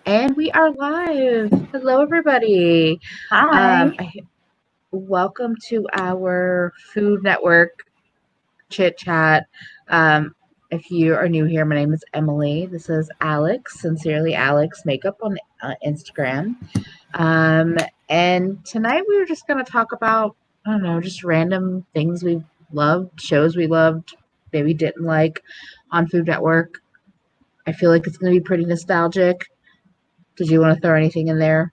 And we are live. Hello, everybody. Hi. I, Welcome to our Food Network chit chat. Um, if you are new here, my name is Emily. This is Alex, sincerely Alex Makeup on Instagram. Um, and tonight we were just going to talk about, I don't know, just random things we loved, shows we loved, maybe didn't like on Food Network. I feel like it's going to be pretty nostalgic. Did you want to throw anything in there,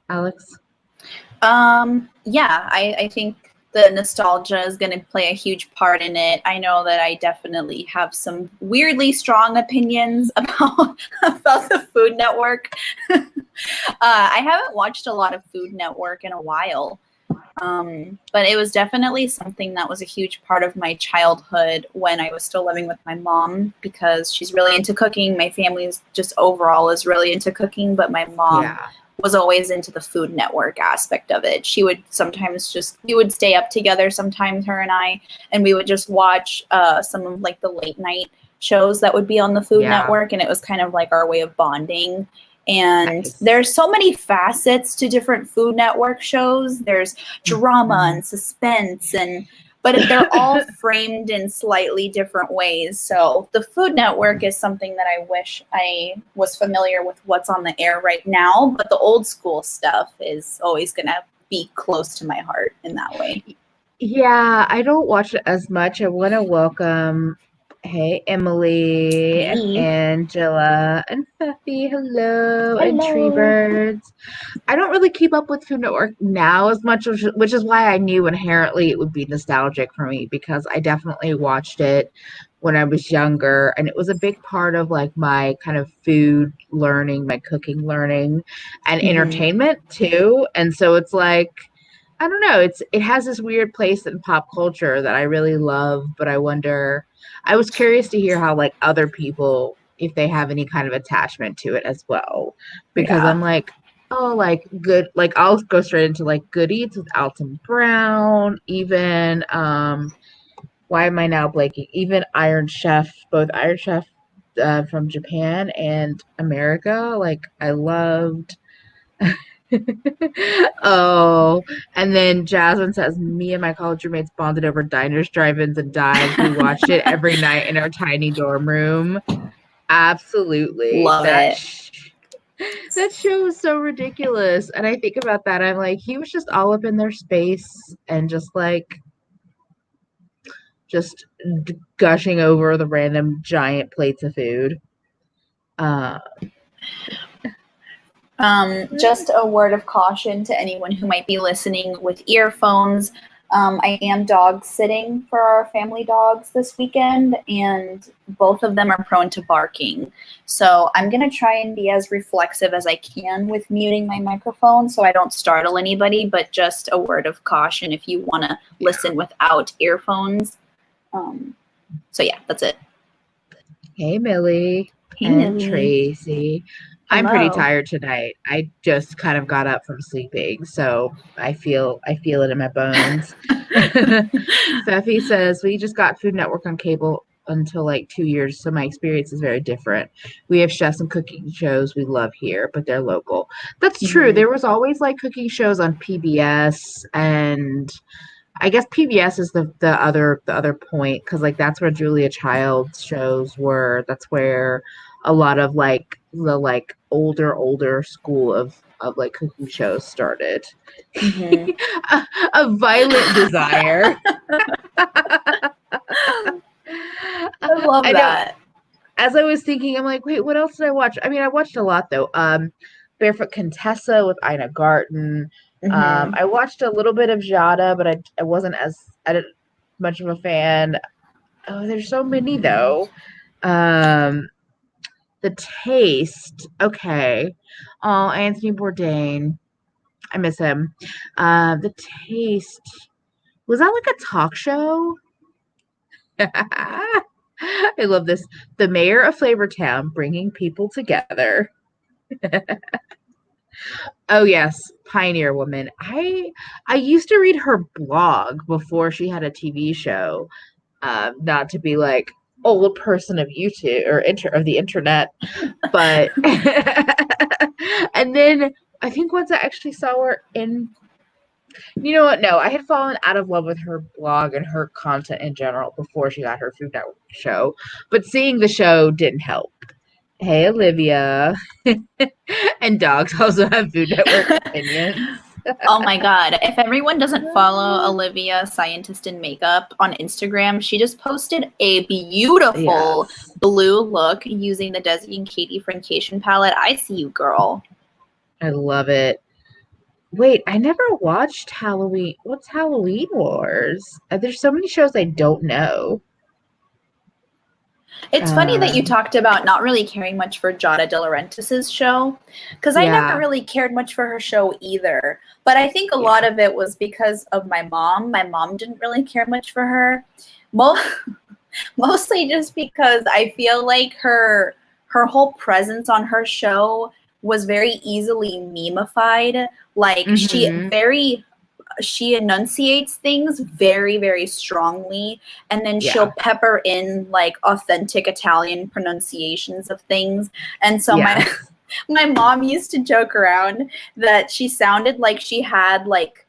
Alex? Yeah, I think the nostalgia is going to play a huge part in it. I know that I definitely have some weirdly strong opinions about the Food Network. I haven't watched a lot of Food Network in a while, but it was definitely something that was a huge part of my childhood when I was still living with my mom because she's really into cooking. My family is just overall is really into cooking, but my mom Yeah. was always into the Food Network aspect of it. She would we would stay up together sometimes, her and we would just watch some of like the late night shows that would be on the Food Yeah. Network, and it was kind of like our way of bonding. And Nice. there's so many facets to different Food Network shows. There's drama and suspense but they're all framed in slightly different ways. So the Food Network is something that I wish I was familiar with what's on the air right now, but the old school stuff is always going to be close to my heart in that way. Yeah, I don't watch it as much. I want to welcome, hey, Emily and Hey. Angela and Feffy, hello, and Tree Hello. Birds. I don't really keep up with Food Network now as much, which is why I knew inherently it would be nostalgic for me because I definitely watched it when I was younger, and it was a big part of like my kind of food learning, my cooking learning, and Mm-hmm. entertainment too. And so it's like I don't know, it has this weird place in pop culture that I really love, but I was curious to hear how like other people if they have any kind of attachment to it as well because Yeah. I'm like oh, like good, like I'll go straight into like Good Eats with Alton Brown, even why am I now blanking? Even Iron Chef, both Iron Chef from Japan and America. Like I loved. Oh, and then Jasmine says, "Me and my college roommates bonded over diners, drive-ins, and dives. We watched it every night in our tiny dorm room." Absolutely, Love it. that show was so ridiculous. And I think about that, I'm like, he was just all up in their space and just like just gushing over the random giant plates of food. Uh, Just a word of caution to anyone who might be listening with earphones. I am dog sitting for our family dogs this weekend, and both of them are prone to barking. So I'm going to try and be as reflexive as I can with muting my microphone so I don't startle anybody, but just a word of caution if you want to listen without earphones. So yeah, that's it. Hey, Millie Hey, and Millie. Tracy. I'm pretty Hello. tired tonight. I just kind of got up from sleeping, so I feel it in my bones. Feffy says we just got Food Network on cable until like 2 years, so my experience is very different. We have chefs and cooking shows we love here, but they're local. That's true. Mm-hmm. There was always like cooking shows on PBS, and I guess PBS is the other point because like that's where Julia Child's shows were. That's where a lot of like the like older school of like cooking shows started. Mm-hmm. A violent desire. I love I know. that. As I was thinking, I'm like, wait, what else did I watch? I mean, I watched a lot though. Barefoot Contessa with Ina Garten. Mm-hmm. I watched a little bit of Jada, but I wasn't as I didn't much of a fan. Oh, there's so many though. Um, The Taste. Okay. Oh, Anthony Bourdain. I miss him. The Taste. Was that like a talk show? I love this. The mayor of Flavortown bringing people together. Oh yes, Pioneer Woman. I used to read her blog before she had a TV show. Not to be like old person of YouTube or of the internet, but And then I think once I actually saw her in, you know what? No, I had fallen out of love with her blog and her content in general before she got her Food Network show. But seeing the show didn't help. Hey, Olivia. And dogs also have Food Network opinions. Oh my God. If everyone doesn't follow Olivia, Scientist in Makeup, on Instagram, she just posted a beautiful Yes. blue look using the Desi and Katie Francation palette. I see you, girl. I love it. Wait, I never watched Halloween. What's Halloween Wars? There's so many shows I don't know. It's funny that you talked about not really caring much for Giada De Laurentiis's show, because I never Yeah. really cared much for her show either. But I think a lot of it was because of my mom. My mom didn't really care much for her, mostly just because I feel like her whole presence on her show was very easily memeified. Like she enunciates things very, very strongly, and then she'll pepper in like authentic Italian pronunciations of things. And so my mom used to joke around that she sounded like she had like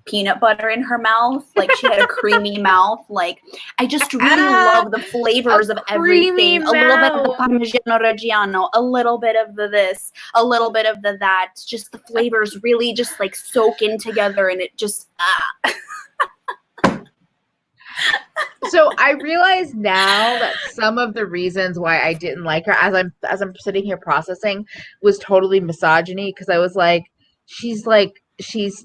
peanut butter in her mouth, like she had a creamy mouth. Like, I just really love the flavors of everything. A little bit of the Parmigiano Reggiano, a little bit of the this, a little bit of the that. Just the flavors really just like soak in together, and it just So I realize now that some of the reasons why I didn't like her, as I'm sitting here processing, was totally misogyny, because I was like, she's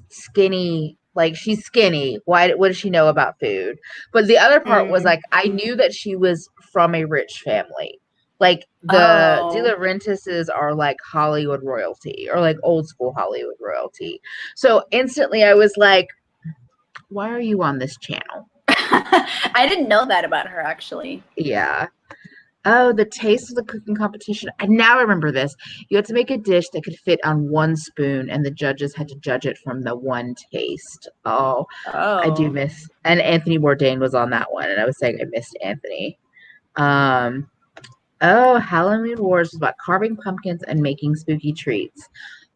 skinny. Like, she's skinny. What does she know about food? But the other part was like, I knew that she was from a rich family. Like, the De Laurentiises are like Hollywood royalty, or like old school Hollywood royalty. So instantly I was like, why are you on this channel? I didn't know that about her, actually. Yeah. Oh, the taste of the cooking competition. I now remember this. You had to make a dish that could fit on one spoon, and the judges had to judge it from the one taste. Oh, I do miss. And Anthony Bourdain was on that one, and I was saying I missed Anthony. Oh, Halloween Wars was about carving pumpkins and making spooky treats.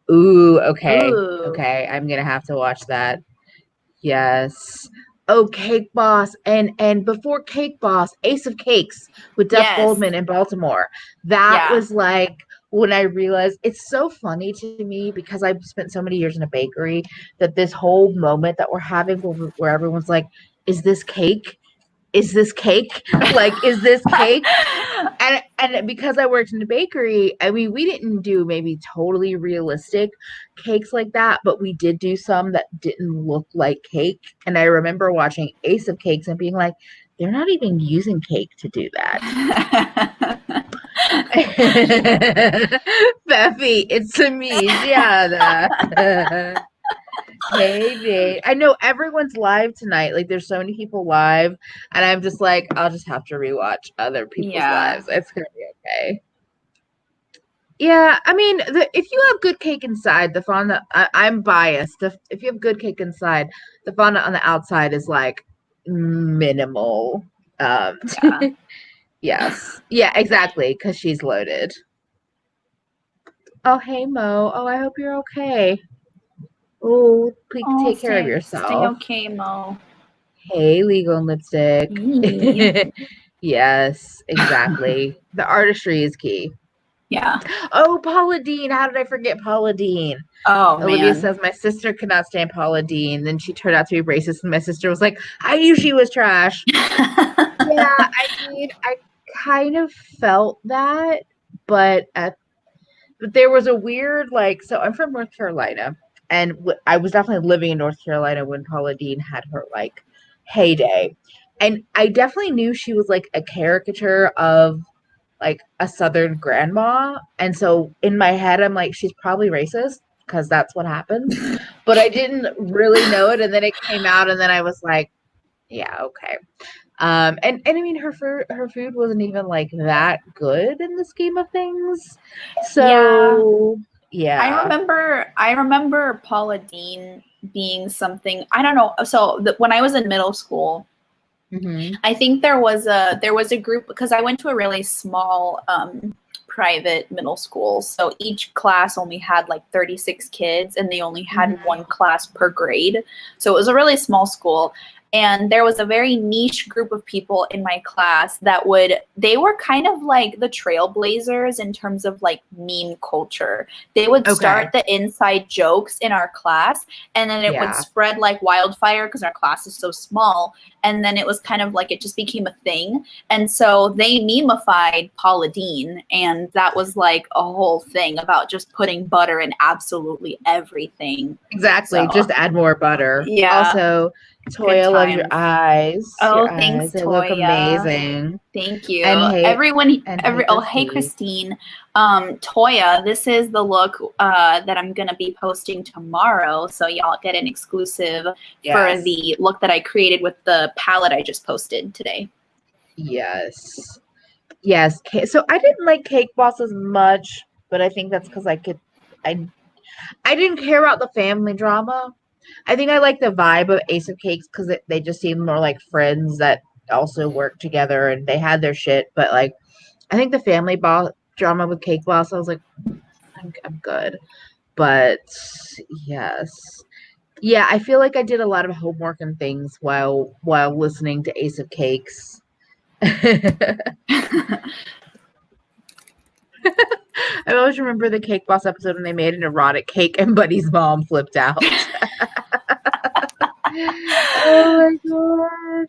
Ooh, okay. Okay, I'm gonna have to watch that. Yes. Oh, Cake Boss, and before Cake Boss, Ace of Cakes with Duff Goldman in Baltimore. That was like when I realized, it's so funny to me because I've spent so many years in a bakery, that this whole moment that we're having where everyone's like, is this cake? Is this cake? Like, is this cake? And because I worked in a bakery, I mean, we didn't do maybe totally realistic cakes like that, but we did do some that didn't look like cake. And I remember watching Ace of Cakes and being like, they're not even using cake to do that. Beppy, it's me, Giada. Hey, babe. I know everyone's live tonight. Like, there's so many people live, and I'm just like, I'll just have to rewatch other people's lives. It's gonna be okay. Yeah, I mean, if you have good cake inside, the fondant, I'm biased. If you have good cake inside, the fondant on the outside is like minimal. Yes. Yeah, exactly, because she's loaded. Oh, hey, Mo. Oh, I hope you're okay. Oh, please take care of yourself. Stay okay, Mo. Hey, Legal and Lipstick. Yes, exactly. The artistry is key. Yeah. Oh, Paula Deen. How did I forget Paula Deen? Oh, Olivia man. says, my sister could not stand Paula Deen. Then she turned out to be racist, and my sister was like, I knew she was trash. Yeah, I mean, I kind of felt that, but there was a weird, like, so I'm from North Carolina, and I was definitely living in North Carolina when Paula Deen had her, like, heyday. And I definitely knew she was, like, a caricature of, like, a Southern grandma. And so in my head, I'm like, she's probably racist, because that's what happens. But I didn't really know it, and then it came out, and then I was like, yeah, okay. And I mean, her food wasn't even like that good in the scheme of things. So yeah. I remember Paula Deen being something, I don't know. So when I was in middle school, I think there was a group, because I went to a really small private middle school. So each class only had like 36 kids, and they only had one class per grade. So it was a really small school. And there was a very niche group of people in my class they were kind of like the trailblazers in terms of like meme culture. They would start the inside jokes in our class, and then it would spread like wildfire because our class is so small. And then it was kind of like it just became a thing. And so they memeified Paula Deen, and that was like a whole thing about just putting butter in absolutely everything. Exactly. So, just add more butter. Yeah. Also, Toya loves your eyes. Oh, your thanks, eyes. They Toya. Look amazing. Thank you. And hey, hey, Christine. Toya, this is the look that I'm going to be posting tomorrow. So y'all get an exclusive for the look that I created with the palette I just posted today. Yes. Yes. So I didn't like Cake Boss as much, but I think that's because I didn't care about the family drama. I think I like the vibe of Ace of Cakes because they just seemed more like friends that also worked together and they had their shit. But like, I think the family drama with Cake Boss, I was like, I'm good. But yes, yeah, I feel like I did a lot of homework and things while listening to Ace of Cakes. I always remember the Cake Boss episode when they made an erotic cake and Buddy's mom flipped out. Oh my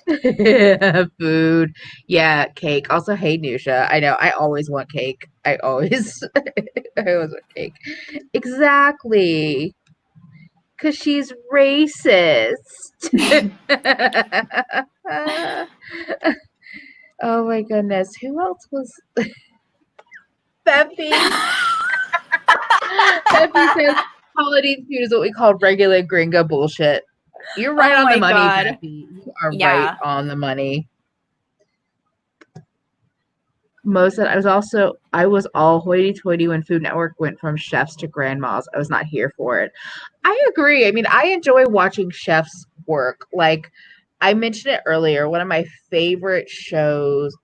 gosh. Food. Yeah, cake. Also, hey, Nusha. I know. I always want cake. I always want cake. Exactly. Because she's racist. Oh my goodness. Who else was... Peppy. Peppy says holiday food is what we call regular gringo bullshit. You're right on the money, Peppy. You are right on the money. I was all hoity-toity when Food Network went from chefs to grandmas. I was not here for it. I agree. I mean, I enjoy watching chefs work. Like I mentioned it earlier, one of my favorite shows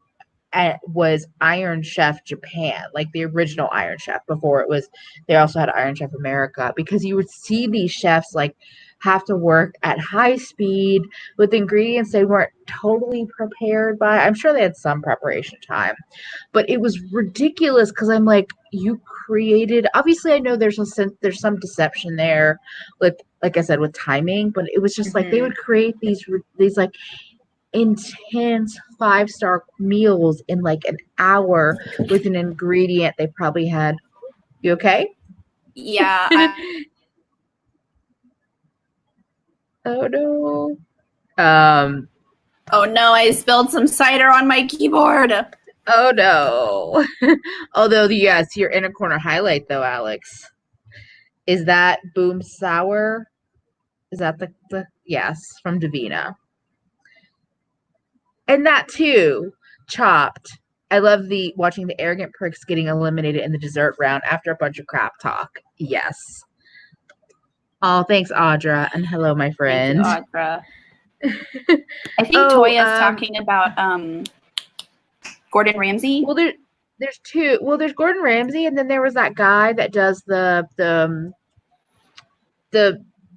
was Iron Chef Japan, like the original Iron Chef before it was, they also had Iron Chef America, because you would see these chefs like have to work at high speed with ingredients they weren't totally prepared by. I'm sure they had some preparation time, but it was ridiculous because I'm like, you created, obviously I know there's some deception there with, like I said, with timing, but it was just like they would create these like intense 5-star meals in like an hour with an ingredient they probably had. You okay? Yeah. Oh no. Oh no, I spilled some cider on my keyboard. Oh no. Although yes, your inner corner highlight though, Alex. Is that Boom Sour? Is that the yes, from Davina? And that too, Chopped. I love watching the arrogant pricks getting eliminated in the dessert round after a bunch of crap talk. Yes. Oh, thanks, Audra, and hello, my friend. Thank you, Audra. I think Toya's talking about Gordon Ramsay. Well, there's two. Well, there's Gordon Ramsay, and then there was that guy that does the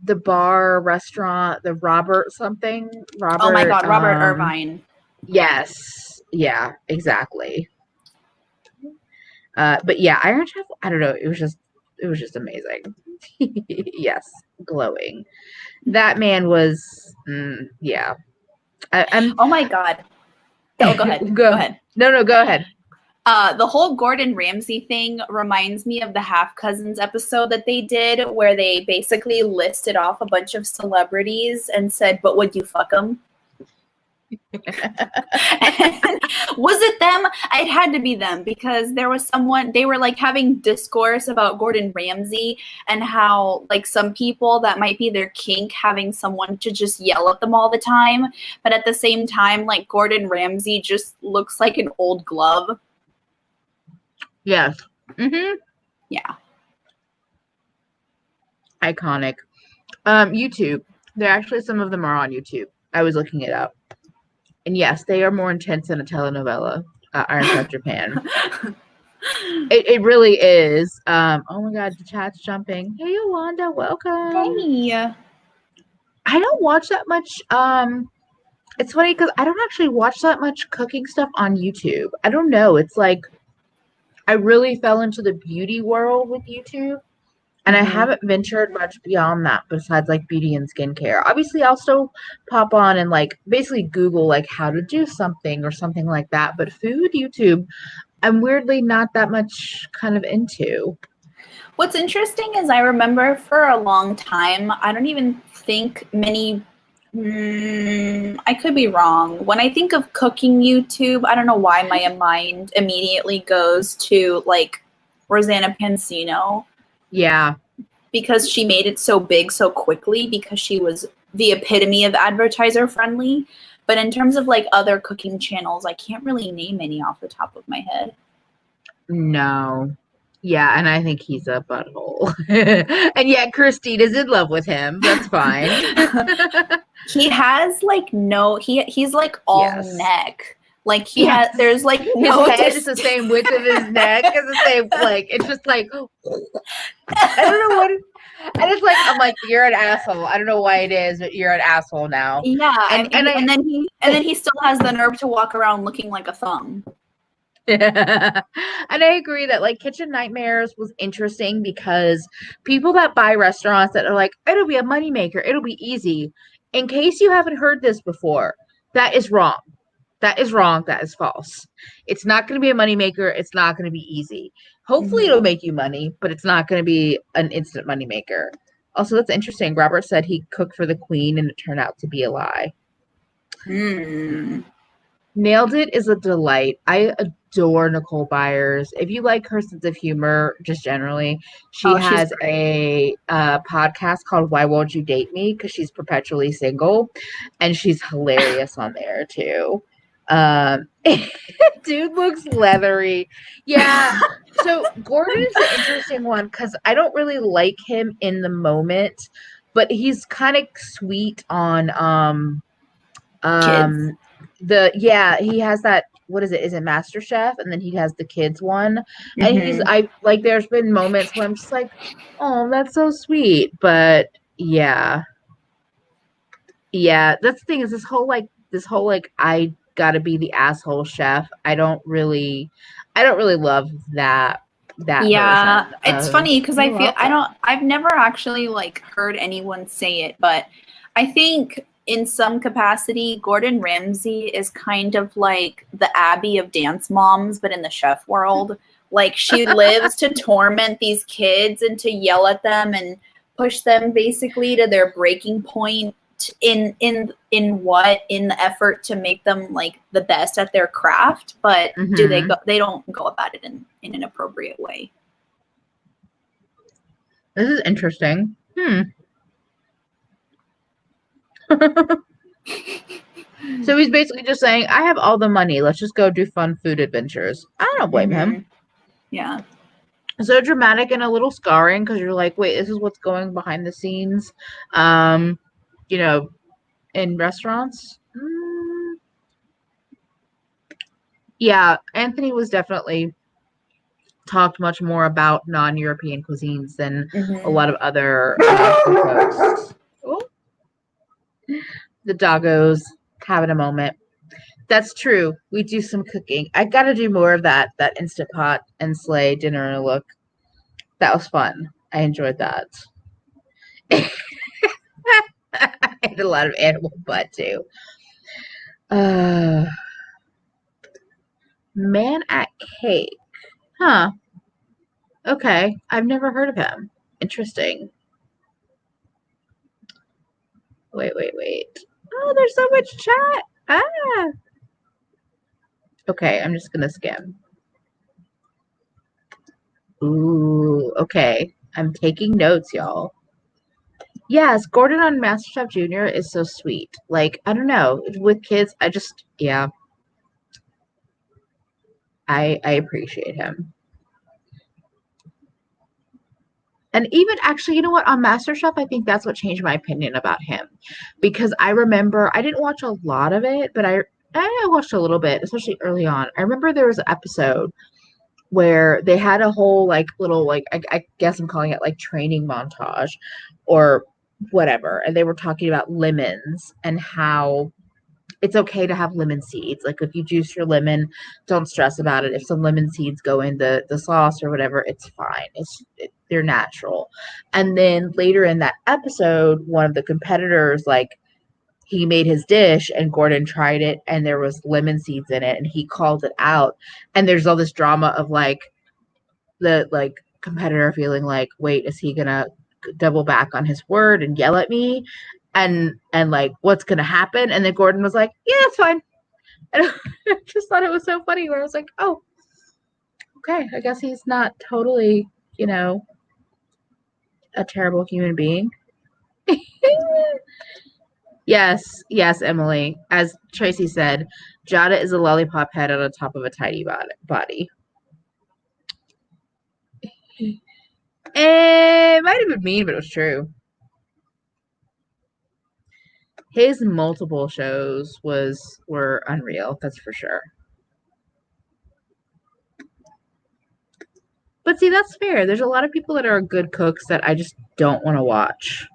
bar restaurant, the Robert something. Robert. Oh my God, Robert Irvine. Yes. Yeah. Exactly. But yeah, Iron Chef. I don't know. It was just amazing. Yes, glowing. That man was. Yeah. Oh my God. Oh, go ahead. Go ahead. No, go ahead. The whole Gordon Ramsay thing reminds me of the Half Cousins episode that they did, where they basically listed off a bunch of celebrities and said, "But would you fuck them?" Was it them? It had to be them, because there was someone, they were like having discourse about Gordon Ramsay and how like some people, that might be their kink, having someone to just yell at them all the time. But at the same time, like Gordon Ramsay just looks like an old glove. Yes. Yeah. Iconic. YouTube. Some of them are on YouTube. I was looking it up. And yes, they are more intense than a telenovela, Iron Chef Japan. It really is. Oh my God, the chat's jumping. Hey, Yolanda, welcome. Hey. I don't watch that much. It's funny because I don't actually watch that much cooking stuff on YouTube. I don't know. It's like I really fell into the beauty world with YouTube, and I Mhm. haven't ventured much beyond that besides like beauty and skincare. Obviously, I'll still pop on and like basically Google like how to do something or something like that. But food YouTube, I'm weirdly not that much kind of into. What's interesting is I remember for a long time, I don't even think many, I could be wrong. When I think of cooking YouTube, I don't know why my mind immediately goes to like Rosanna Pansino Yeah. because she made it so big so quickly because she was the epitome of advertiser friendly. But in terms of like other cooking channels, I can't really name any off the top of my head. No. Yeah, and I think he's a butthole. And yet Christina's in love with him. That's fine. He has like he's like all Yes. neck. Like he Yes. has there's like His no head is the same width of his neck. It's the same, like, it's just like, I don't know what. And it's like, I'm like, you're an asshole. I don't know why it is, but you're an asshole now. Yeah, And and then he still has the nerve to walk around looking like a thumb. and I agree that like Kitchen Nightmares was interesting because people that buy restaurants that are like, it'll be a moneymaker, it'll be easy. In case you haven't heard this before, that is wrong. That is wrong. That is false. It's not going to be a moneymaker. It's not going to be easy. Hopefully it'll make you money, but it's not going to be an instant moneymaker. Also, that's interesting. Robert said he cooked for the queen and it turned out to be a lie. Nailed It is a delight. I adore Nicole Byers. If you like her sense of humor, just generally, she Oh, she's has great. a podcast called Why Won't You Date Me? Because she's perpetually single, and she's hilarious on there too. Dude looks leathery. Yeah. So Gordon is an interesting one because I don't really like him in the moment, but he's kind of sweet on Kids. he has that, what is it Master Chef, and then he has the kids one, and he's Mhm. I like there's been moments where I'm just like, oh, that's so sweet, but yeah, that's the thing, is this whole I gotta be the asshole chef. I don't really love that Yeah, version it's of. funny because You're welcome. I've never actually like heard anyone say it, but I think in some capacity, Gordon Ramsay is kind of like the Abby of dance moms, but in the chef world. Like she lives to torment these kids and to yell at them and push them basically to their breaking point in the effort to make them like the best at their craft, but Mm-hmm. they don't go about it in an appropriate way. This is interesting. So he's basically just saying, I have all the money. Let's just go do fun food adventures. I don't blame him. Yeah. So dramatic and a little scarring because you're like, wait, this is what's going behind the scenes, um, you know, in restaurants. Yeah, Anthony was definitely talked much more about non-European cuisines than a lot of other folks. Oh, the doggos having a moment. That's true. We do some cooking. I got to do more of that Instant Pot and Slay dinner and a look. That was fun. I enjoyed that. I had a lot of animal butt too. Uh, Man at Cake. Huh. Okay. I've never heard of him. Interesting. Wait. Oh, there's so much chat. Ah. Okay, I'm just gonna skim. Ooh, okay. I'm taking notes, y'all. Yes, Gordon on MasterChef Junior is so sweet. Like, I don't know, with kids, yeah, I appreciate him. And even actually, you know what, on MasterChef, I think that's what changed my opinion about him. Because I remember I didn't watch a lot of it, but I watched a little bit, especially early on. I remember there was an episode where they had a whole like little like I guess I'm calling it like training montage or whatever, and they were talking about lemons and how it's okay to have lemon seeds. Like if you juice your lemon, don't stress about it. If some lemon seeds go in the sauce or whatever, it's fine. They're natural. And then later in that episode, one of the competitors like he made his dish and Gordon tried it and there was lemon seeds in it and he called it out. And there's all this drama of like the like competitor feeling like, wait, is he gonna double back on his word and yell at me? And like what's gonna happen? And then Gordon was like, yeah, it's fine. And I just thought it was so funny where I was like, oh, okay, I guess he's not totally, a terrible human being. Yes, Emily. As Tracy said, Jada is a lollipop head on the top of a tiny body. It might have been mean, but it was true. His multiple shows were unreal, that's for sure. But see, that's fair. There's a lot of people that are good cooks that I just don't want to watch.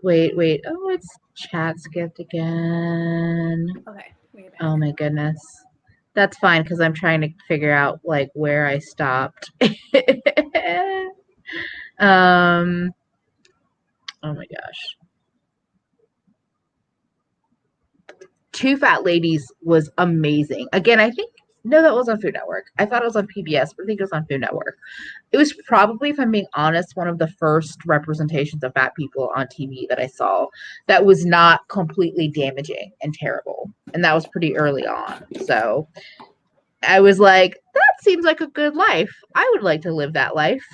Wait. Oh, it's chat skipped again. Okay. Wait Oh my goodness. That's fine because I'm trying to figure out like where I stopped. Oh my gosh. Two Fat Ladies was amazing. Again, I think no, that was on Food Network. I thought it was on PBS, but I think it was on Food Network. It was probably, if I'm being honest, one of the first representations of fat people on TV that I saw that was not completely damaging and terrible. And that was pretty early on. So I was like, that seems like a good life. I would like to live that life.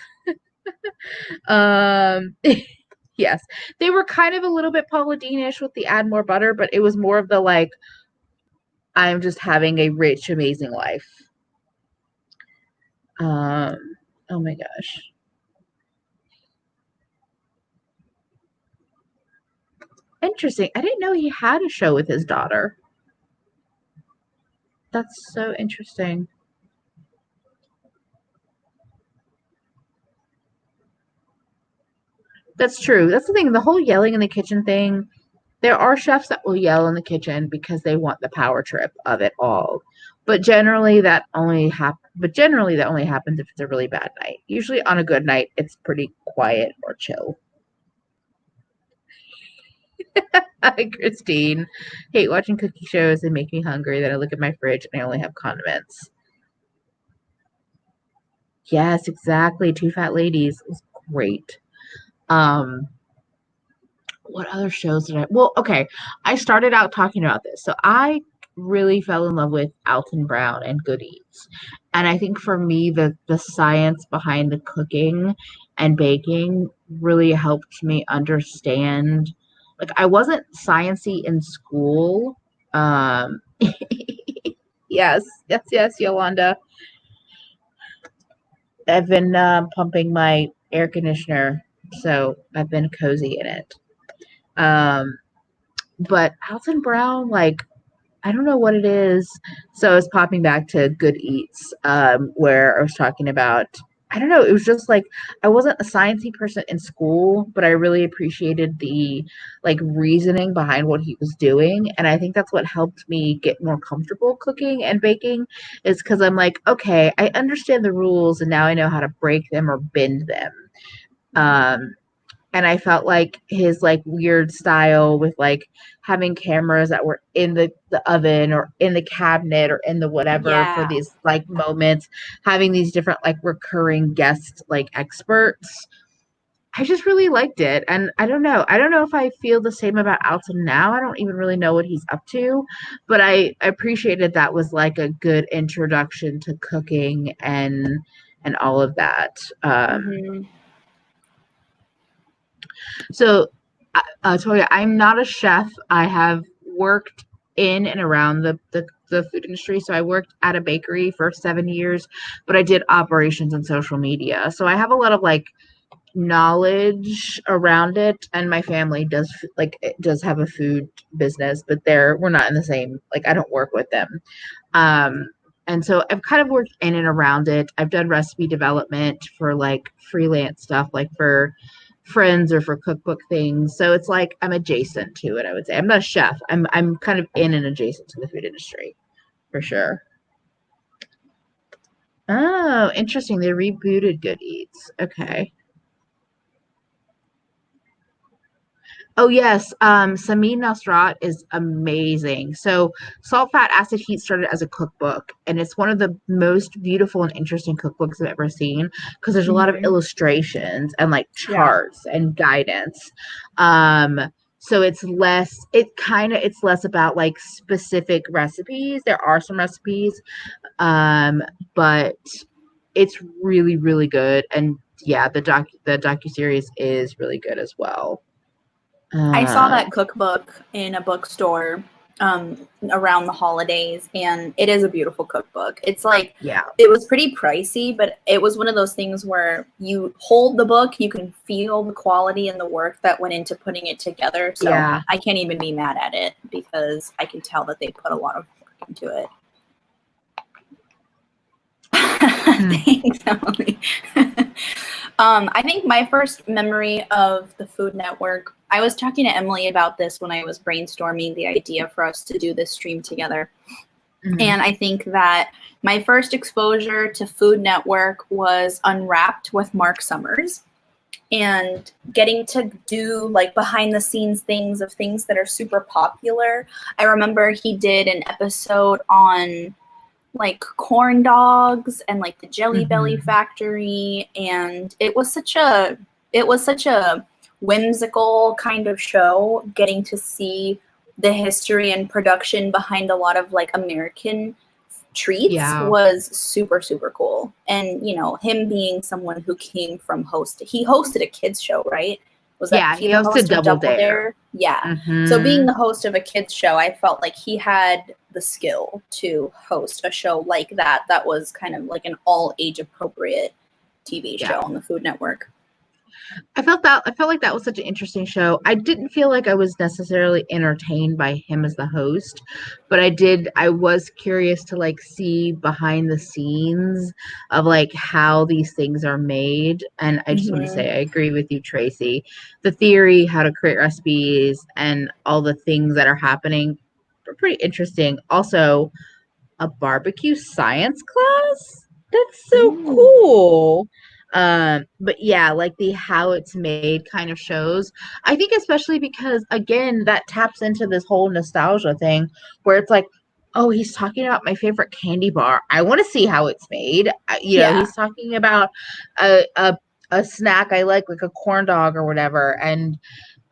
Yes. They were kind of a little bit Paula Dean-ish with the add more butter, but it was more of the like, I'm just having a rich, amazing life. Oh my gosh. Interesting. I didn't know he had a show with his daughter. That's so interesting. That's true. That's the thing. The whole yelling in the kitchen thing. There are chefs that will yell in the kitchen because they want the power trip of it all. But generally that only happens if it's a really bad night. Usually on a good night it's pretty quiet or chill. Hi, Christine. Hate watching cooking shows. They make me hungry. Then I look at my fridge and I only have condiments. Yes, exactly. Two Fat Ladies. It was great. What other shows did I? Well, okay. I started out talking about this. So I really fell in love with Alton Brown and Good Eats. And I think for me, the science behind the cooking and baking really helped me understand. Like I wasn't sciencey in school. Um, yes, Yolanda. I've been pumping my air conditioner, so I've been cozy in it. But Alton Brown, like, I don't know what it is. So I was popping back to Good Eats, where I was talking about, I don't know, it was just like I wasn't a sciencey person in school, but I really appreciated the like reasoning behind what he was doing. And I think that's what helped me get more comfortable cooking and baking is because I'm like, okay, I understand the rules and now I know how to break them or bend them. Um, and I felt like his like weird style with like having cameras that were in the oven or in the cabinet or in the whatever for Yeah. these like moments, having these different like recurring guest like experts. I just really liked it. And I don't know. I don't know if I feel the same about Alton now. I don't even really know what he's up to, but I appreciated that was like a good introduction to cooking and all of that. So, Toya, I'm not a chef. I have worked in and around the food industry. So I worked at a bakery for 7 years, but I did operations and social media. So I have a lot of like knowledge around it, and my family does have a food business, but we're not in the same, like, I don't work with them. And so I've kind of worked in and around it. I've done recipe development for like freelance stuff, like for friends or for cookbook things. So it's like I'm adjacent to it, I would say. I'm not a chef. I'm kind of in and adjacent to the food industry for sure. Oh, interesting. They rebooted Good Eats. Okay. Oh yes, Samin Nosrat is amazing. So Salt, Fat, Acid, Heat started as a cookbook, and it's one of the most beautiful and interesting cookbooks I've ever seen because there's a lot of Mhm. illustrations and like Yeah. charts and guidance. Um, so it's less about like specific recipes. There are some recipes, but it's really, really good. And yeah, the docuseries is really good as well. I saw Um, that cookbook in a bookstore around the holidays, and it is a beautiful cookbook. It's like, yeah, it was pretty pricey, but it was one of those things where you hold the book, you can feel the quality and the work that went into putting it together. So yeah. I can't even be mad at it because I can tell that they put a lot of work into it. Hmm. Thanks, Emily. I think my first memory of the Food Network, I was talking to Emily about this when I was brainstorming the idea for us to do this stream together. Mhm. And I think that my first exposure to Food Network was Unwrapped with Mark Summers, and getting to do like behind the scenes things of things that are super popular. I remember he did an episode on like corn dogs and like the Jelly Belly Mhm. factory, and it was such a whimsical kind of show, getting to see the history and production behind a lot of like American treats Yeah. was super super cool. And him being someone who came from he hosted a kids show, right? Was that Yeah, he he the hosted host of Double Double Dare. Dare? Yeah. So being Mhm. the host of a kids show, I felt like he had the skill to host a show like that was kind of like an all age appropriate TV Yeah. show on the Food Network. I felt like that was such an interesting show. I didn't feel like I was necessarily entertained by him as the host, but I was curious to like see behind the scenes of like how these things are made. And I just want to Hmm. say I agree with you, Tracy. The theory, how to create recipes and all the things that are happening are pretty interesting. Also, a barbecue science class? That's so Ooh. cool. But yeah, like the how it's made kind of shows. I think especially because again, that taps into this whole nostalgia thing where it's like, oh, he's talking about my favorite candy bar. I want to see how it's made. Yeah. He's talking about a snack I like a corn dog or whatever, and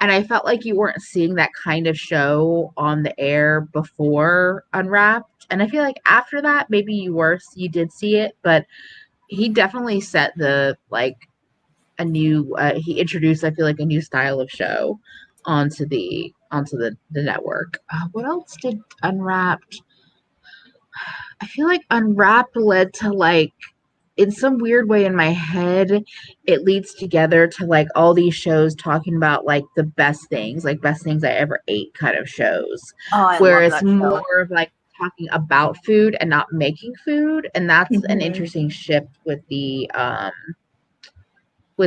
I felt like you weren't seeing that kind of show on the air before Unwrapped. And I feel like after that, maybe you did see it, but he definitely set the like he introduced, I feel like, a new style of show onto the network. What else did Unwrapped? I feel like Unwrapped led to like in some weird way in my head, it leads together to like all these shows talking about like the best things, like best things I ever ate kind of shows, Oh, I where love it's that show. more of like talking about food and not making food. And that's an Hmm. interesting shift with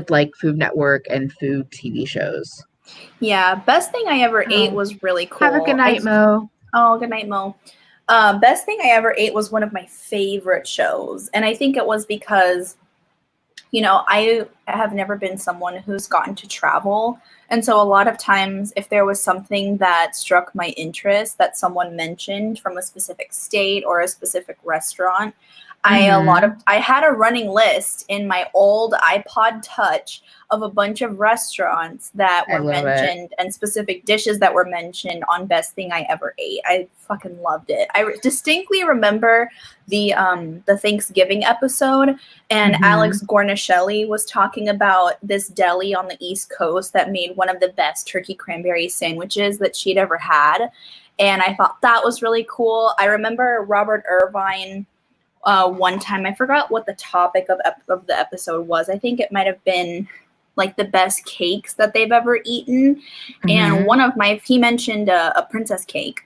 like Food Network and food TV shows. Yeah, best thing I ever ate Oh, was really have a good cool. night, Mo. Oh, good night, Mo. Best thing I ever ate was one of my favorite shows, and I think it was because I have never been someone who's gotten to travel. And so a lot of times, if there was something that struck my interest that someone mentioned from a specific state or a specific restaurant, Mm-hmm. I had a running list in my old iPod Touch of a bunch of restaurants that I were love it. mentioned and specific dishes that were mentioned on Best Thing I Ever Ate. I fucking loved it. Distinctly remember the Thanksgiving episode, and Mm-hmm. Alex Gornishelli was talking about this deli on the East Coast that made one of the best turkey cranberry sandwiches that she'd ever had. And I thought that was really cool. I remember Robert Irvine one time. I forgot what the topic of the episode was. I think it might have been like the best cakes that they've ever eaten. And he mentioned a princess cake.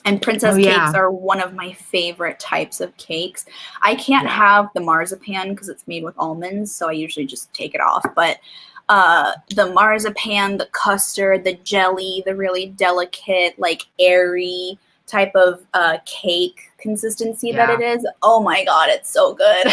And princess cakes are one of my favorite types of cakes. I can't have the marzipan because it's made with almonds, so I usually just take it off. But the marzipan, the custard, the jelly, the really delicate, like airy type of cake consistency that it is. Oh my God, it's so good.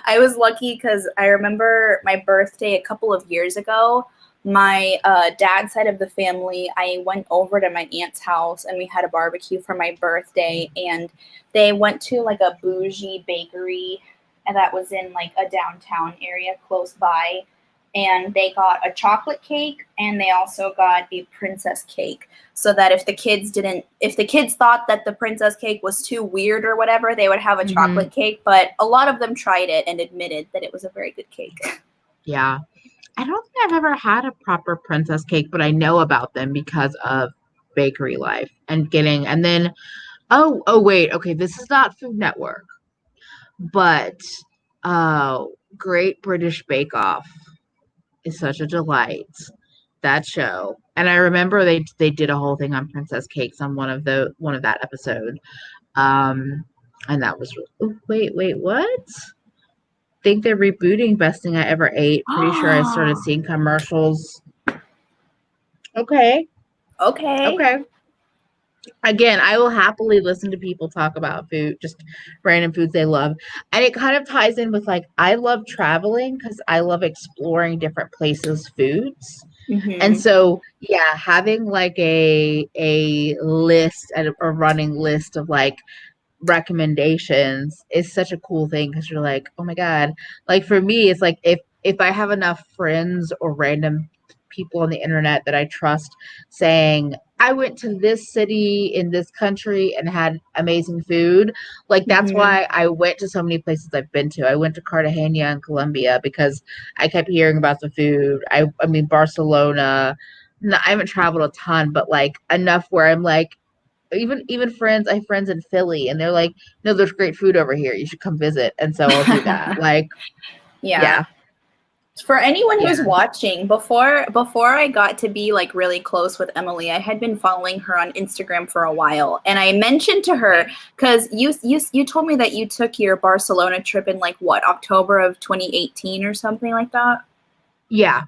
I was lucky because I remember my birthday a couple of years ago. My dad's side of the family, I went over to my aunt's house and we had a barbecue for my birthday, and they went to like a bougie bakery and that was in like a downtown area close by, and they got a chocolate cake and they also got a princess cake, so that if the kids thought that the princess cake was too weird or whatever, they would have a chocolate cake. But a lot of them tried it and admitted that it was a very good cake. Yeah. I don't think I've ever had a proper princess cake, but I know about them because of bakery life and then, wait, okay, this is not Food Network, but Great British Bake Off is such a delight, that show. And I remember they did a whole thing on princess cakes on one of that episode. And that was, wait, what? Think they're rebooting Best Thing I Ever Ate. Pretty sure I started seeing commercials. Okay. Again, I will happily listen to people talk about food, just random foods they love. And it kind of ties in with like, I love traveling because I love exploring different places' foods. And so, yeah, having like a list and a running list of like recommendations is such a cool thing, because you're like, oh my God, like for me it's like if I have enough friends or random people on the internet that I trust saying I went to this city in this country and had amazing food, like that's why I went to so many places I've been to. I went to Cartagena in Colombia because I kept hearing about the food. I mean Barcelona. No, I haven't traveled a ton, but like enough where I'm like, even friends, I have friends in Philly and they're like, no, there's great food over here, you should come visit. And so I'll do that. Like, yeah. For anyone who's watching, before I got to be like really close with Emily, I had been following her on Instagram for a while, and I mentioned to her, because you told me that you took your Barcelona trip in like what, October of 2018 or something like that. Yeah.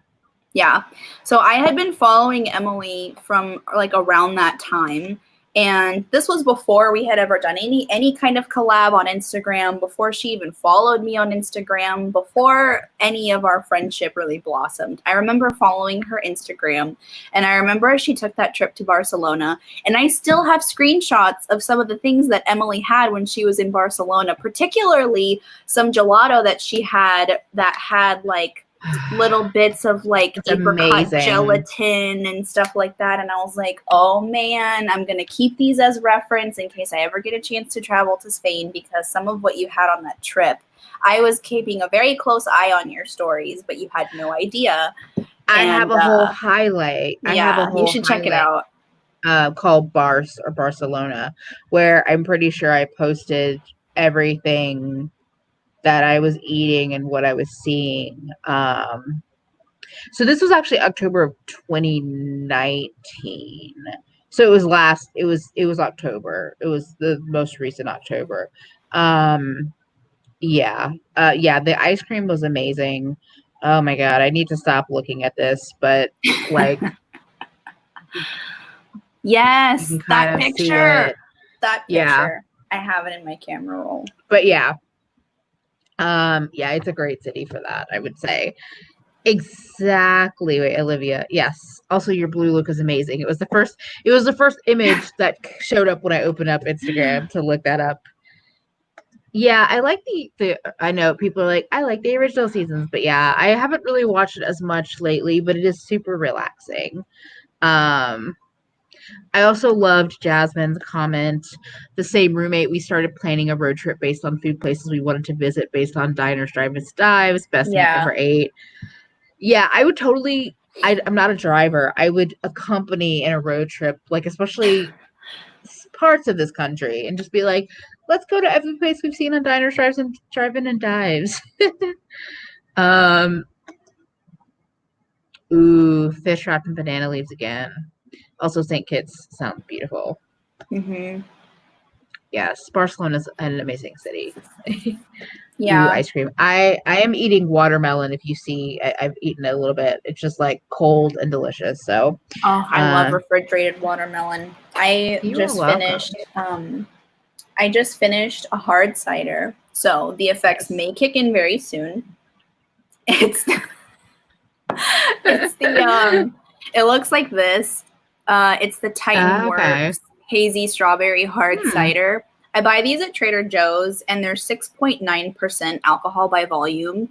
So I had been following Emily from like around that time. And this was before we had ever done any kind of collab on Instagram, before she even followed me on Instagram, before any of our friendship really blossomed. I remember following her Instagram, and I remember she took that trip to Barcelona, and I still have screenshots of some of the things that Emily had when she was in Barcelona, particularly some gelato that she had that had like little bits of like apricot gelatin and stuff like that. And I was like, oh man, I'm going to keep these as reference in case I ever get a chance to travel to Spain, because some of what you had on that trip, I was keeping a very close eye on your stories, but you had no idea. I have a whole highlight. You should check it out. Called Barcelona, where I'm pretty sure I posted everything that I was eating and what I was seeing. So this was actually October of 2019. So it was October. It was the most recent October. The ice cream was amazing. Oh my God, I need to stop looking at this, but like yes, that picture. Yeah. I have it in my camera roll. But it's a great city for that, I would say. Exactly. Wait, Olivia. Yes. Also, your blue look is amazing. It was the first image that showed up when I opened up Instagram to look that up. Yeah, I like I know people are like, I like the original seasons, but yeah, I haven't really watched it as much lately, but it is super relaxing. I also loved Jasmine's comment. The same roommate, we started planning a road trip based on food places we wanted to visit, based on diners, drive-ins, dives, best thing I ever ate. Yeah, I would totally. I'm not a driver. I would accompany in a road trip, like especially parts of this country, and just be like, let's go to every place we've seen on diners, drive-in, and dives. Ooh, fish wrapped in banana leaves again. Also, St. Kitts sounds beautiful. Mm-hmm. Yes, Barcelona is an amazing city. Ooh, Yeah. ice cream. I am eating watermelon. If you see, I've eaten it a little bit. It's just like cold and delicious. So, Oh, I love um, refrigerated watermelon. you are welcome. I just finished a hard cider, so the effects Yes. may kick in very soon. It's it's the it looks like this. It's the Titan Okay. Works hazy strawberry hard Hmm. cider. I buy these at Trader Joe's, and they're 6.9% alcohol by volume.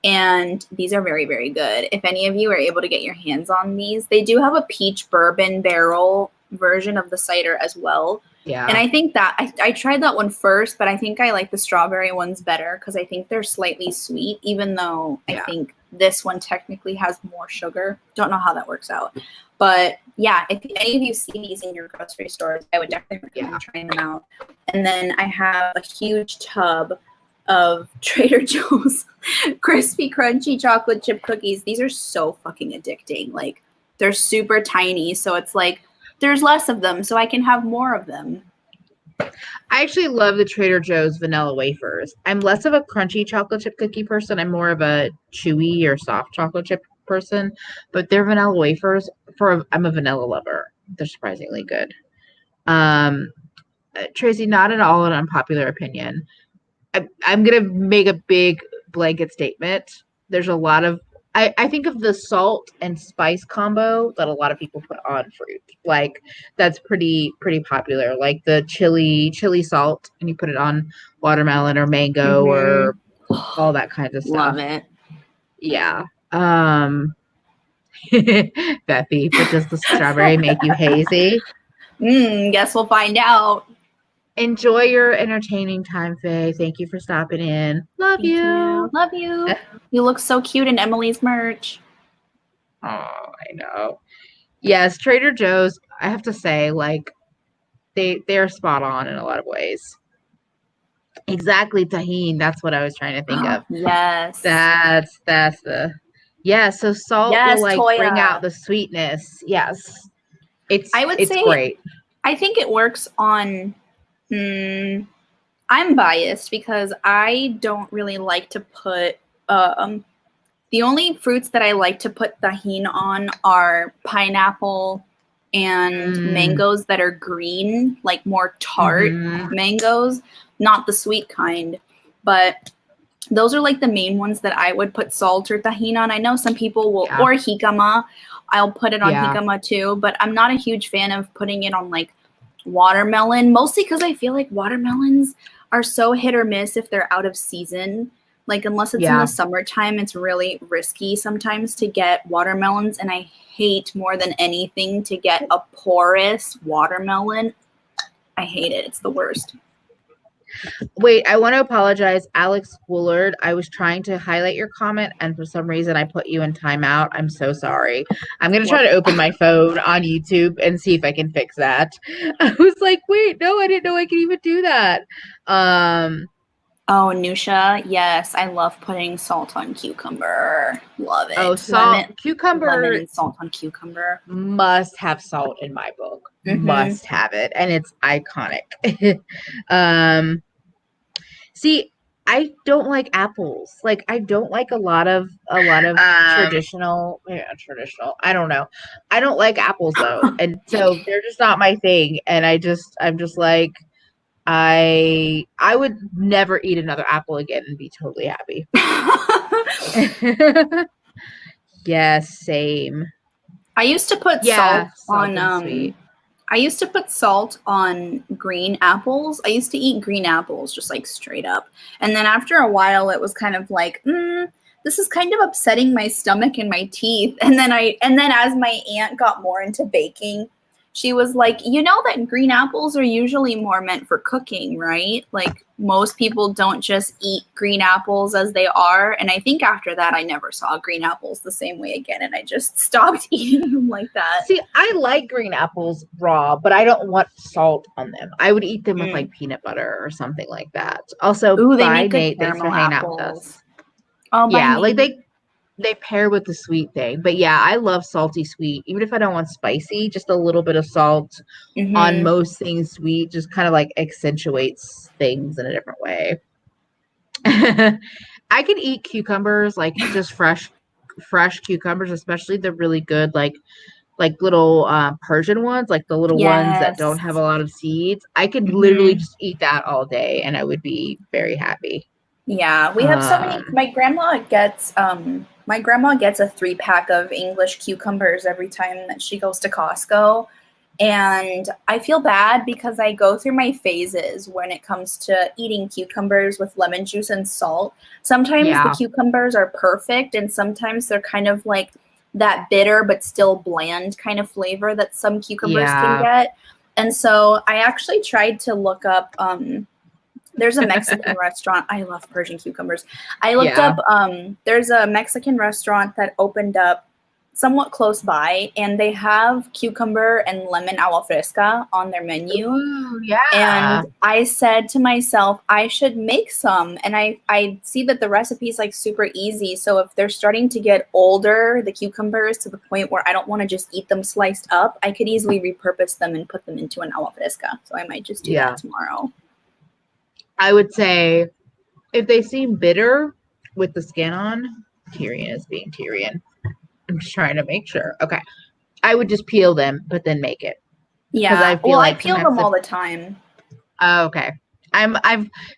And these are very, very good. If any of you are able to get your hands on these, they do have a peach bourbon barrel version of the cider as well. And Yeah. I think that I tried that one first, but I think I like the strawberry ones better because I think they're slightly sweet, even though I Yeah. think this one technically has more sugar. Don't know how that works out. But yeah, if any of you see these in your grocery stores, I would definitely recommend trying them out. And then I have a huge tub of Trader Joe's crispy, crunchy chocolate chip cookies. These are so fucking addicting. Like, they're super tiny, so it's like there's less of them, so I can have more of them. I actually love the Trader Joe's vanilla wafers. I'm less of a crunchy chocolate chip cookie person. I'm more of a chewy or soft chocolate chip person. But their vanilla wafers, I'm a vanilla lover. They're surprisingly good. Um, Tracy, not at all an unpopular opinion. I'm gonna make a big blanket statement. There's a lot of I think of the salt and spice combo that a lot of people put on fruit. Like that's pretty popular. Like the chili salt, and you put it on watermelon or mango or all that kinds of Love stuff. it. Yeah. Beppy, but does the strawberry make you hazy? Guess we'll find out. Enjoy your entertaining time, Faye. Thank you for stopping in. Love Thank you. you. Love you. You look so cute in Emily's merch. Oh, I know. Yes, Trader Joe's, I have to say, like they're spot on in a lot of ways. Exactly, tahine. That's what I was trying to think of. Yes. That's the yeah. So salt will Yes, like bring out Toya. the sweetness. Yes, I would it's say great. I think it works on. I'm biased because I don't really like to put. The only fruits that I like to put tahine on are pineapple and mangoes that are green, like more tart mangoes, not the sweet kind. But those are like the main ones that I would put salt or tahine on. I know some people will, or jicama. I'll put it on jicama too, but I'm not a huge fan of putting it on like watermelon, mostly because I feel like watermelons are so hit or miss if they're out of season. Like, unless it's in the summertime, it's really risky sometimes to get watermelons. And I hate more than anything to get a porous watermelon. I hate it. It's the worst. Wait, I want to apologize, Alex Woolard. I was trying to highlight your comment, and for some reason, I put you in timeout. I'm so sorry. I'm going to try to open my phone on YouTube and see if I can fix that. I was like, wait, no, I didn't know I could even do that. Oh, Nusha, yes, I love putting salt on cucumber. Love it. Oh, salt, cucumber. Lemon and salt on cucumber. Must have salt in my book. Must have it, and it's iconic. See, I don't like apples. Like I don't like a lot of traditional. I don't know. I don't like apples though, and so they're just not my thing. And I'm just like, I would never eat another apple again and be totally happy. Yes, same. I used to put salt on sweet. I used to put salt on green apples. I used to eat green apples just like straight up. And then after a while it was kind of like, this is kind of upsetting my stomach and my teeth. And then as my aunt got more into baking, she was like, you know that green apples are usually more meant for cooking, right? Like most people don't just eat green apples as they are. And I think after that, I never saw green apples the same way again. And I just stopped eating them like that. See, I like green apples raw, but I don't want salt on them. I would eat them with like peanut butter or something like that. Also, Ooh, they bye, make good Nate. Thanks for hanging out with us. Oh, Yeah, bye, like Nate. they pair with the sweet thing. But yeah, I love salty sweet. Even if I don't want spicy, just a little bit of salt on Mm-hmm. most things sweet just kind of like accentuates things in a different way. I can eat cucumbers like just fresh cucumbers, especially the really good like little Persian ones, like the little ones that don't Yes. have a lot of seeds. I could literally Mm-hmm. just eat that all day and I would be very happy. Yeah, we have so many. Um, My grandma gets a 3 pack of English cucumbers every time that she goes to Costco. And I feel bad because I go through my phases when it comes to eating cucumbers with lemon juice and salt. Sometimes the yeah, cucumbers are perfect, and sometimes they're kind of like that bitter but still bland kind of flavor that some cucumbers can yeah, get. And so I actually tried to look up. There's a Mexican restaurant. I love Persian cucumbers. I looked yeah. up, there's a Mexican restaurant that opened up somewhat close by, and they have cucumber and lemon agua fresca on their menu. Ooh, yeah, And I said to myself, I should make some. And I see that the recipe is like super easy. So if they're starting to get older, the cucumbers, to the point where I don't want to just eat them sliced up, I could easily repurpose them and put them into an agua fresca. So I might just do that yeah. tomorrow. I would say if they seem bitter with the skin on, Tyrion is being Tyrion. I'm just trying to make sure. Okay. I would just peel them, but then make it. Because I Yeah. feel Well, I like peel sometimes them if all the time. oh, okay.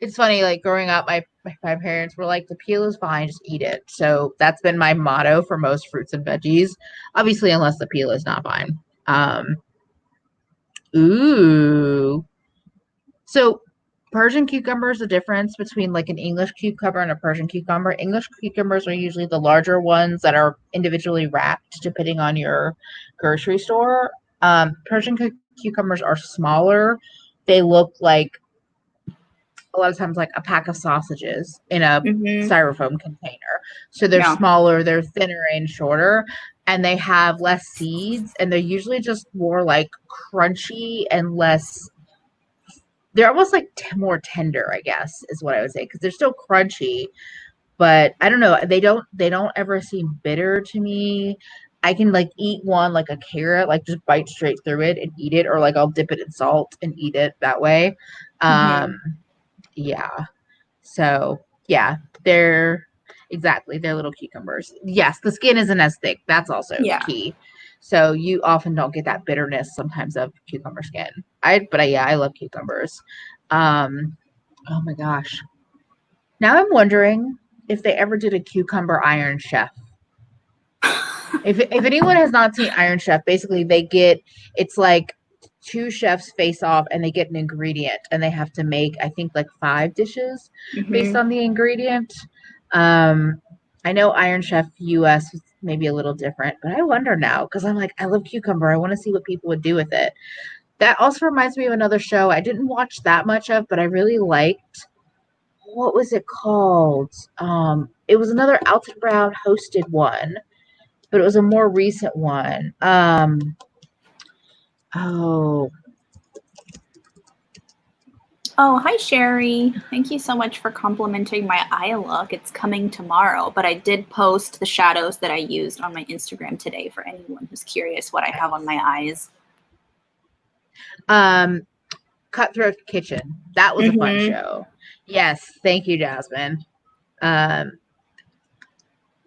It's funny, like growing up, my parents were like, the peel is fine, just eat it. So that's been my motto for most fruits and veggies. Obviously, unless the peel is not fine. Um, ooh. So Persian cucumbers, the difference between like an English cucumber and a Persian cucumber. English cucumbers are usually the larger ones that are individually wrapped, depending on your grocery store. Persian cucumbers are smaller. They look like a lot of times like a pack of sausages in a Mm-hmm. styrofoam container. So they're Yeah. smaller, they're thinner and shorter, and they have less seeds, and they're usually just more like crunchy and less. They're almost like more tender, I guess, is what I would say, because they're still crunchy, but I don't know. They don't ever seem bitter to me. I can like eat one like a carrot, like just bite straight through it and eat it, or like I'll dip it in salt and eat it that way. Mm-hmm. Um, yeah. So yeah, they're exactly they're little cucumbers. Yes, the skin isn't as thick. That's also Yeah. key. So you often don't get that bitterness sometimes of cucumber skin. Yeah, I love cucumbers. Um, oh my gosh. Now I'm wondering if they ever did a cucumber Iron Chef. If anyone has not seen Iron Chef, basically it's like two chefs face off and they get an ingredient and they have to make I think like 5 dishes based Mm-hmm. on the ingredient. Um, I know Iron Chef US was maybe a little different, but I wonder now because I'm like I love cucumber. I want to see what people would do with it. That also reminds me of another show I didn't watch that much of, but I really liked. What was it called? It was another Alton Brown hosted one, but it was a more recent one. Oh, Oh, hi, Sherry. Thank you so much for complimenting my eye look. It's coming tomorrow, but I did post the shadows that I used on my Instagram today for anyone who's curious what I have on my eyes. um, Cutthroat Kitchen. That was a fun Mm-hmm. show. Yes, thank you, Jasmine. Um,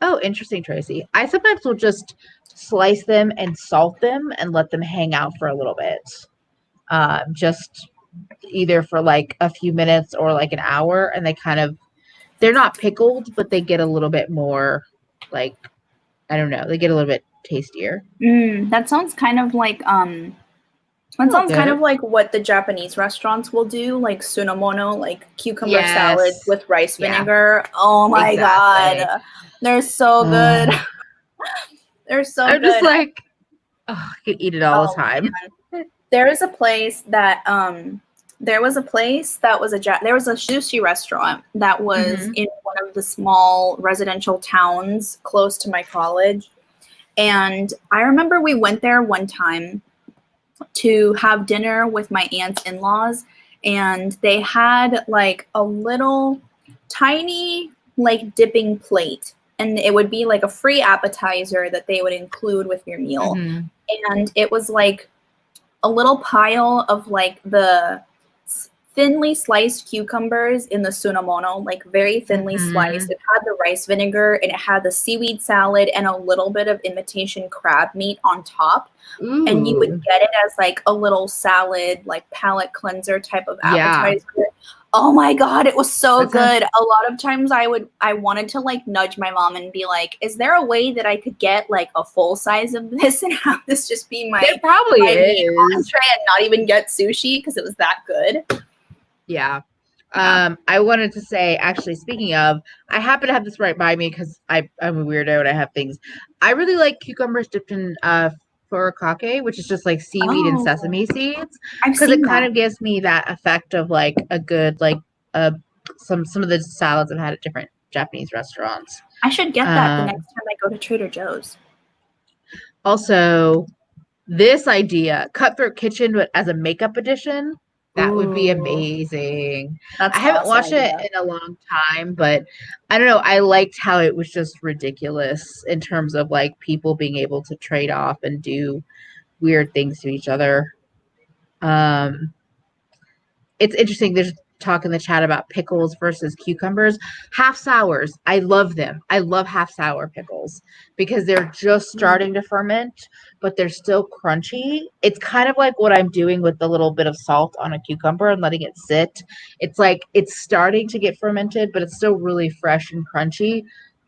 oh, interesting, Tracy. I sometimes will just slice them and salt them and let them hang out for a little bit. Just either for like a few minutes or like an hour, and they're not pickled, but they get a little bit more like I don't know, they get a little bit tastier. That sounds kind of like A little good. what the Japanese restaurants will do, like sunamono, like cucumber salads Yes. with rice Yeah, vinegar. Oh my exactly. god. They're so good. Uh, They're so I'm just good. like, oh, I could eat it all the Oh time. man. There is a place that there was a place that was there was a sushi restaurant that was Hmm. in one of the small residential towns close to my college. And I remember we went there one time to have dinner with my aunt's in-laws, and they had like a little tiny like dipping plate and it would be like a free appetizer that they would include with your meal. Mm-hmm. And it was like a little pile of like the thinly sliced cucumbers in the sunamono, like very thinly sliced. It had the rice vinegar and it had the seaweed salad and a little bit of imitation crab meat on top. Ooh. And you would get it as like a little salad, like palate cleanser type of appetizer. Yeah. Oh my God, it was so good. A lot of times I wanted to like nudge my mom and be like, is there a way that I could get like a full size of this and have this just be my, it probably my is. entree and not even get sushi because it was that good? Yeah. I wanted to say, actually, speaking of, I happen to have this right by me because I'm a weirdo and I have things. I really like cucumbers dipped in furikake, which is just like seaweed and sesame seeds, because it kind of gives me that effect of like a good like some of the salads I've had at different Japanese restaurants. I should get that the next time I go to Trader Joe's. Also, this idea, Cutthroat Kitchen, but as a makeup edition. That would be amazing. I haven't watched it in a long time, but I don't know. I liked how it was just ridiculous in terms of like people being able to trade off and do weird things to each other. It's interesting. There's talk in the chat about pickles versus cucumbers. Half sours. I love them. I love half sour pickles because they're just starting to ferment, but they're still crunchy. It's kind of like what I'm doing with the little bit of salt on a cucumber and letting it sit. It's like it's starting to get fermented, but it's still really fresh and crunchy.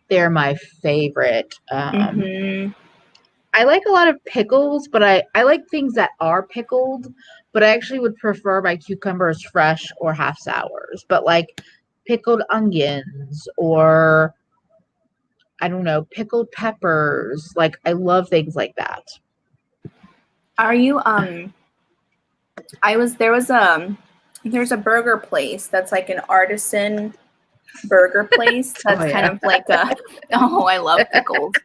They're my favorite. I like a lot of pickles, but I like things that are pickled, but I actually would prefer my cucumbers fresh or half sours. But like pickled onions or I don't know, pickled peppers. Like I love things like that. Are you there's a burger place that's like an artisan burger place that's kind of like I love pickles.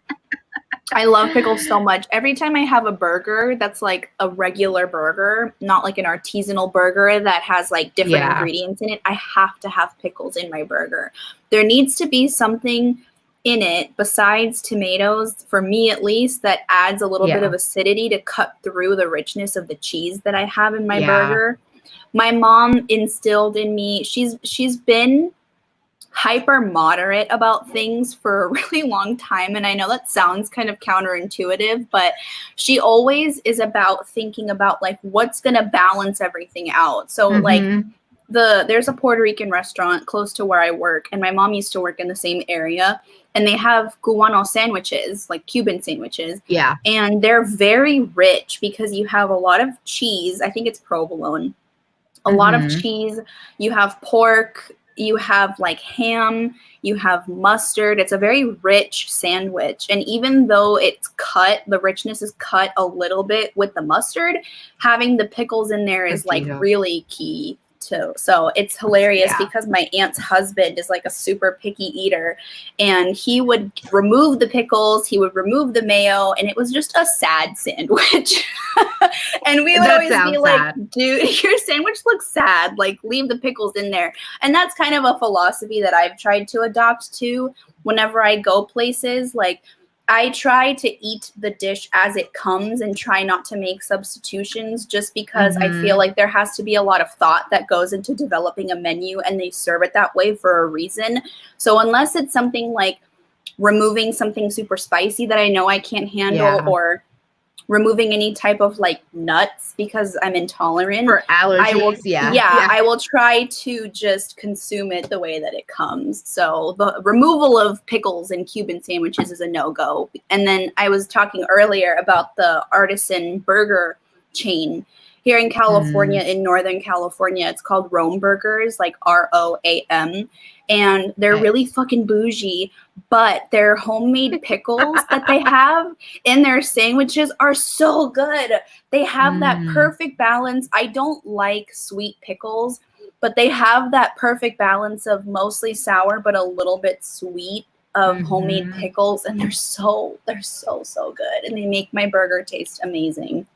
I love pickles so much. Every time I have a burger that's like a regular burger, not like an artisanal burger that has like different ingredients in it, I have to have pickles in my burger. There needs to be something in it besides tomatoes, for me at least, that adds a little bit of acidity to cut through the richness of the cheese that I have in my burger. My mom instilled in me, she's been hyper moderate about things for a really long time, and I know that sounds kind of counterintuitive, but she always is about thinking about like what's gonna balance everything out. So like there's a Puerto Rican restaurant close to where I work, and my mom used to work in the same area, and they have Cubano sandwiches, like Cuban sandwiches. Yeah. And they're very rich because you have a lot of cheese. I think it's provolone. A lot of cheese. You have pork. You have like ham, you have mustard. It's a very rich sandwich. And even though it's cut, the richness is cut a little bit with the mustard, having the pickles in there is like really key too. So it's hilarious because my aunt's husband is like a super picky eater, and he would remove the pickles, he would remove the mayo, and it was just a sad sandwich. And we would always be like, dude, your sandwich looks sad. Like, leave the pickles in there. And that's kind of a philosophy that I've tried to adopt too. Whenever I go places, like I try to eat the dish as it comes and try not to make substitutions, just because I feel like there has to be a lot of thought that goes into developing a menu, and they serve it that way for a reason. So unless it's something like removing something super spicy that I know I can't handle, or removing any type of like nuts because I'm intolerant for allergies, I will try to just consume it the way that it comes. So the removal of pickles in Cuban sandwiches is a no-go. And then I was talking earlier about the artisan burger chain here in California, in Northern California. It's called Rome Burgers, like ROAM. And they're really fucking bougie, but their homemade pickles that they have in their sandwiches are so good. They have that perfect balance. I don't like sweet pickles, but they have that perfect balance of mostly sour, but a little bit sweet of homemade pickles. And they're so good. And they make my burger taste amazing.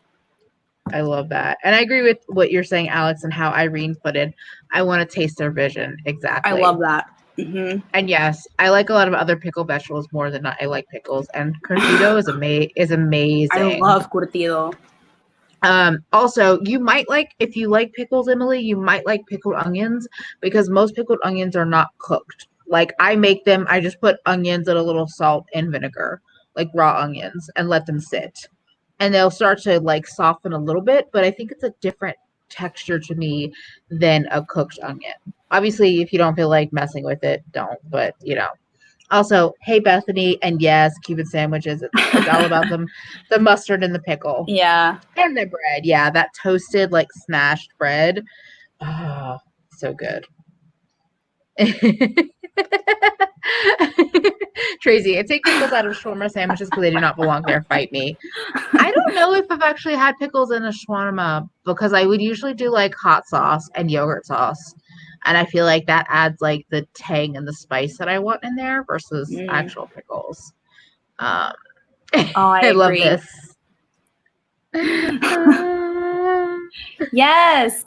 I love that. And I agree with what you're saying, Alex, and how Irene put it. I want to taste their vision. Exactly. I love that. Mm-hmm. And yes, I like a lot of other pickle vegetables more than I like pickles. And curtido is I amazing. love curtido. Also, you might like, if you like pickles, Emily, you might like pickled onions because most pickled onions are not cooked. Like I make them, I just put onions and a little salt and vinegar, like raw onions, and let them sit. And they'll start to like soften a little bit, but I think it's a different texture to me than a cooked onion. Obviously, if you don't feel like messing with it, don't, but you know. Also, hey Bethany, and yes, Cuban sandwiches. It's all about them, the mustard and the pickle. Yeah. And the bread. Yeah, that toasted, like smashed bread. Oh, so good. Tracy, I take pickles out of shawarma sandwiches because they do not belong there. Fight me. I don't know if I've actually had pickles in a shawarma because I would usually do like hot sauce and yogurt sauce. And I feel like that adds like the tang and the spice that I want in there versus Mm. actual pickles. Um, Oh, I I love agree. this. Yes.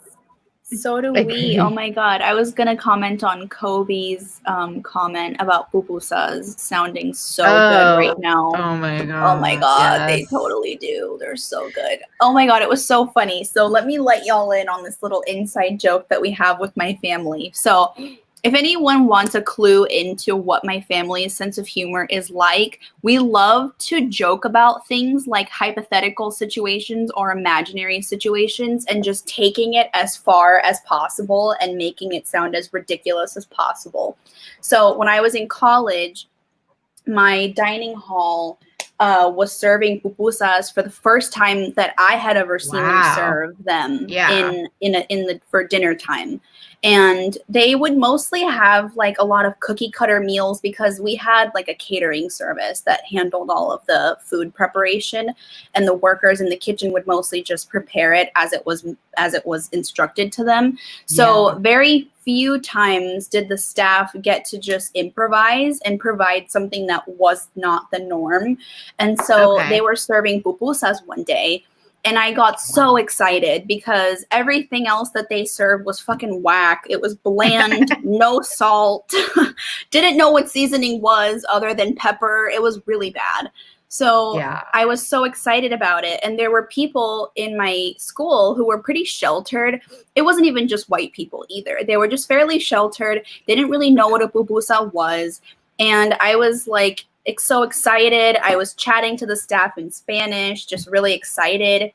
So do we. Oh Agree. my God. I was going to comment on Kobe's comment about pupusas sounding so good right Oh, now. oh my Oh my gosh, God, they yes. totally do. They're so good. Oh my God, it was so funny. So let me let y'all in on this little inside joke that we have with my family. So if anyone wants a clue into what my family's sense of humor is like, we love to joke about things like hypothetical situations or imaginary situations and just taking it as far as possible and making it sound as ridiculous as possible. So when I was in college, my dining hall was serving pupusas for the first time that I had ever seen them Wow. serve them Yeah. for dinner time. And they would mostly have like a lot of cookie cutter meals because we had like a catering service that handled all of the food preparation, and the workers in the kitchen would mostly just prepare it as it was instructed to them. So Yeah. very few times did the staff get to just improvise and provide something that was not the norm. And so they Okay. were serving pupusas one day, and I got so excited because everything else that they served was fucking whack. It was bland, no salt, didn't know what seasoning was other than pepper. It was really bad. So Yeah. I was so excited about it. And there were people in my school who were pretty sheltered. It wasn't even just white people either. They were just fairly sheltered. They didn't really know what a pupusa was. And I was like, so excited. I was chatting to the staff in Spanish, just really excited.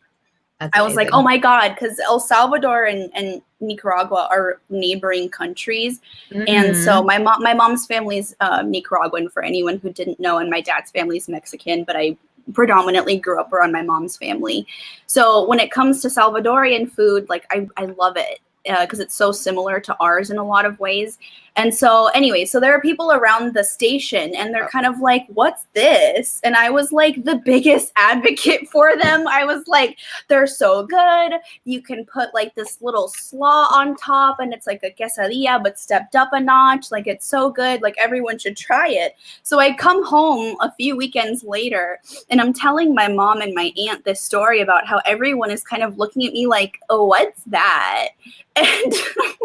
That's I was like, oh amazing. my God, because El Salvador and Nicaragua are neighboring countries. And so Mm-hmm. my mom's family's Nicaraguan, for anyone who didn't know, and my dad's family's Mexican, but I predominantly grew up around my mom's family. So when it comes to Salvadorian food, like I love it because it's so similar to ours in a lot of ways. And so anyway, so there are people around the station and they're kind of like, what's this? And I was like the biggest advocate for them. I was like, they're so good. You can put like this little slaw on top and it's like a quesadilla, but stepped up a notch. Like it's so good. Like everyone should try it. So I come home a few weekends later and I'm telling my mom and my aunt this story about how everyone is kind of looking at me like, oh, what's that? And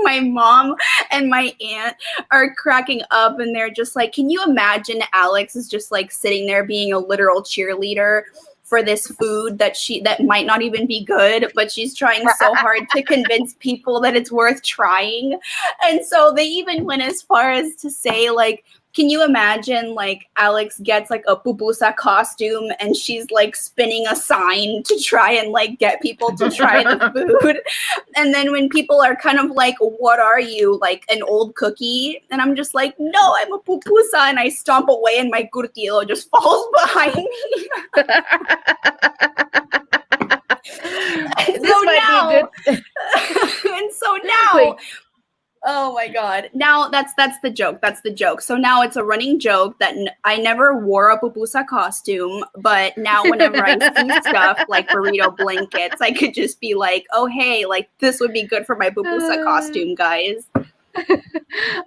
my mom and my aunt are cracking up and they're just like, can you imagine Alex is just like sitting there being a literal cheerleader for this food that might not even be good, but she's trying so hard to convince people that it's worth trying. And so they even went as far as to say, like, can you imagine like Alex gets like a pupusa costume and she's like spinning a sign to try and like get people to try the food? And then when people are kind of like, what are you, like an old cookie? And I'm just like, no, I'm a pupusa. And I stomp away and my curtilo just falls behind me. This might be a good. And so now, Wait. oh my God. Now that's the joke. That's the joke. So now it's a running joke that I never wore a pupusa costume, but now whenever I see stuff like burrito blankets, I could just be like, oh, hey, like this would be good for my pupusa costume, guys.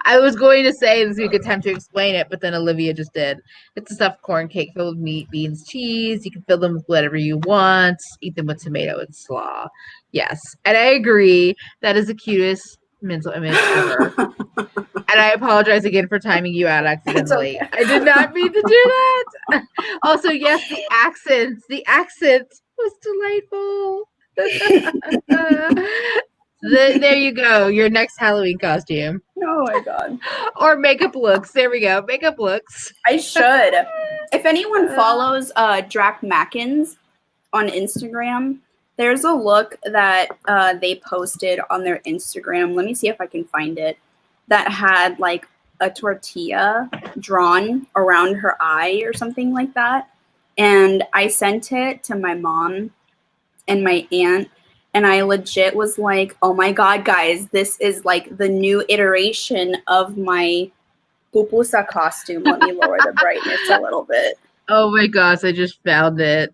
I was going to say this would be a good time to explain it, but then Olivia just did. It's a stuffed corn cake filled with meat, beans, cheese. You can fill them with whatever you want. Eat them with tomato and slaw. Yes, and I agree. That is the cutest mental image ever. And I apologize again for timing you out accidentally. Okay. I did not mean to do that. Also, yes, the accent. The accent was delightful. There you go. Your next Halloween costume. Oh my god. Or makeup looks. There we go. Makeup looks. I should. If anyone follows Drac Mackins on Instagram, there's a look that they posted on their Instagram. Let me see if I can find it. That had like a tortilla drawn around her eye or something like that. And I sent it to my mom and my aunt. And I legit was like, oh my God, guys, this is like the new iteration of my pupusa costume. Let me lower the brightness a little bit. Oh my gosh, I just found it.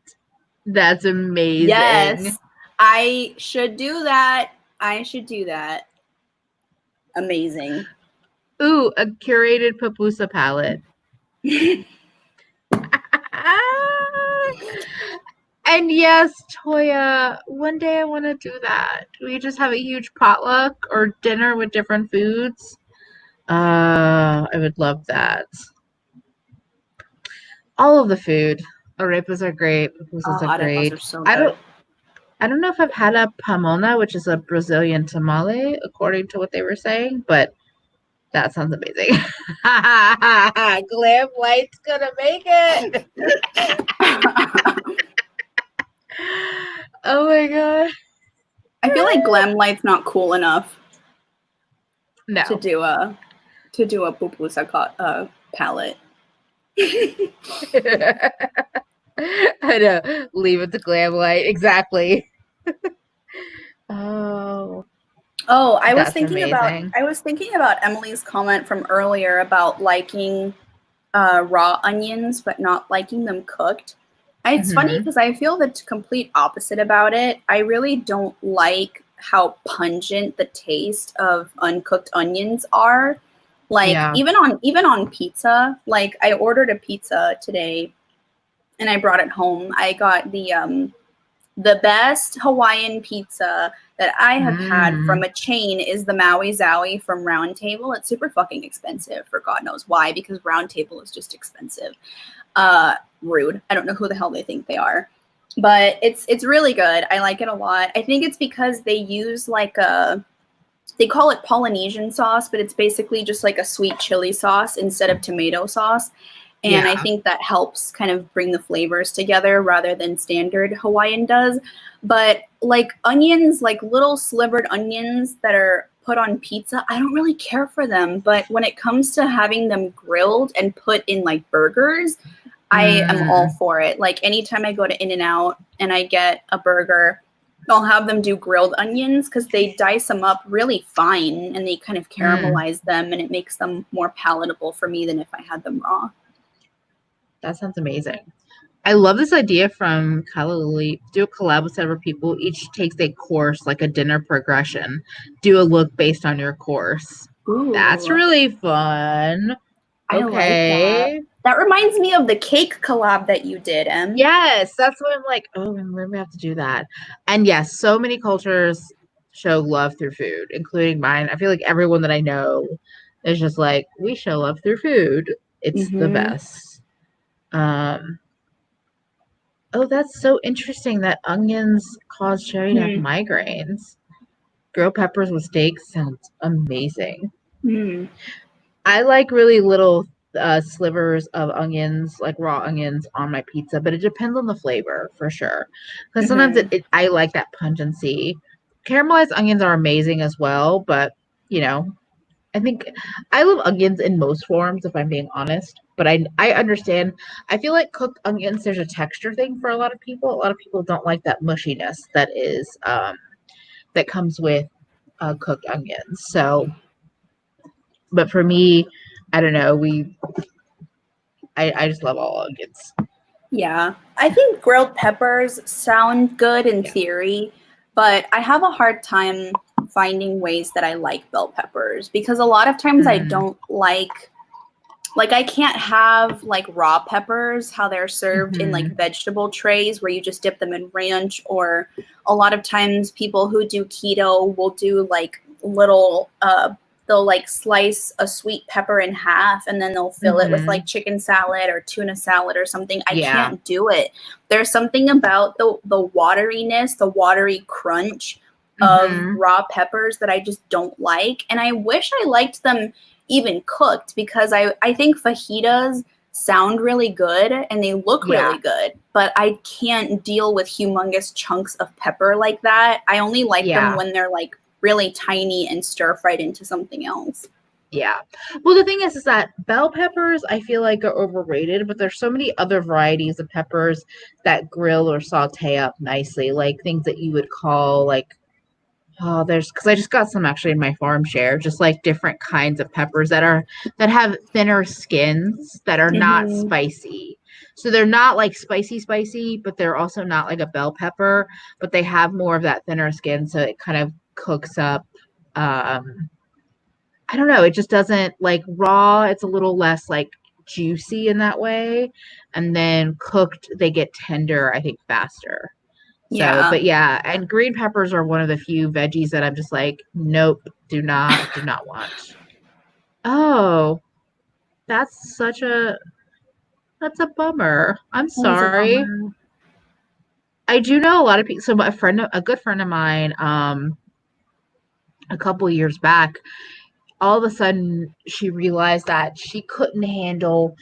That's amazing. Yes, I should do that. I should do that. Amazing. Ooh, a curated pupusa palette. And yes, Toya, one day I want to do that. We just have a huge potluck or dinner with different foods. I would love that. All of the food. Arepas are great. Pupusas are great. Arepas are so good. I don't know if I've had a pamona, which is a Brazilian tamale, according to what they were saying, but that sounds amazing. Glam Light's gonna make it. Oh my god. I feel like Glam Light's not cool enough to do a pupusa palette. I know. Leave it to Glam Light. Exactly. Oh, I was that's thinking amazing. about Emily's comment from earlier about liking raw onions but not liking them cooked. It's funny because I feel the complete opposite about it. I really don't like how pungent the taste of uncooked onions are. Like even on pizza, like I ordered a pizza today and I brought it home. I got the best Hawaiian pizza that I have had from a chain is the Maui Zowie from Round Table. It's super fucking expensive for God knows why, because Round Table is just expensive. Rude. I don't know who the hell they think they are. But it's really good. I like it a lot. I think it's because they use they call it Polynesian sauce, but it's basically just like a sweet chili sauce instead of tomato sauce. And I think that helps kind of bring the flavors together rather than standard Hawaiian does. But like onions, like little slivered onions that are put on pizza, I don't really care for them. But when it comes to having them grilled and put in like burgers, I am all for it. Like anytime I go to In-N-Out and I get a burger, I'll have them do grilled onions because they dice them up really fine and they kind of caramelize them, and it makes them more palatable for me than if I had them raw. That sounds amazing. I love this idea from Sandra Lee. Do a collab with several people. Each takes a course, like a dinner progression. Do a look based on your course. Ooh. That's really fun. I like that. That reminds me of the cake collab that you did, Em. Yes, that's what I'm like, oh, we're going to have to do that. And yes, so many cultures show love through food, including mine. I feel like everyone that I know is just like, we show love through food. It's the best. Oh, that's so interesting that onions cause Sherry to have migraines. Grilled peppers with steak sounds amazing. I like really little slivers of onions, like raw onions, on my pizza, but it depends on the flavor for sure. Because sometimes I like that pungency. Caramelized onions are amazing as well, but you know, I think I love onions in most forms, if I'm being honest. But I understand. I feel like cooked onions, there's a texture thing for a lot of people. A lot of people don't like that mushiness that is that comes with cooked onions. So, but for me, I don't know. I just love all onions. Yeah, I think grilled peppers sound good in theory, but I have a hard time finding ways that I like bell peppers because a lot of times I don't like I can't have like raw peppers, how they're served in like vegetable trays where you just dip them in ranch, or a lot of times people who do keto will do like little they'll like slice a sweet pepper in half and then they'll fill it with like chicken salad or tuna salad or something. I can't do it. There's something about the wateriness, the watery crunch of raw peppers that I just don't like. And I wish I liked them even cooked, because I think fajitas sound really good and they look really good, but I can't deal with humongous chunks of pepper like that. I only like them when they're like really tiny and stir fried into something else. Yeah. Well, the thing is that bell peppers, I feel like, are overrated, but there's so many other varieties of peppers that grill or saute up nicely, like things that you would call like, oh, because I just got some actually in my farm share, just like different kinds of peppers that have thinner skins that are not spicy. So they're not like spicy, but they're also not like a bell pepper, but they have more of that thinner skin, so it kind of cooks up. I don't know, it just doesn't like raw. It's a little less like juicy in that way, and then cooked, they get tender, I think, faster. So, but yeah, and green peppers are one of the few veggies that I'm just like, nope, do not want. Oh, that's a bummer. I'm sorry. Bummer. I do know a lot of people. So a good friend of mine, a couple of years back, all of a sudden she realized that she couldn't handle,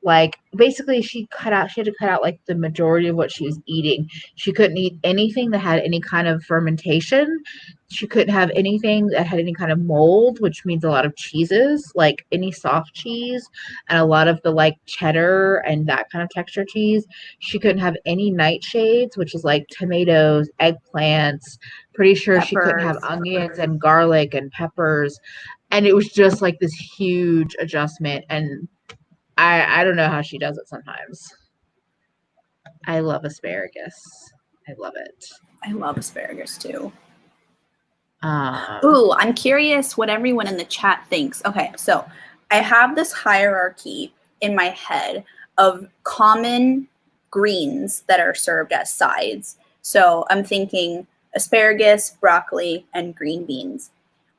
like, basically she had to cut out like the majority of what she was eating. She couldn't eat anything that had any kind of fermentation. She couldn't have anything that had any kind of mold, which means a lot of cheeses, like any soft cheese and a lot of the like cheddar and that kind of texture cheese. She couldn't have any nightshades, which is like tomatoes, eggplants. Pretty sure she couldn't have onions and garlic and peppers. And it was just like this huge adjustment. And I don't know how she does it sometimes. I love asparagus. I love it. I love asparagus too. Ooh, I'm curious what everyone in the chat thinks. Okay, so I have this hierarchy in my head of common greens that are served as sides. So I'm thinking asparagus, broccoli, and green beans.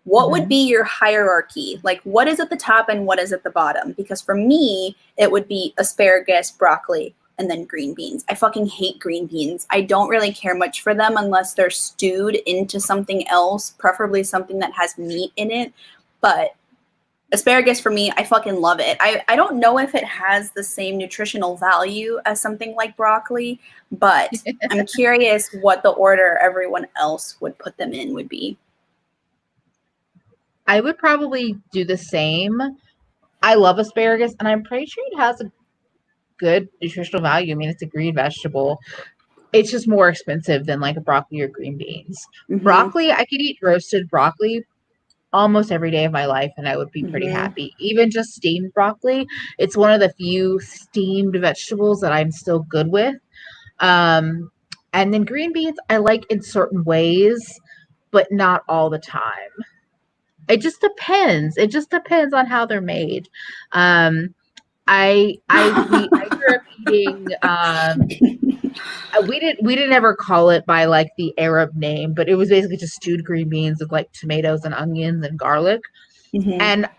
What would be your hierarchy? Like, what is at the top and what is at the bottom? Because for me, it would be asparagus, broccoli, and then green beans. I fucking hate green beans. I don't really care much for them unless they're stewed into something else, preferably something that has meat in it. But asparagus, for me, I fucking love it. I don't know if it has the same nutritional value as something like broccoli, but I'm curious what the order everyone else would put them in would be. I would probably do the same. I love asparagus, and I'm pretty sure it has a good nutritional value. I mean, it's a green vegetable. It's just more expensive than like a broccoli or green beans. Broccoli, I could eat roasted broccoli almost every day of my life, and I would be pretty happy. Even just steamed broccoli. It's one of the few steamed vegetables that I'm still good with. And then green beans, I like in certain ways, but not all the time. It just depends. It just depends on how they're made. I grew up eating. We didn't ever call it by like the Arab name, but it was basically just stewed green beans with like tomatoes and onions and garlic. And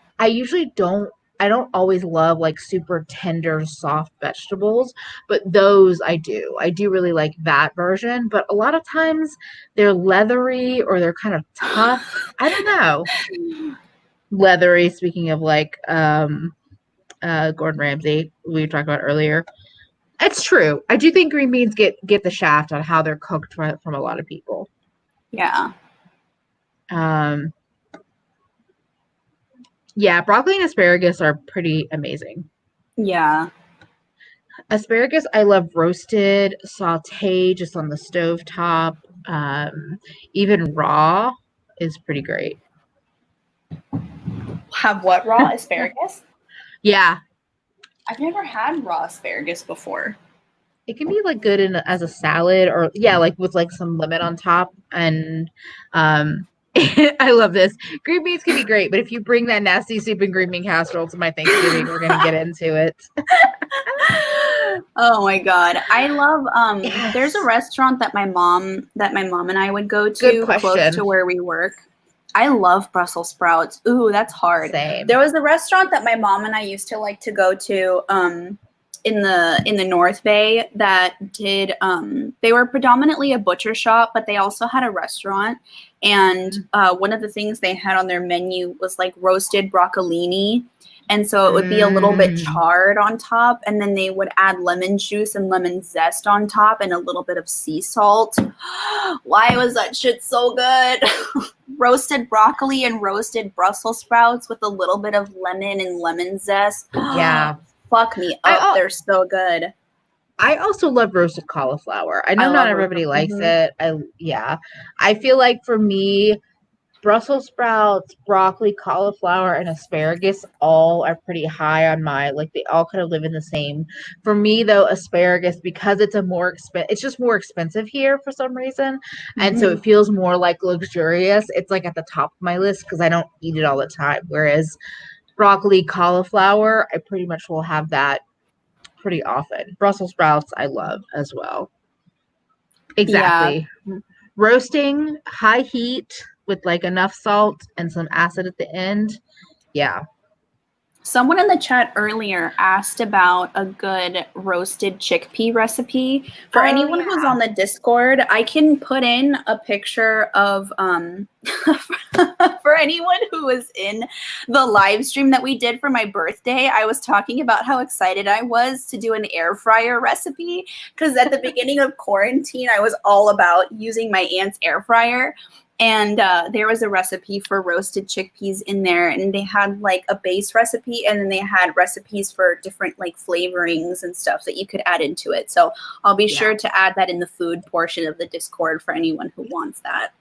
I don't always love like super tender, soft vegetables, but those I do. I do really like that version, but a lot of times they're leathery or they're kind of tough. I don't know. Leathery, speaking of like Gordon Ramsay, we talked about earlier. It's true. I do think green beans get the shaft on how they're cooked from a lot of people. Yeah. Yeah, broccoli and asparagus are pretty amazing. Yeah. Asparagus, I love roasted, sauteed, just on the stove top. Even raw is pretty great. Have what, raw asparagus? Yeah. I've never had raw asparagus before. It can be like good as a salad, or like with like some lemon on top. And I love this. Green beans can be great, but if you bring that nasty soup and green bean casserole to my Thanksgiving, we're gonna get into it. Oh my god, I love. There's a restaurant that my mom and I would go to close to where we work. I love Brussels sprouts. Ooh, that's hard. Same. There was a restaurant that my mom and I used to like to go to in the North Bay that did they were predominantly a butcher shop, but they also had a restaurant. And one of the things they had on their menu was like roasted broccolini. And so it would be a little bit charred on top, and then they would add lemon juice and lemon zest on top and a little bit of sea salt. Why was that shit so good? Roasted broccoli and roasted Brussels sprouts with a little bit of lemon and lemon zest. Yeah. Fuck me up. They're so good. I also love roasted cauliflower. I know I not love everybody likes mhm. it. I feel like for me, Brussels sprouts, broccoli, cauliflower, and asparagus all are pretty high on my, like, they all kind of live in the same. For me, though, asparagus, because it's it's just more expensive here for some reason. And so Mhm. it feels more like luxurious. It's like at the top of my list because I don't eat it all the time. Whereas broccoli, cauliflower, I pretty much will have that pretty often. Brussels sprouts, I love as well. Yeah. Exactly. Roasting, high heat with like enough salt and some acid at the end. Yeah. Someone in the chat earlier asked about a good roasted chickpea recipe. For Oh, anyone who's yeah. on the Discord, I can put in a picture of for anyone who was in the live stream that we did for my birthday. I was talking about how excited I was to do an air fryer recipe because at the beginning of quarantine, I was all about using my aunt's air fryer. And there was a recipe for roasted chickpeas in there, and they had like a base recipe, and then they had recipes for different like flavorings and stuff that you could add into it. So I'll be sure to add that in the food portion of the Discord for anyone who wants that.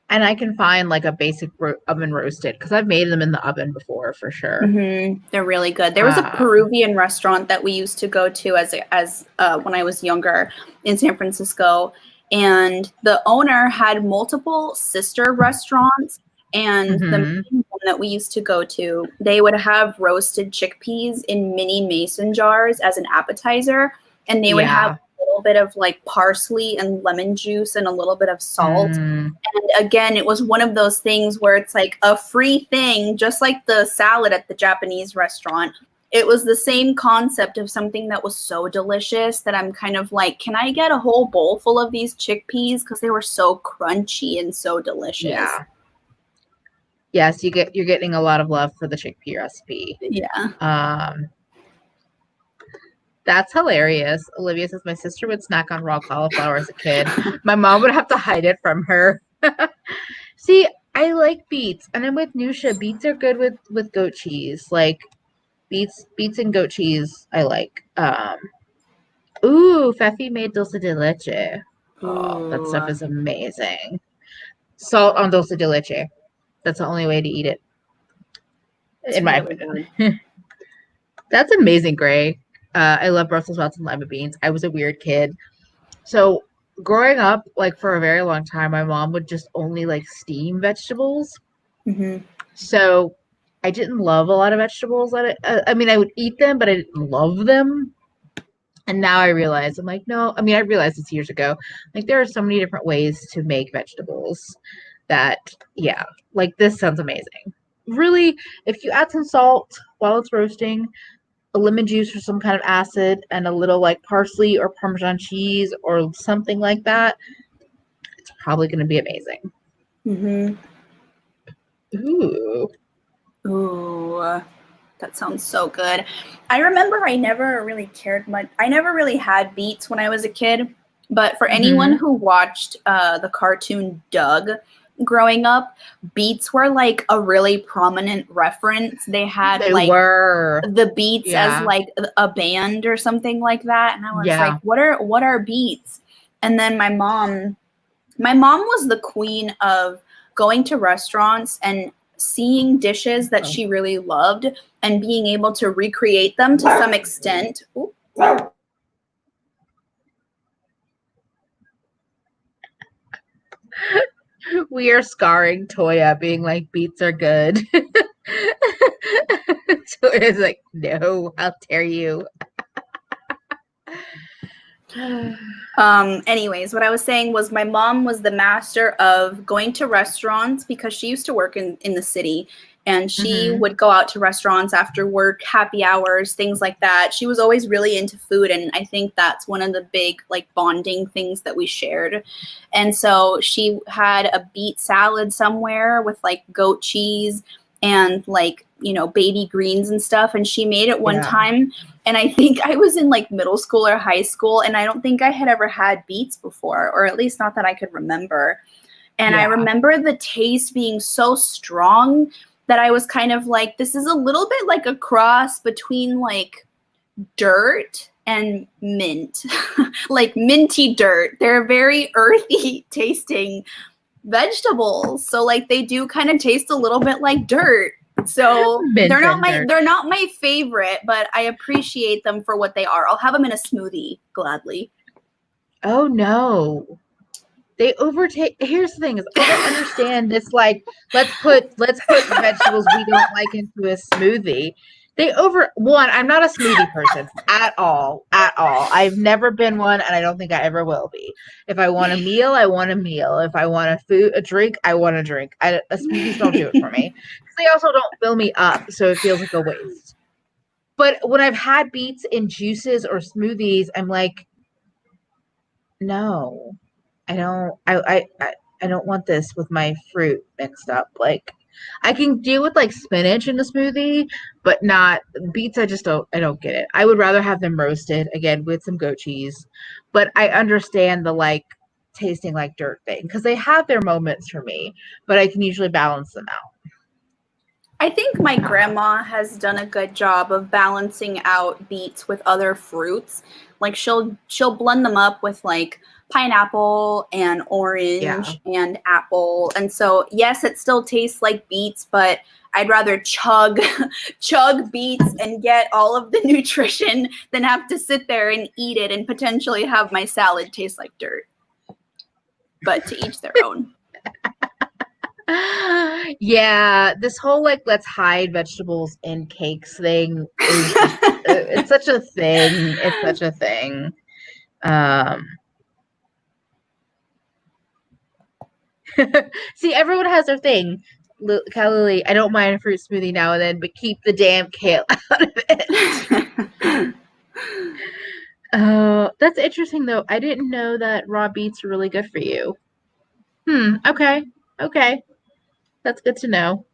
And I can find like a basic oven roasted because I've made them in the oven before for sure. Mm-hmm. They're really good. There was a Peruvian restaurant that we used to go to as when I was younger in San Francisco, and the owner had multiple sister restaurants. And the main one that we used to go to, they would have roasted chickpeas in mini mason jars as an appetizer, and they would have a little bit of like parsley and lemon juice and a little bit of salt. And again, it was one of those things where it's like a free thing, just like the salad at the Japanese restaurant. It was the same concept of something that was so delicious that I'm kind of like, can I get a whole bowl full of these chickpeas? Because they were so crunchy and so delicious. Yeah. Yes, you're getting a lot of love for the chickpea recipe. Yeah. That's hilarious. Olivia says my sister would snack on raw cauliflower as a kid. My mom would have to hide it from her. See, I like beets, and I'm with Nusha. Beets are good with goat cheese. Like beets and goat cheese, I like. Ooh, Fefi made dulce de leche. Oh, that stuff is amazing. Salt on dulce de leche. That's the only way to eat it, in my opinion. That's amazing, Gray. I love Brussels sprouts and lima beans. I was a weird kid. So growing up, like for a very long time, my mom would just only like steam vegetables. So I didn't love a lot of vegetables. I mean, I would eat them, but I didn't love them. And now I realize, I'm like, no, I mean, I realized this years ago. Like, there are so many different ways to make vegetables that, yeah, like this sounds amazing. Really, if you add some salt while it's roasting, a lemon juice or some kind of acid, and a little like parsley or Parmesan cheese or something like that, it's probably going to be amazing. Ooh, that sounds so good. I remember I never really cared much. I never really had beets when I was a kid, but for anyone who watched the cartoon Doug growing up, beets were like a really prominent reference. They had the Beets as like a band or something like that, and I was like, what are beets? And then my mom was the queen of going to restaurants and seeing dishes that she really loved and being able to recreate them to some extent. Ooh. We are scarring Toya being like, beets are good. Toya's like, no, how dare you. Anyways, what I was saying was my mom was the master of going to restaurants because she used to work in the city, and she Mm-hmm. would go out to restaurants after work, happy hours, things like that. She was always really into food, and I think that's one of the big like bonding things that we shared. And so she had a beet salad somewhere with like goat cheese and like, you know, baby greens and stuff, and she made it one Yeah. time, and I think I was in like middle school or high school, and I don't think I had ever had beets before, or at least not that I could remember. And I Yeah. remember the taste being so strong that I was kind of like, this is a little bit like a cross between like dirt and mint, like minty dirt. They're very earthy tasting vegetables. So like they do kind of taste a little bit like dirt. So Mint and dirt. they're not my favorite, but I appreciate them for what they are. I'll have them in a smoothie gladly. Oh no. They overtake. Here's the thing: is I don't understand this. Like, let's put vegetables we don't like into a smoothie. They over one. I'm not a smoothie person at all. At all. I've never been one, and I don't think I ever will be. If I want a meal, I want a meal. If I want a drink, I want a drink. Smoothies don't do it for me because they also don't fill me up, so it feels like a waste. But when I've had beets in juices or smoothies, I'm like, no. I don't want this with my fruit mixed up. Like I can deal with like spinach in a smoothie, but not beets. I don't get it. I would rather have them roasted again with some goat cheese. But I understand the like tasting like dirt thing because they have their moments for me, but I can usually balance them out. I think my grandma has done a good job of balancing out beets with other fruits. Like she'll blend them up with like pineapple and Yeah. orange and apple. And so yes, it still tastes like beets, but I'd rather chug beets and get all of the nutrition than have to sit there and eat it and potentially have my salad taste like dirt. But to each their own. Yeah, this whole like let's hide vegetables in cakes thing is just it's such a thing. It's such a thing. Um See, everyone has their thing. Lily, I don't mind a fruit smoothie now and then, but keep the damn kale out of it. Oh, that's interesting though. I didn't know that raw beets are really good for you. Okay. Okay. That's good to know.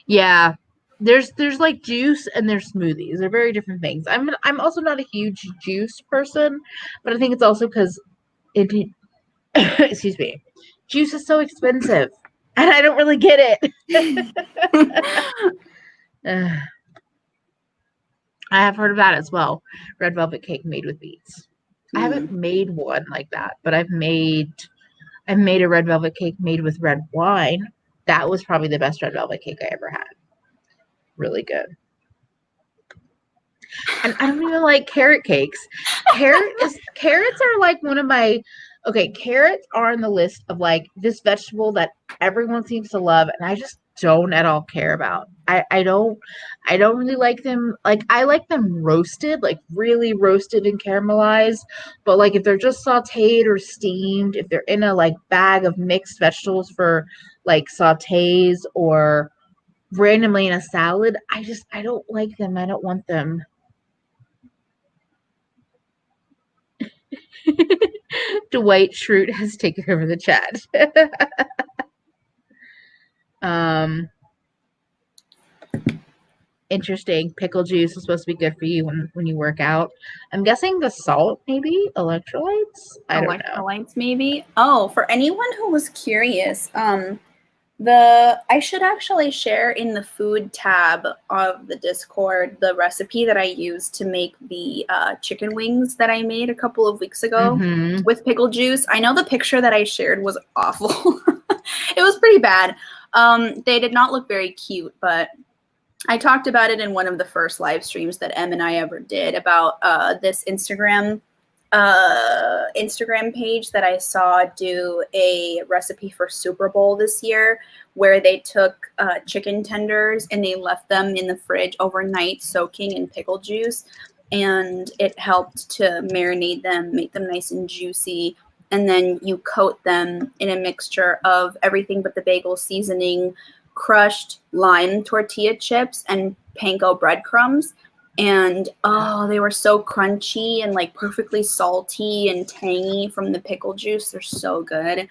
Yeah. There's like juice and there's smoothies. They're very different things. I'm also not a huge juice person, but I think it's also because it excuse me. Juice is so expensive. And I don't really get it. I have heard of that as well. Red velvet cake made with beets. I haven't made one like that, but I've made a red velvet cake made with red wine. That was probably the best red velvet cake I ever had. Really good. And I don't even like carrot cakes. Carrots are like one of my carrots are on the list of like this vegetable that everyone seems to love and I just don't at all care about. I don't really like them. Like I like them roasted, like really roasted and caramelized, but like if they're just sautéed or steamed, if they're in a like bag of mixed vegetables for like sautés or randomly in a salad, I don't like them. I don't want them. Dwight Schrute has taken over the chat. um, Interesting. Pickle juice is supposed to be good for you when you work out. I'm guessing the salt, maybe electrolytes. I don't know. Electrolytes, maybe. Oh, for anyone who was curious, I should actually share in the food tab of the Discord the recipe that I used to make the chicken wings that I made a couple of weeks ago with pickle juice. I know the picture that I shared was awful. It was pretty bad. They did not look very cute, but I talked about it in one of the first live streams that Em and I ever did about this Instagram page that I saw do a recipe for Super Bowl this year where they took chicken tenders and they left them in the fridge overnight soaking in pickle juice. and it helped to marinate them, make them nice and juicy. And then you coat them in a mixture of everything but the bagel seasoning, crushed lime tortilla chips, and panko breadcrumbs. And oh, they were so crunchy and like perfectly salty and tangy from the pickle juice. They're so good.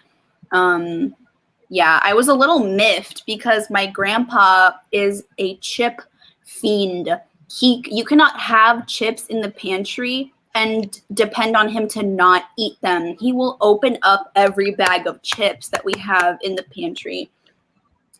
Yeah, I was a little miffed because my grandpa is a chip fiend. You cannot have chips in the pantry and depend on him to not eat them. He will open up every bag of chips that we have in the pantry.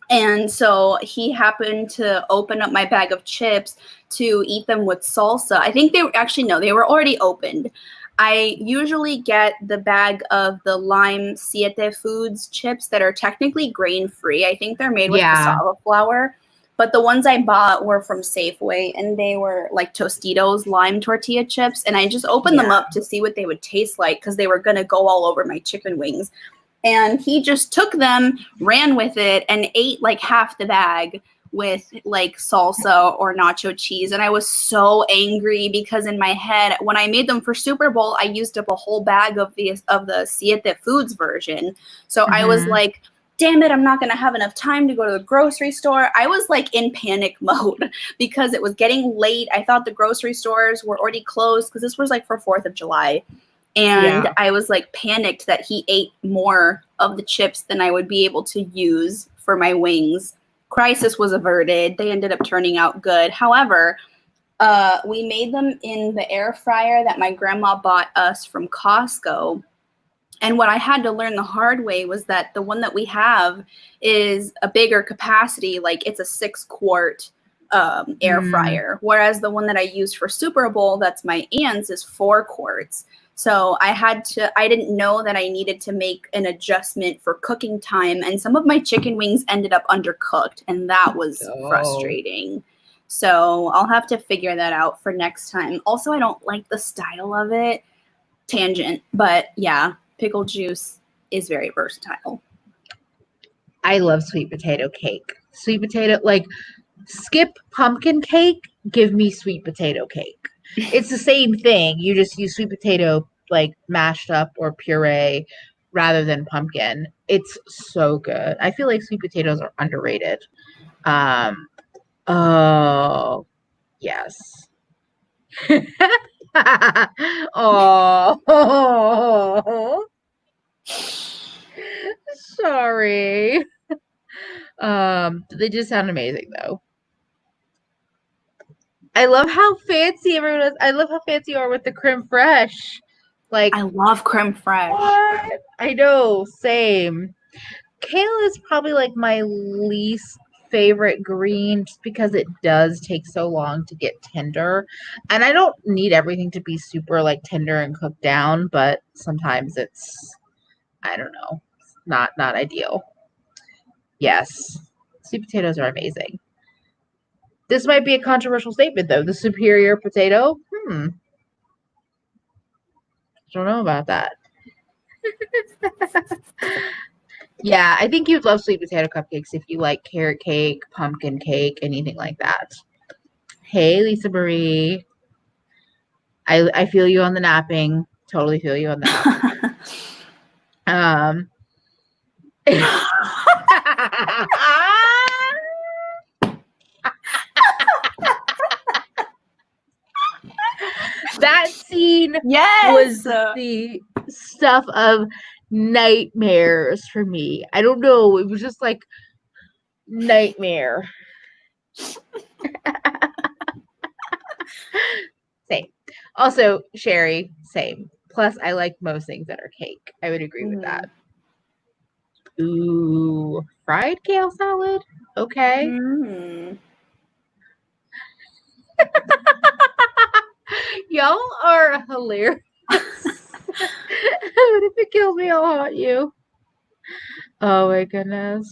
And so he happened to open up my bag of chips to eat them with salsa. I think they were actually, no, they were already opened. I usually get the bag of the Lime Siete Foods chips that are technically grain-free. I think they're made with cassava flour. But the ones I bought were from Safeway, and they were like Tostitos lime tortilla chips. And I just opened them up to see what they would taste like because they were going to go all over my chicken wings. And he just took them, ran with it, and ate like half the bag with like salsa or nacho cheese. And I was so angry because in my head, when I made them for Super Bowl, I used up a whole bag of the Siete Foods version. So I was like, damn it, I'm not going to have enough time to go to the grocery store. I was like in panic mode because it was getting late. I thought the grocery stores were already closed because this was like for 4th of July. And I was like panicked that he ate more of the chips than I would be able to use for my wings. Crisis was averted. They ended up turning out good. However, we made them in the air fryer that my grandma bought us from Costco. And what I had to learn the hard way was that the one that we have is a bigger capacity, like it's a 6-quart air fryer, whereas the one that I used for Super Bowl, that's my aunt's, is 4 quarts. So I didn't know that I needed to make an adjustment for cooking time, and some of my chicken wings ended up undercooked, and that was frustrating. So I'll have to figure that out for next time. Also, I don't like the style of it. Tangent, but yeah, pickle juice is very versatile. I love sweet potato cake. Sweet potato, like skip pumpkin cake, give me sweet potato cake. It's the same thing. You just use sweet potato like mashed up or puree rather than pumpkin. It's so good. I feel like sweet potatoes are underrated. Oh, yes. Oh, sorry. They just sound amazing though. I love how fancy everyone is. I love how fancy you are with the creme fraiche. Like, I love creme fraiche. What? I know, same. Kale is probably like my least favorite green just because it does take so long to get tender. And I don't need everything to be super like tender and cooked down, but sometimes it's, I don't know, not ideal. Yes. Sweet potatoes are amazing. This might be a controversial statement though. The superior potato? Don't know about that. Yeah, I think you'd love sweet potato cupcakes if you like carrot cake, pumpkin cake, anything like that. Hey, Lisa Marie. I feel you on the napping. Totally feel you on that. That scene was the stuff of nightmares for me. I don't know. It was just like nightmare. Same. Also, Sherry, same. Plus, I like most things that are cake. I would agree with that. Ooh, fried kale salad? Okay. Y'all are hilarious. If it kills me, I'll haunt you. Oh my goodness.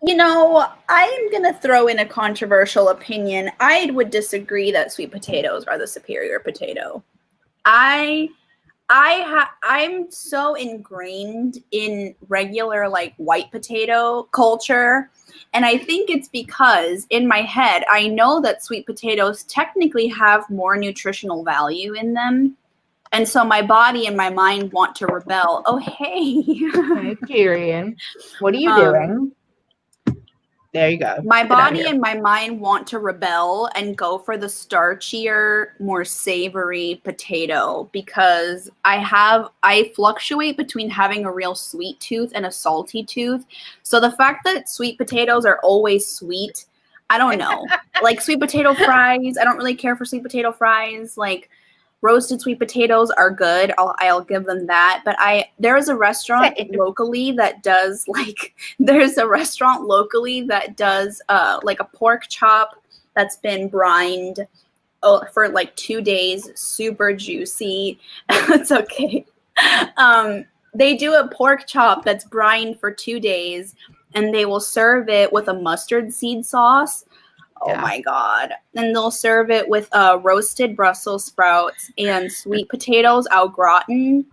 You know, I'm going to throw in a controversial opinion. I would disagree that sweet potatoes are the superior potato. I I'm so ingrained in regular like white potato culture. And I think it's because in my head, I know that sweet potatoes technically have more nutritional value in them. And so my body and my mind want to rebel. Oh, hey. Hey, Tyrion. What are you um, doing? There you go. my Get out of body here. and my mind want to rebel and go for the starchier, more savory potato because I fluctuate between having a real sweet tooth and a salty tooth. So the fact that sweet potatoes are always sweet, I don't know. Like sweet potato fries, I don't really care for sweet potato fries. Like roasted sweet potatoes are good. I'll give them that. But there is a restaurant locally that does like like a pork chop that's been brined for like 2 days, super juicy. It's okay. They do a pork chop that's brined for 2 days, and they will serve it with a mustard seed sauce. Oh Yeah. my God. And they'll serve it with roasted Brussels sprouts and sweet potatoes au gratin.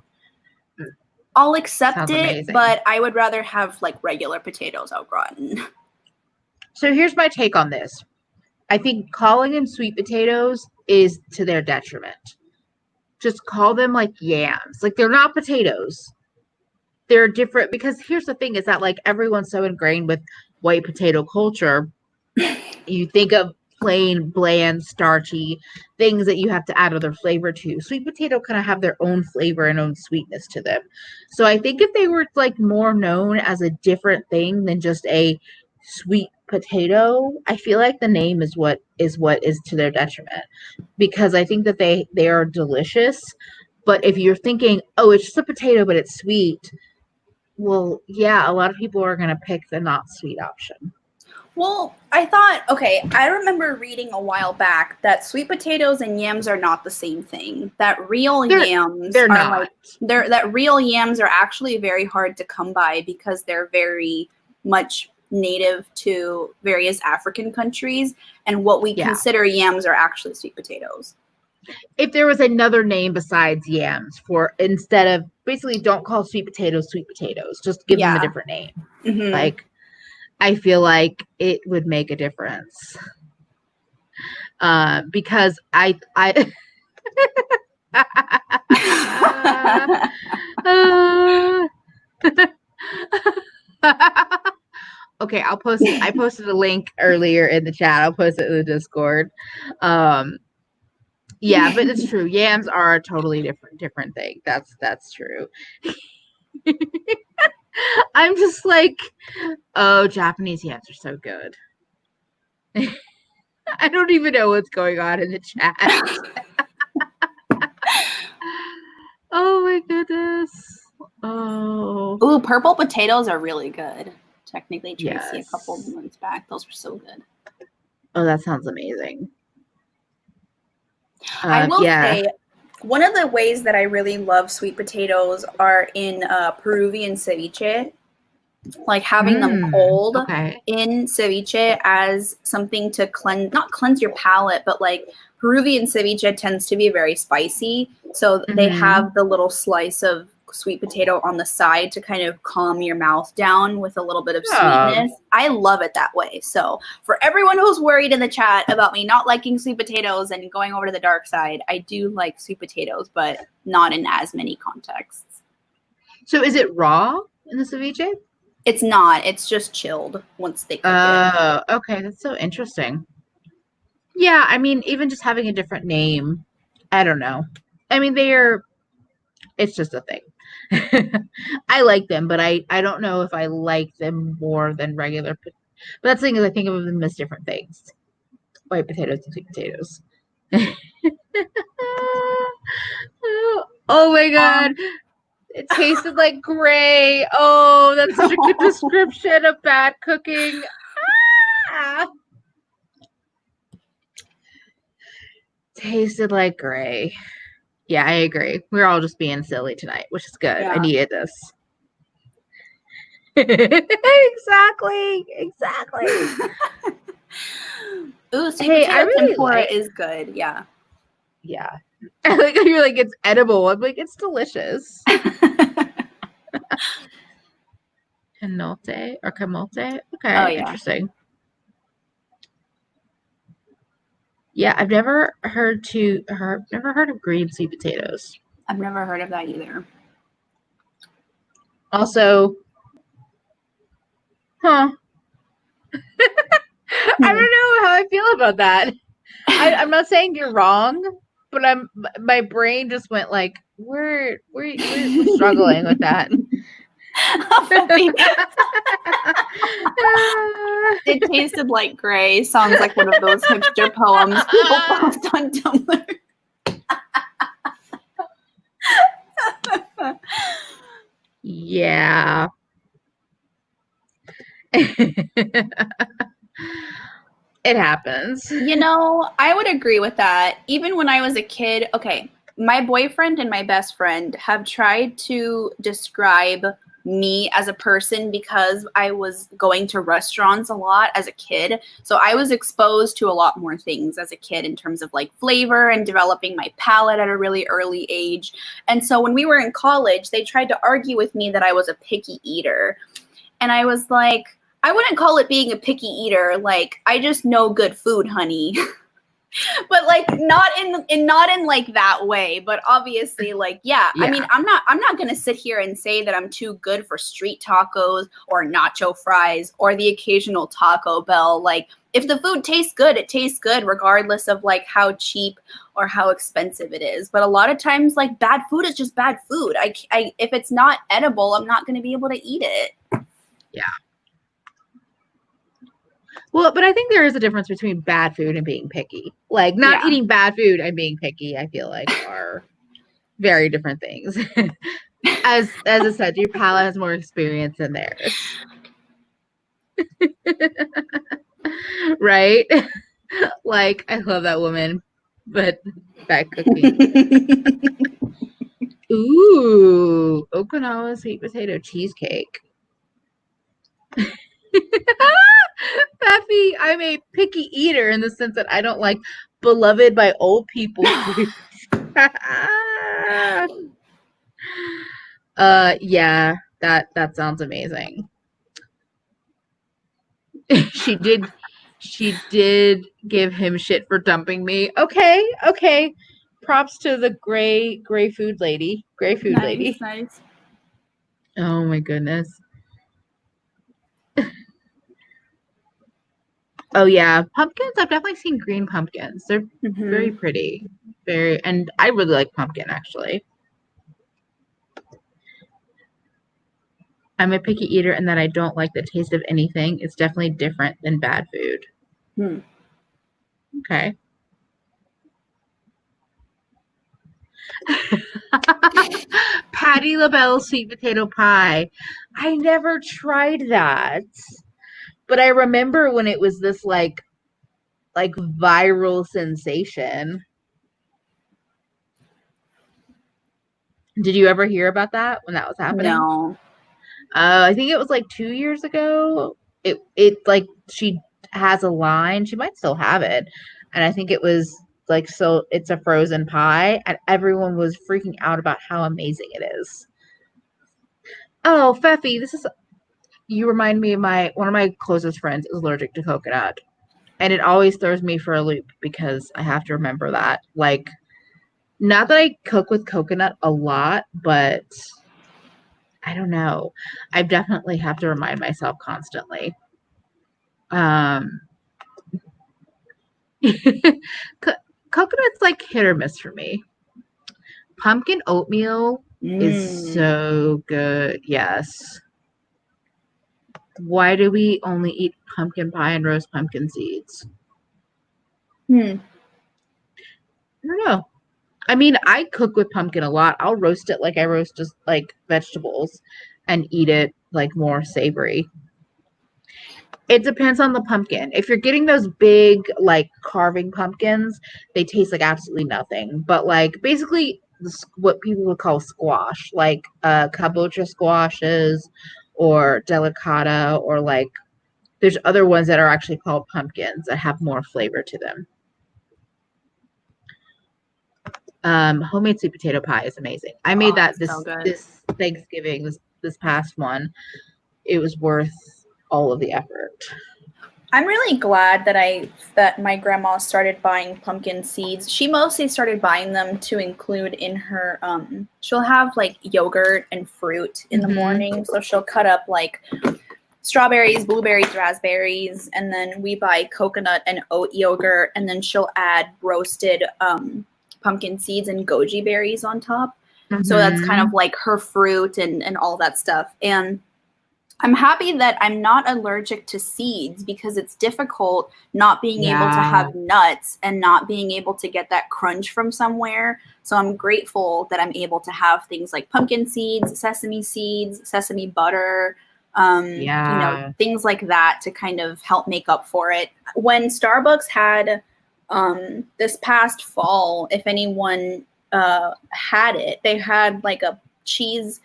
I'll accept Sounds it, amazing. but I would rather have like regular potatoes au gratin. So here's my take on this. I think calling them sweet potatoes is to their detriment. Just call them like yams. Like they're not potatoes. They're different because here's the thing is that like everyone's so ingrained with white potato culture. You think of plain, bland, starchy things that you have to add other flavor to. Sweet potato kind of have their own flavor and own sweetness to them. So I think if they were like more known as a different thing than just a sweet potato, I feel like the name is what is to their detriment because I think that they are delicious. But if you're thinking, oh, it's just a potato, but it's sweet, well, yeah, a lot of people are going to pick the not sweet option. Well, I remember reading a while back that sweet potatoes and yams are not the same thing. That real yams are actually very hard to come by because they're very much native to various African countries, and what we consider yams are actually sweet potatoes. If there was another name besides yams for instead of basically don't call sweet potatoes, just give them a different name. Mm-hmm. Like I feel like it would make a difference. Because I okay, I posted a link earlier in the chat. I'll post it in the Discord. Yeah, but it's true. Yams are a totally different thing. That's true. I'm just like, oh, Japanese yams are so good. I don't even know what's going on in the chat. Oh my goodness. Oh. Ooh, purple potatoes are really good. Technically, Tracy, Yes. a couple of months back, those were so good. Oh, that sounds amazing. I will say, one of the ways that I really love sweet potatoes are in Peruvian ceviche. Like having them cold in ceviche as something to not cleanse your palate, but like Peruvian ceviche tends to be very spicy. So they have the little slice of sweet potato on the side to kind of calm your mouth down with a little bit of sweetness. I love it that way. So for everyone who's worried in the chat about me not liking sweet potatoes and going over to the dark side, I do like sweet potatoes, but not in as many contexts. So is it raw in the ceviche? It's not. It's just chilled once they cook it. Oh, okay. That's so interesting. Yeah, I mean, even just having a different name, I don't know. I mean, it's just a thing. I like them, but I don't know if I like them more than regular. But that's the thing is I think of them as different things. White potatoes and sweet potatoes. Oh my God. It tasted like gray. Oh, that's such a good description of bad cooking. Ah! Tasted like gray. Yeah, I agree. We're all just being silly tonight, which is good. Yeah. I needed this. Exactly. Ooh, sweet potato tempura is good. Yeah. Yeah. I like how you're like, it's edible. I'm like, it's delicious. Canote or camote? Oh Okay, yeah, interesting. Yeah, I've never heard of green sweet potatoes. I've never heard of that either. Also, huh? I don't know how I feel about that. I'm not saying you're wrong, but my brain just went like, we're struggling with that. It tasted like gray. Sounds like one of those hipster poems people post on Tumblr. Yeah. It happens. You know, I would agree with that. Even when I was a kid, okay, my boyfriend and my best friend have tried to describe me as a person because I was going to restaurants a lot as a kid. So I was exposed to a lot more things as a kid in terms of like flavor and developing my palate at a really early age. And so when we were in college, they tried to argue with me that I was a picky eater. And I was like, I wouldn't call it being a picky eater. Like, I just know good food, honey. But like not in like that way, but obviously like yeah, I mean I'm not going to sit here and say that I'm too good for street tacos or nacho fries or the occasional Taco Bell. Like if the food tastes good, it tastes good regardless of like how cheap or how expensive it is. But a lot of times like bad food is just bad food. I if it's not edible, I'm not going to be able to eat it. Yeah. Well, but I think there is a difference between bad food and being picky. Like not eating bad food and being picky, I feel like are very different things. As I said, your palate has more experience than theirs. Right? Like I love that woman, but bad cooking. Ooh, Okinawa sweet potato cheesecake. Effie, I'm a picky eater in the sense that I don't like beloved by old people food. Yeah, that sounds amazing. she did give him shit for dumping me. Okay. Props to the gray food lady. Gray food lady. Nice. Oh my goodness. Oh yeah, pumpkins. I've definitely seen green pumpkins. They're very pretty. Very, and I really like pumpkin actually. I'm a picky eater and that I don't like the taste of anything. It's definitely different than bad food. Okay. Patty LaBelle sweet potato pie. I never tried that. But I remember when it was this like viral sensation. Did you ever hear about that when that was happening? No. I think it was like 2 years ago. It like she has a line. She might still have it. And I think it was like so it's a frozen pie and everyone was freaking out about how amazing it is. Oh, Feffy, you remind me of one of my closest friends is allergic to coconut. And it always throws me for a loop because I have to remember that. Like not that I cook with coconut a lot, but I don't know. I definitely have to remind myself constantly. Um, coconut's like hit or miss for me. Pumpkin oatmeal is so good. Yes. Why do we only eat pumpkin pie and roast pumpkin seeds? I don't know. I mean, I cook with pumpkin a lot. I'll roast it like I roast just like vegetables and eat it like more savory. It depends on the pumpkin. If you're getting those big like carving pumpkins, they taste like absolutely nothing. But like basically what people would call squash, like kabocha squashes or delicata or like there's other ones that are actually called pumpkins that have more flavor to them. Homemade sweet potato pie is amazing. I made Oh, that it's so good. this Thanksgiving, this past one. It was worth all of the effort. I'm really glad that my grandma started buying pumpkin seeds. She mostly started buying them to include in her she'll have like yogurt and fruit in the morning. So she'll cut up like strawberries, blueberries, raspberries, and then we buy coconut and oat yogurt, and then she'll add roasted pumpkin seeds and goji berries on top. So that's kind of like her fruit and all that stuff. And I'm happy that I'm not allergic to seeds because it's difficult not being able to have nuts and not being able to get that crunch from somewhere. So I'm grateful that I'm able to have things like pumpkin seeds, sesame butter, you know, things like that to kind of help make up for it. When Starbucks had this past fall, if anyone had it, they had like a cheese,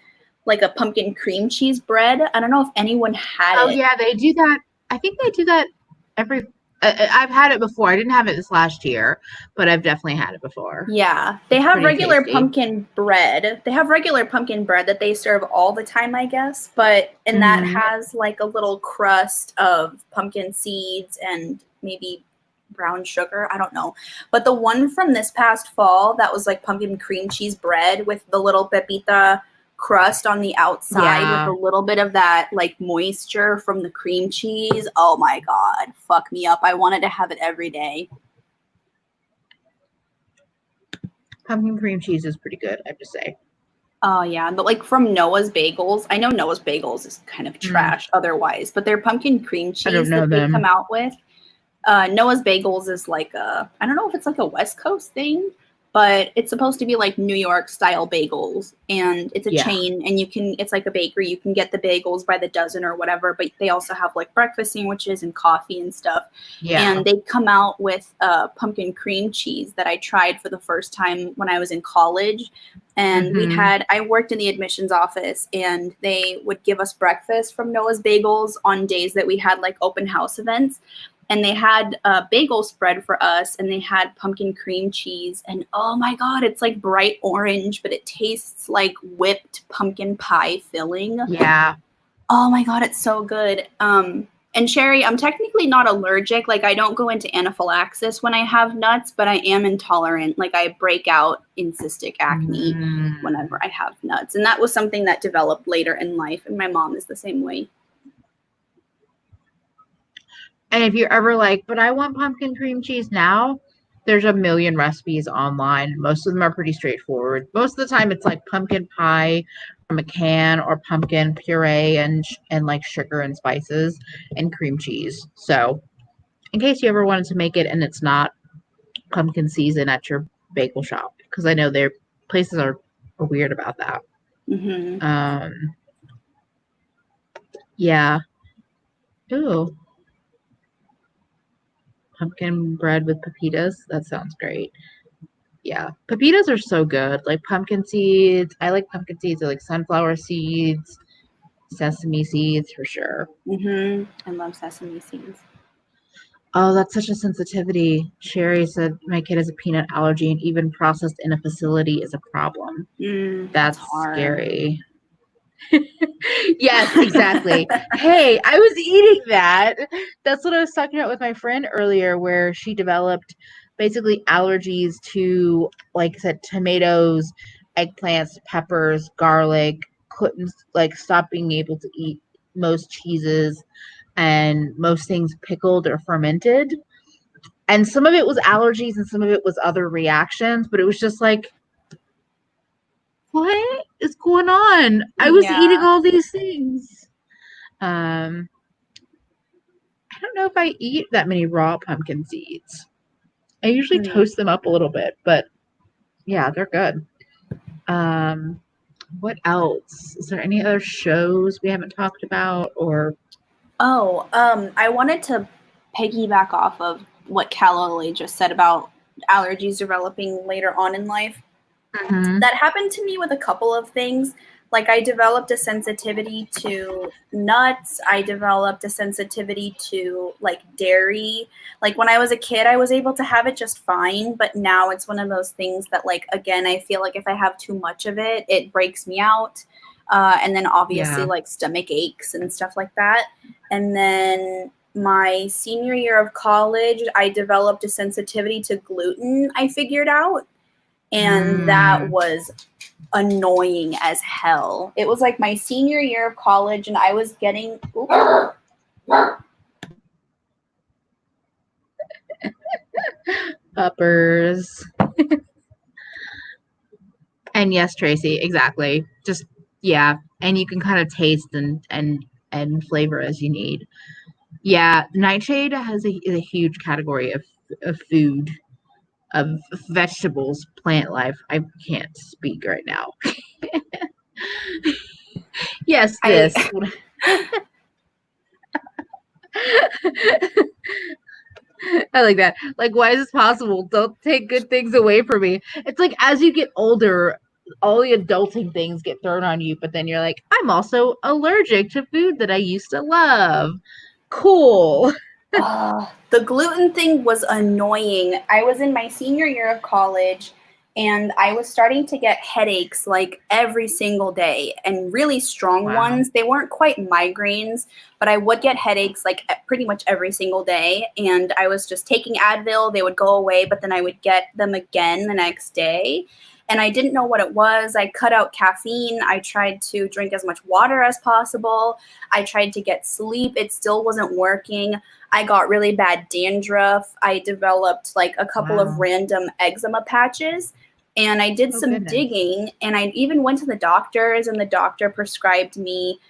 like a pumpkin cream cheese bread. I don't know if anyone had it. Oh yeah, they do that. I think they do that every. I've had it before. I didn't have it this last year, but I've definitely had it before. Yeah, they have regular pumpkin bread. They have regular pumpkin bread that they serve all the time, I guess. But and that has like a little crust of pumpkin seeds and maybe brown sugar. I don't know. But the one from this past fall that was like pumpkin cream cheese bread with the little pepita crust on the outside with a little bit of that like moisture from the cream cheese. Oh my God, fuck me up. I wanted to have it every day. Pumpkin cream cheese is pretty good, I have to say. Oh yeah, but like from Noah's Bagels, I know Noah's Bagels is kind of trash otherwise, but their pumpkin cream cheese that they come out with, Noah's Bagels is like I don't know if it's like a West Coast thing, but it's supposed to be like New York style bagels, and it's a chain, and it's like a bakery. You can get the bagels by the dozen or whatever, but they also have like breakfast sandwiches and coffee and stuff. Yeah. And they come out with pumpkin cream cheese that I tried for the first time when I was in college. And I worked in the admissions office, and they would give us breakfast from Noah's Bagels on days that we had like open house events. And they had a bagel spread for us, and they had pumpkin cream cheese. And oh my God, it's like bright orange, but it tastes like whipped pumpkin pie filling. Yeah. Oh my God, it's so good. And Sherry, I'm technically not allergic. Like I don't go into anaphylaxis when I have nuts, but I am intolerant. Like I break out in cystic acne whenever I have nuts. And that was something that developed later in life. And my mom is the same way. And if you're ever like, but I want pumpkin cream cheese now, there's a million recipes online. Most of them are pretty straightforward. Most of the time it's like pumpkin pie from a can or pumpkin puree and like sugar and spices and cream cheese. So in case you ever wanted to make it and it's not pumpkin season at your bagel shop, because I know their places are weird about that. Yeah. Ooh. Pumpkin bread with pepitas. That sounds great. Yeah. Pepitas are so good. Like pumpkin seeds. I like pumpkin seeds. I like sunflower seeds, sesame seeds for sure. I love sesame seeds. Oh, that's such a sensitivity. Sherry said my kid has a peanut allergy, and even processed in a facility is a problem. That's scary. Yes, exactly. Hey, I was eating that. That's what I was talking about with my friend earlier, where she developed basically allergies to, like I said, tomatoes, eggplants, peppers, garlic, couldn't like stop being able to eat most cheeses and most things pickled or fermented. And some of it was allergies and some of it was other reactions, but it was just like, what is going on? I was eating all these things. I don't know if I eat that many raw pumpkin seeds. I usually toast them up a little bit, but yeah, they're good. What else? Is there any other shows we haven't talked about or? I wanted to piggyback off of what Calloway just said about allergies developing later on in life. That happened to me with a couple of things. Like, I developed a sensitivity to nuts. I developed a sensitivity to, like, dairy. Like, when I was a kid, I was able to have it just fine. But now it's one of those things that, like, again, I feel like if I have too much of it, it breaks me out. And then obviously, Yeah. like, stomach aches and stuff like that. And then my senior year of college, I developed a sensitivity to gluten, I figured out. And that was annoying as hell. It was like my senior year of college, and I was getting Uppers. And yes, Tracy, exactly. Just yeah, and you can kind of taste and flavor as you need. Yeah, nightshade is a huge category of food, of vegetables, plant life. I can't speak right now. Yes, I this. I like that. Like, why is this possible? Don't take good things away from me. It's like as you get older, all the adulting things get thrown on you, but then you're like, I'm also allergic to food that I used to love. Cool. the gluten thing was annoying. I was in my senior year of college, and I was starting to get headaches like every single day, and really strong Wow. ones. They weren't quite migraines, but I would get headaches like pretty much every single day. And I was just taking Advil, they would go away, but then I would get them again the next day. And I didn't know what it was. I cut out caffeine. I tried to drink as much water as possible. I tried to get sleep. It still wasn't working. I got really bad dandruff. I developed like a couple of random eczema patches. And I did some digging, and I even went to the doctors, and the doctor prescribed me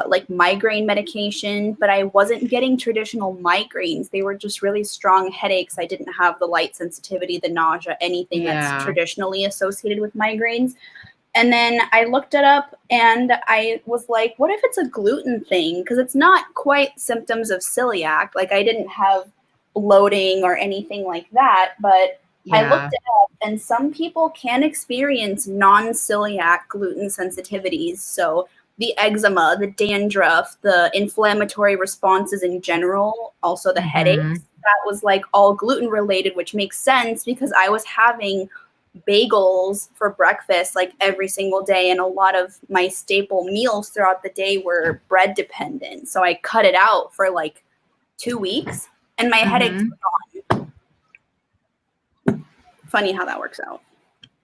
like migraine medication, but I wasn't getting traditional migraines. They were just really strong headaches. I didn't have the light sensitivity, the nausea, anything that's traditionally associated with migraines. And then I looked it up, and I was like, what if it's a gluten thing? Because it's not quite symptoms of celiac. Like, I didn't have bloating or anything like that, but I looked it up, and some people can experience non-celiac gluten sensitivities. So the eczema, the dandruff, the inflammatory responses in general, also the headaches, that was like all gluten related, which makes sense because I was having bagels for breakfast like every single day, and a lot of my staple meals throughout the day were bread dependent. So I cut it out for like 2 weeks, and my headaches were gone. Funny how that works out.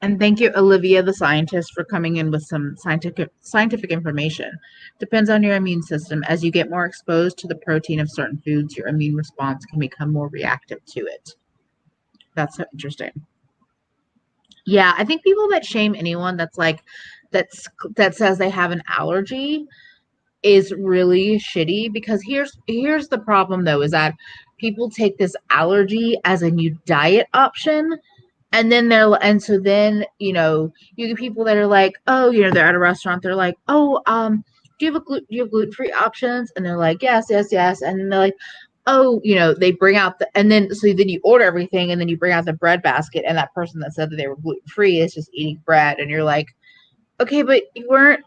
And thank you, Olivia, the scientist, for coming in with some scientific information. Depends on your immune system. As you get more exposed to the protein of certain foods, your immune response can become more reactive to it. That's so interesting. Yeah, I think people that shame anyone that's like that says they have an allergy is really shitty, because here's the problem though, is that people take this allergy as a new diet option. And then so then, you get people that are like, oh, they're at a restaurant. They're like, oh, do you have gluten-free options? And they're like, yes, yes, yes. And then they're like, oh, they bring out and then you order everything, and then you bring out the bread basket, and that person that said that they were gluten-free is just eating bread. And you're like, okay, but you weren't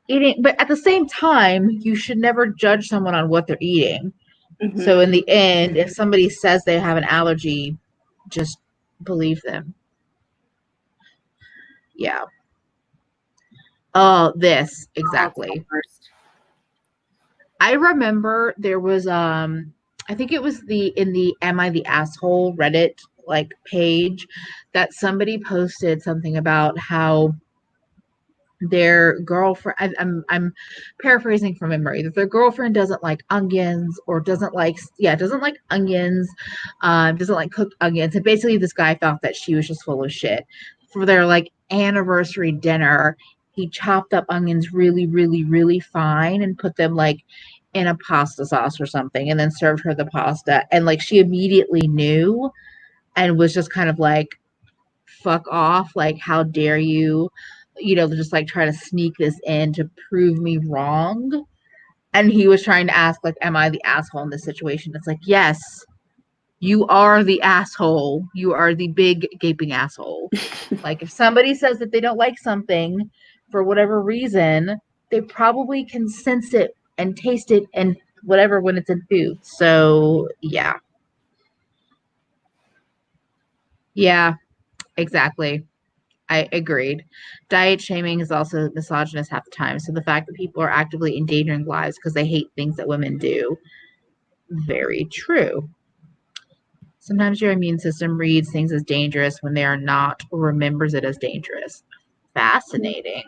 eating, but at the same time, you should never judge someone on what they're eating. So in the end, if somebody says they have an allergy, just believe them. Yeah. Oh, this exactly. I remember there was I think it was in the Am I the Asshole Reddit like page that somebody posted something about how their girlfriend, I'm paraphrasing from memory, that their girlfriend doesn't like onions, or doesn't like onions, doesn't like cooked onions. And basically this guy thought that she was just full of shit. For their like anniversary dinner, he chopped up onions really, really, really fine and put them like in a pasta sauce or something, and then served her the pasta. And like she immediately knew and was just kind of like, fuck off, like how dare you, just like try to sneak this in to prove me wrong. And he was trying to ask, like, am I the asshole in this situation? It's like, yes, you are the asshole. You are the big gaping asshole. Like, if somebody says that they don't like something, for whatever reason, they probably can sense it and taste it and whatever when it's in food. So, yeah. Yeah, exactly. I agreed. Diet shaming is also misogynist half the time. So the fact that people are actively endangering lives because they hate things that women do, very true. Sometimes your immune system reads things as dangerous when they are not, or remembers it as dangerous. Fascinating.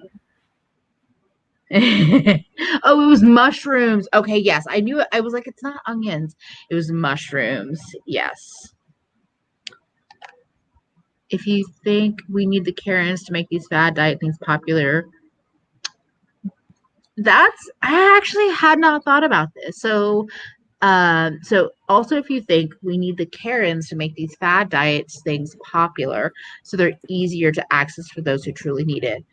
Oh, it was mushrooms. Okay, yes, I knew it. I was like, it's not onions. It was mushrooms. Yes. If you think we need the Karens to make these fad diet things popular, I actually had not thought about this. So also if you think we need the Karens to make these fad diets things popular, so they're easier to access for those who truly need it.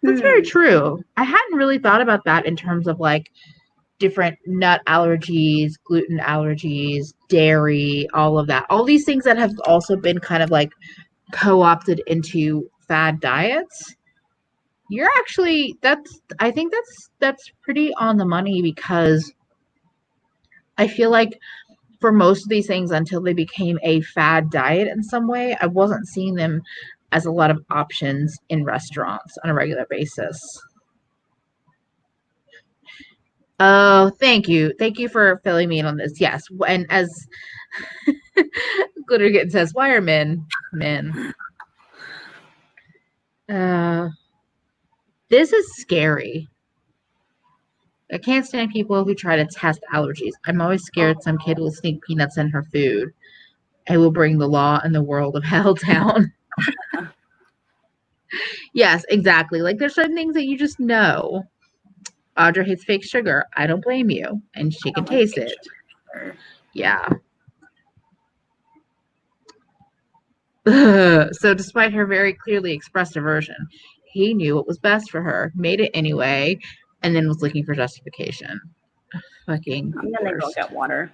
That's very true. I hadn't really thought about that in terms of like different nut allergies, gluten allergies, dairy, all of that. All these things that have also been kind of like co-opted into fad diets. You're actually I think that's pretty on the money because I feel like for most of these things until they became a fad diet in some way, I wasn't seeing them as a lot of options in restaurants on a regular basis. Oh, thank you. Thank you for filling me in on this. Yes. And as Glitterkitten says, why are men men? This is scary. I can't stand people who try to test allergies. I'm always scared some kid will sneak peanuts in her food. I will bring the law and the world of hell down. Yes, exactly. Like there's certain things that you just know. Audra hates fake sugar. I don't blame you. And she can taste it. Yeah. So despite her very clearly expressed aversion, he knew what was best for her, made it anyway, and then was looking for justification. Fucking I'm gonna go get water.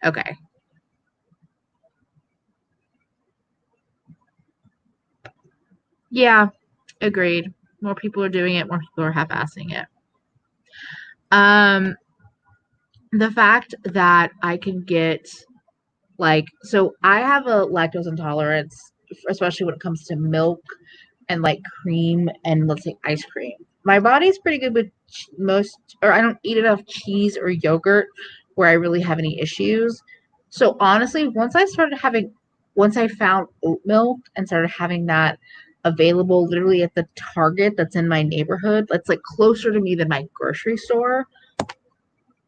Okay. Yeah, agreed. More people are doing it, more people are half-assing it. The fact that I can get so I have a lactose intolerance, especially when it comes to milk and like cream and let's say ice cream. My body's pretty good with I don't eat enough cheese or yogurt where I really have any issues. So honestly, once I found oat milk and started having that available literally at the Target that's in my neighborhood, that's like closer to me than my grocery store,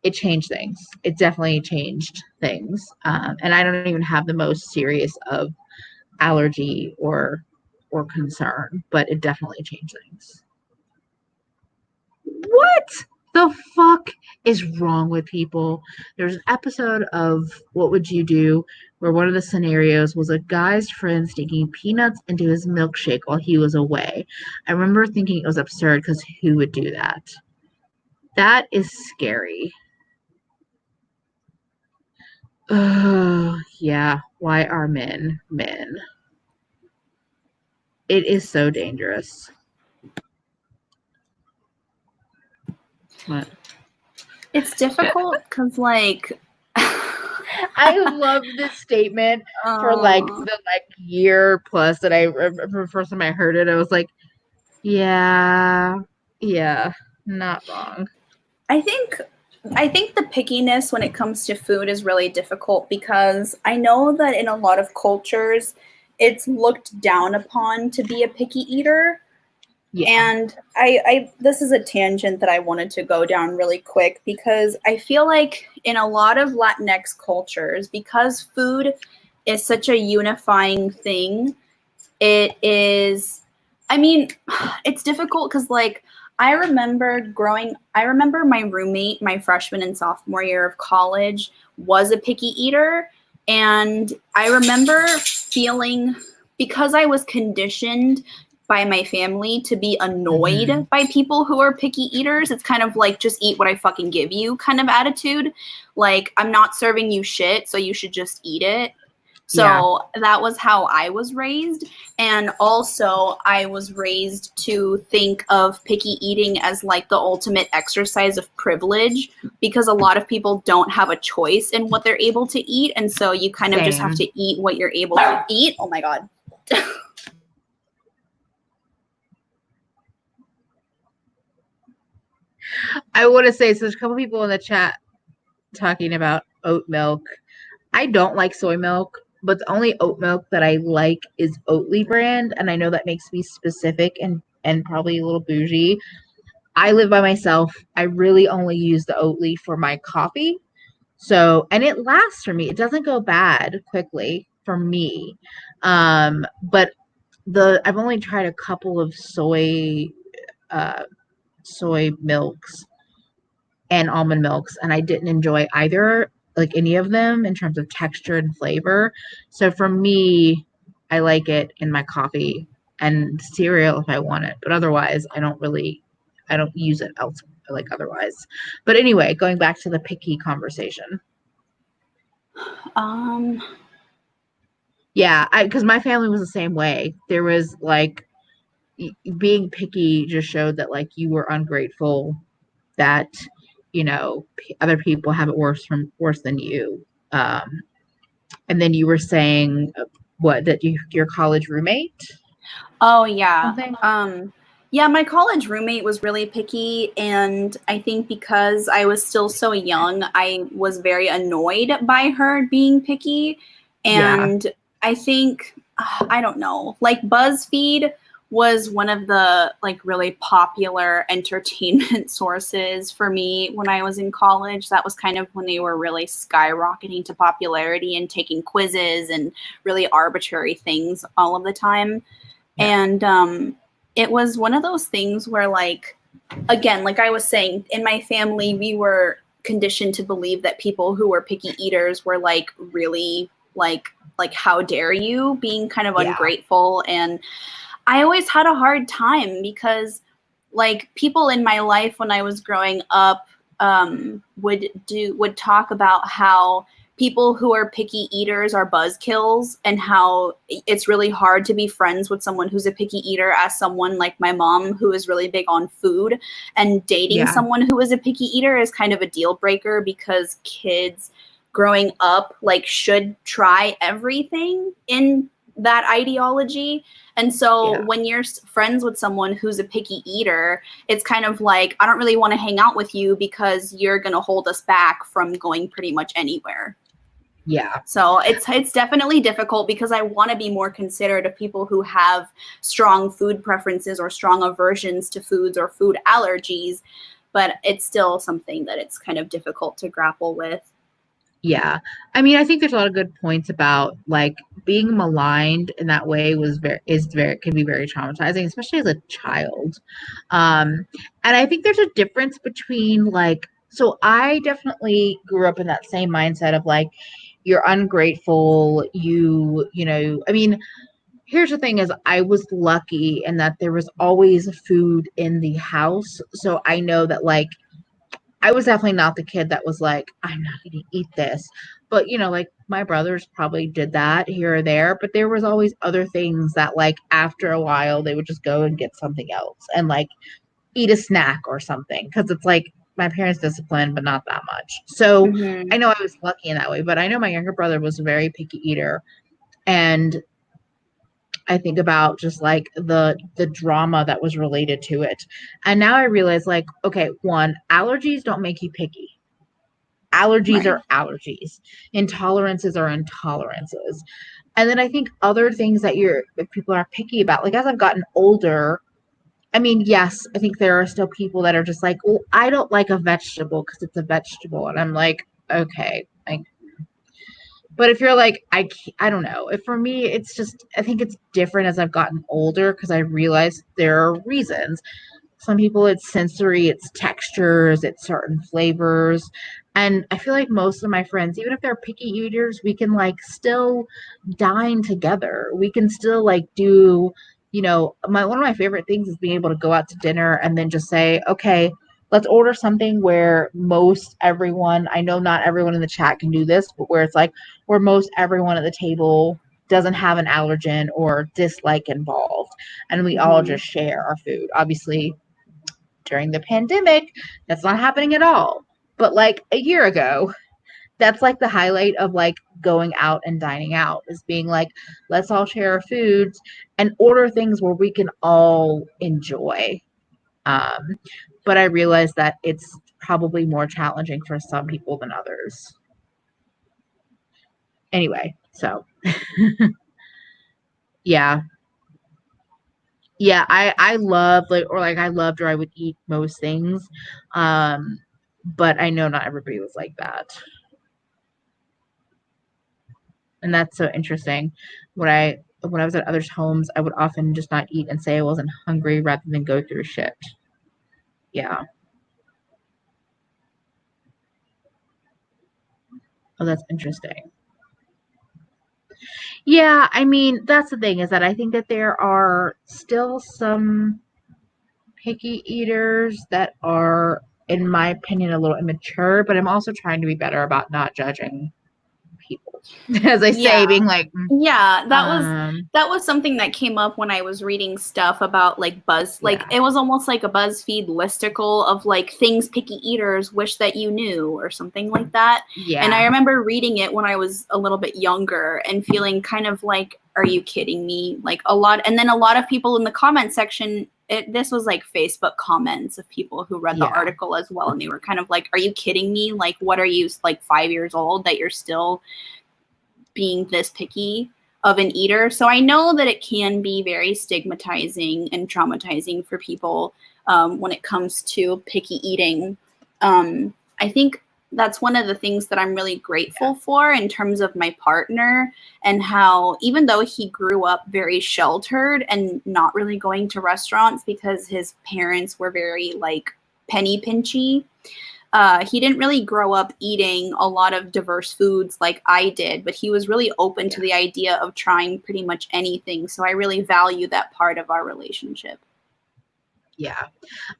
it changed things. It definitely changed things. And I don't even have the most serious of allergy or concern, but it definitely changed things. What the fuck is wrong with people? There's an episode of What Would You Do where one of the scenarios was a guy's friend sticking peanuts into his milkshake while he was away. I remember thinking it was absurd because who would do that? That is scary. Oh, yeah. Why are men men? It is so dangerous. What? It's difficult because, like, I love this statement for like the year plus that I remember the first time I heard it. I was like, yeah, not wrong. I think the pickiness when it comes to food is really difficult because I know that in a lot of cultures it's looked down upon to be a picky eater. Yeah. And I this is a tangent that I wanted to go down really quick because I feel like in a lot of Latinx cultures, because food is such a unifying thing, it's difficult because like I remember my roommate, my freshman and sophomore year of college, was a picky eater. And I remember feeling, because I was conditioned by my family to be annoyed by people who are picky eaters. It's kind of like, just eat what I fucking give you kind of attitude. Like, I'm not serving you shit, so you should just eat it. Yeah. So that was how I was raised. And also, I was raised to think of picky eating as like the ultimate exercise of privilege, because a lot of people don't have a choice in what they're able to eat. And so you kind of just have Same. to eat what you're able to eat. Oh my God. I want to say, so there's a couple people in the chat talking about oat milk. I don't like soy milk, but the only oat milk that I like is Oatly brand, and I know that makes me specific and probably a little bougie. I live by myself. I really only use the Oatly for my coffee. So, and it lasts for me. It doesn't go bad quickly for me. But I've only tried a couple of uh soy milks and almond milks, and I didn't enjoy either, like any of them in terms of texture and flavor. So for me, I like it in my coffee and cereal if I want it, but otherwise I don't use it else like otherwise. But anyway, going back to the picky conversation. Um, Yeah, because my family was the same way. There was like being picky just showed that like you were ungrateful, that other people have it worse than you. And then you were saying what, that your college roommate oh yeah. something. Yeah, my college roommate was really picky, and I think because I was still so young, I was very annoyed by her being picky. Yeah, And I think I don't know, like BuzzFeed was one of the like really popular entertainment sources for me when I was in college. That was kind of when they were really skyrocketing to popularity and taking quizzes and really arbitrary things all of the time. yeah, And it was one of those things where, like, again, like I was saying, in my family, we were conditioned to believe that people who were picky eaters were like really like how dare you, being kind of yeah, ungrateful. And I always had a hard time because like people in my life when I was growing up would talk about how people who are picky eaters are buzzkills, and how it's really hard to be friends with someone who's a picky eater, as someone like my mom who is really big on food, and dating yeah, someone who is a picky eater is kind of a deal breaker, because kids growing up like should try everything in that ideology. And so yeah, when you're friends with someone who's a picky eater, it's kind of like, I don't really want to hang out with you because you're going to hold us back from going pretty much anywhere. yeah, So it's definitely difficult, because I want to be more considerate of people who have strong food preferences or strong aversions to foods or food allergies, but it's still something that it's kind of difficult to grapple with. yeah. I mean, I think there's a lot of good points about like being maligned in that way can be very traumatizing, especially as a child. And I think there's a difference between like, so I definitely grew up in that same mindset of like, you're ungrateful, I mean, here's the thing is I was lucky in that there was always food in the house. So I know that like I was definitely not the kid that was like, I'm not going to eat this. But, like my brothers probably did that here or there. But there was always other things that, like, after a while, they would just go and get something else and, like, eat a snack or something. Cause it's like my parents' discipline, but not that much. So Mm-hmm. I know I was lucky in that way. But I know my younger brother was a very picky eater. And I think about just like the drama that was related to it. And now I realize like, okay, one, allergies don't make you picky. Allergies Right. are allergies. Intolerances are intolerances. And then I think other things that people are picky about, like as I've gotten older, I mean, yes, I think there are still people that are just like, well, I don't like a vegetable because it's a vegetable. And I'm like, okay, but if you're like, I don't know. If for me, it's just, I think it's different as I've gotten older because I realize there are reasons. Some people, it's sensory, it's textures, it's certain flavors. And I feel like most of my friends, even if they're picky eaters, we can like still dine together. We can still like do, one of my favorite things is being able to go out to dinner and then just say, okay, let's order something where most everyone, I know not everyone in the chat can do this, but where it's like where most everyone at the table doesn't have an allergen or dislike involved, and we all just share our food. Obviously, during the pandemic, that's not happening at all. But like a year ago, that's like the highlight of like going out and dining out, is being like, let's all share our foods and order things where we can all enjoy. But I realize that it's probably more challenging for some people than others. Anyway, so yeah. Yeah, I love I loved or I would eat most things. But I know not everybody was like that. And that's so interesting. When I was at others' homes, I would often just not eat and say I wasn't hungry rather than go through shit. Yeah. Oh, that's interesting. Yeah, I mean, that's the thing, is that I think that there are still some picky eaters that are, in my opinion, a little immature, but I'm also trying to be better about not judging people. As I say, being like, yeah, that was something that came up when I was reading stuff about like it was almost like a BuzzFeed listicle of like things picky eaters wish that you knew or something like that. Yeah. And I remember reading it when I was a little bit younger and feeling kind of like, are you kidding me? Like a lot of people in the comment section, this was like Facebook comments of people who read the article as well, and they were kind of like, are you kidding me? Like, what are you, like 5 years old that you're still being this picky of an eater? So I know that it can be very stigmatizing and traumatizing for people when it comes to picky eating. I think that's one of the things that I'm really grateful for in terms of my partner, and how even though he grew up very sheltered and not really going to restaurants because his parents were very like penny pinchy, he didn't really grow up eating a lot of diverse foods like I did, but he was really open to the idea of trying pretty much anything. So I really value that part of our relationship. Yeah,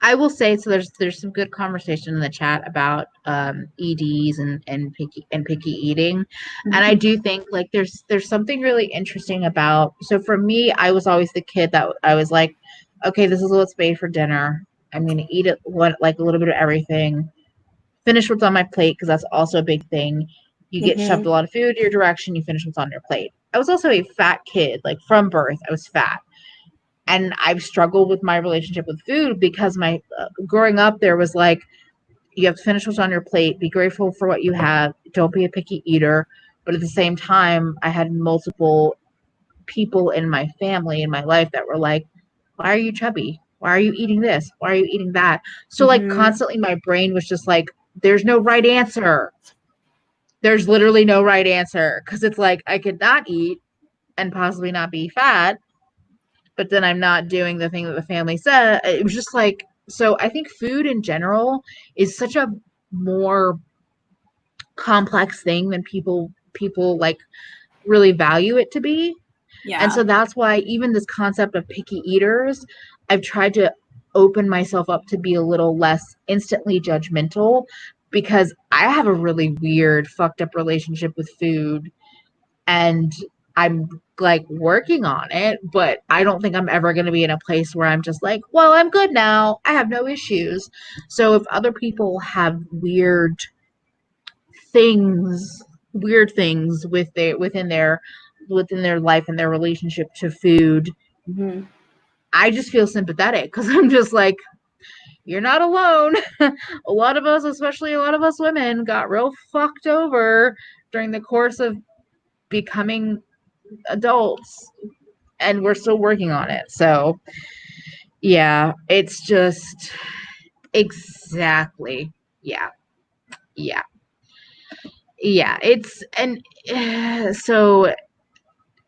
I will say, so there's some good conversation in the chat about EDs and picky eating, and I do think like there's something really interesting about. So for me, I was always the kid that I was like, okay, this is what's made for dinner. I'm gonna eat it, like a little bit of everything. Finish what's on my plate, because that's also a big thing. You get shoved a lot of food your direction. You finish what's on your plate. I was also a fat kid, like from birth. I was fat. And I've struggled with my relationship with food because my growing up, there was like, you have to finish what's on your plate, be grateful for what you have, don't be a picky eater. But at the same time, I had multiple people in my family, in my life, that were like, why are you chubby? Why are you eating this? Why are you eating that? So like constantly my brain was just like, there's no right answer. There's literally no right answer, because it's like I could not eat and possibly not be fat, but then I'm not doing the thing that the family said. It was just like, so I think food in general is such a more complex thing than people like really value it to be. Yeah. And so that's why even this concept of picky eaters, I've tried to open myself up to be a little less instantly judgmental, because I have a really weird, fucked up relationship with food, and I'm like working on it, but I don't think I'm ever going to be in a place where I'm just like, well, I'm good now. I have no issues. So if other people have things, weird things within their life and their relationship to food, I just feel sympathetic, because I'm just like, you're not alone. A lot of us, especially a lot of us women, got real fucked over during the course of becoming adults, and we're still working on it. So yeah, it's just exactly. Yeah. It's, and so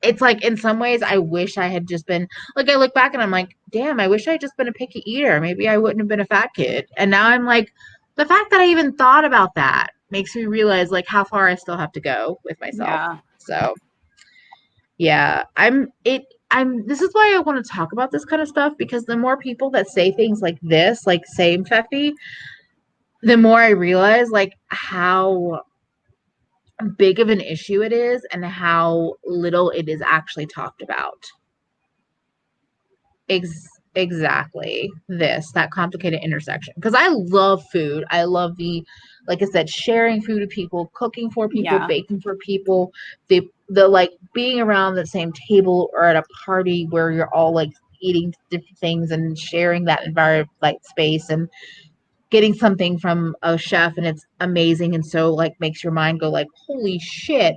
it's like, in some ways I wish I had just been like, I look back and I'm like, damn, I wish I had just been a picky eater. Maybe I wouldn't have been a fat kid. And now I'm like, the fact that I even thought about that makes me realize like how far I still have to go with myself. So yeah, this is why I want to talk about this kind of stuff, because the more people that say things like this, like same Feffy, the more I realize like how big of an issue it is and how little it is actually talked about. Exactly that complicated intersection. Because I love food. I love like I said, sharing food with people, cooking for people, Yeah. baking for people, the like being around the same table or at a party where you're all like eating different things and sharing that environment, like space, and getting something from a chef and it's amazing and so like makes your mind go like, holy shit.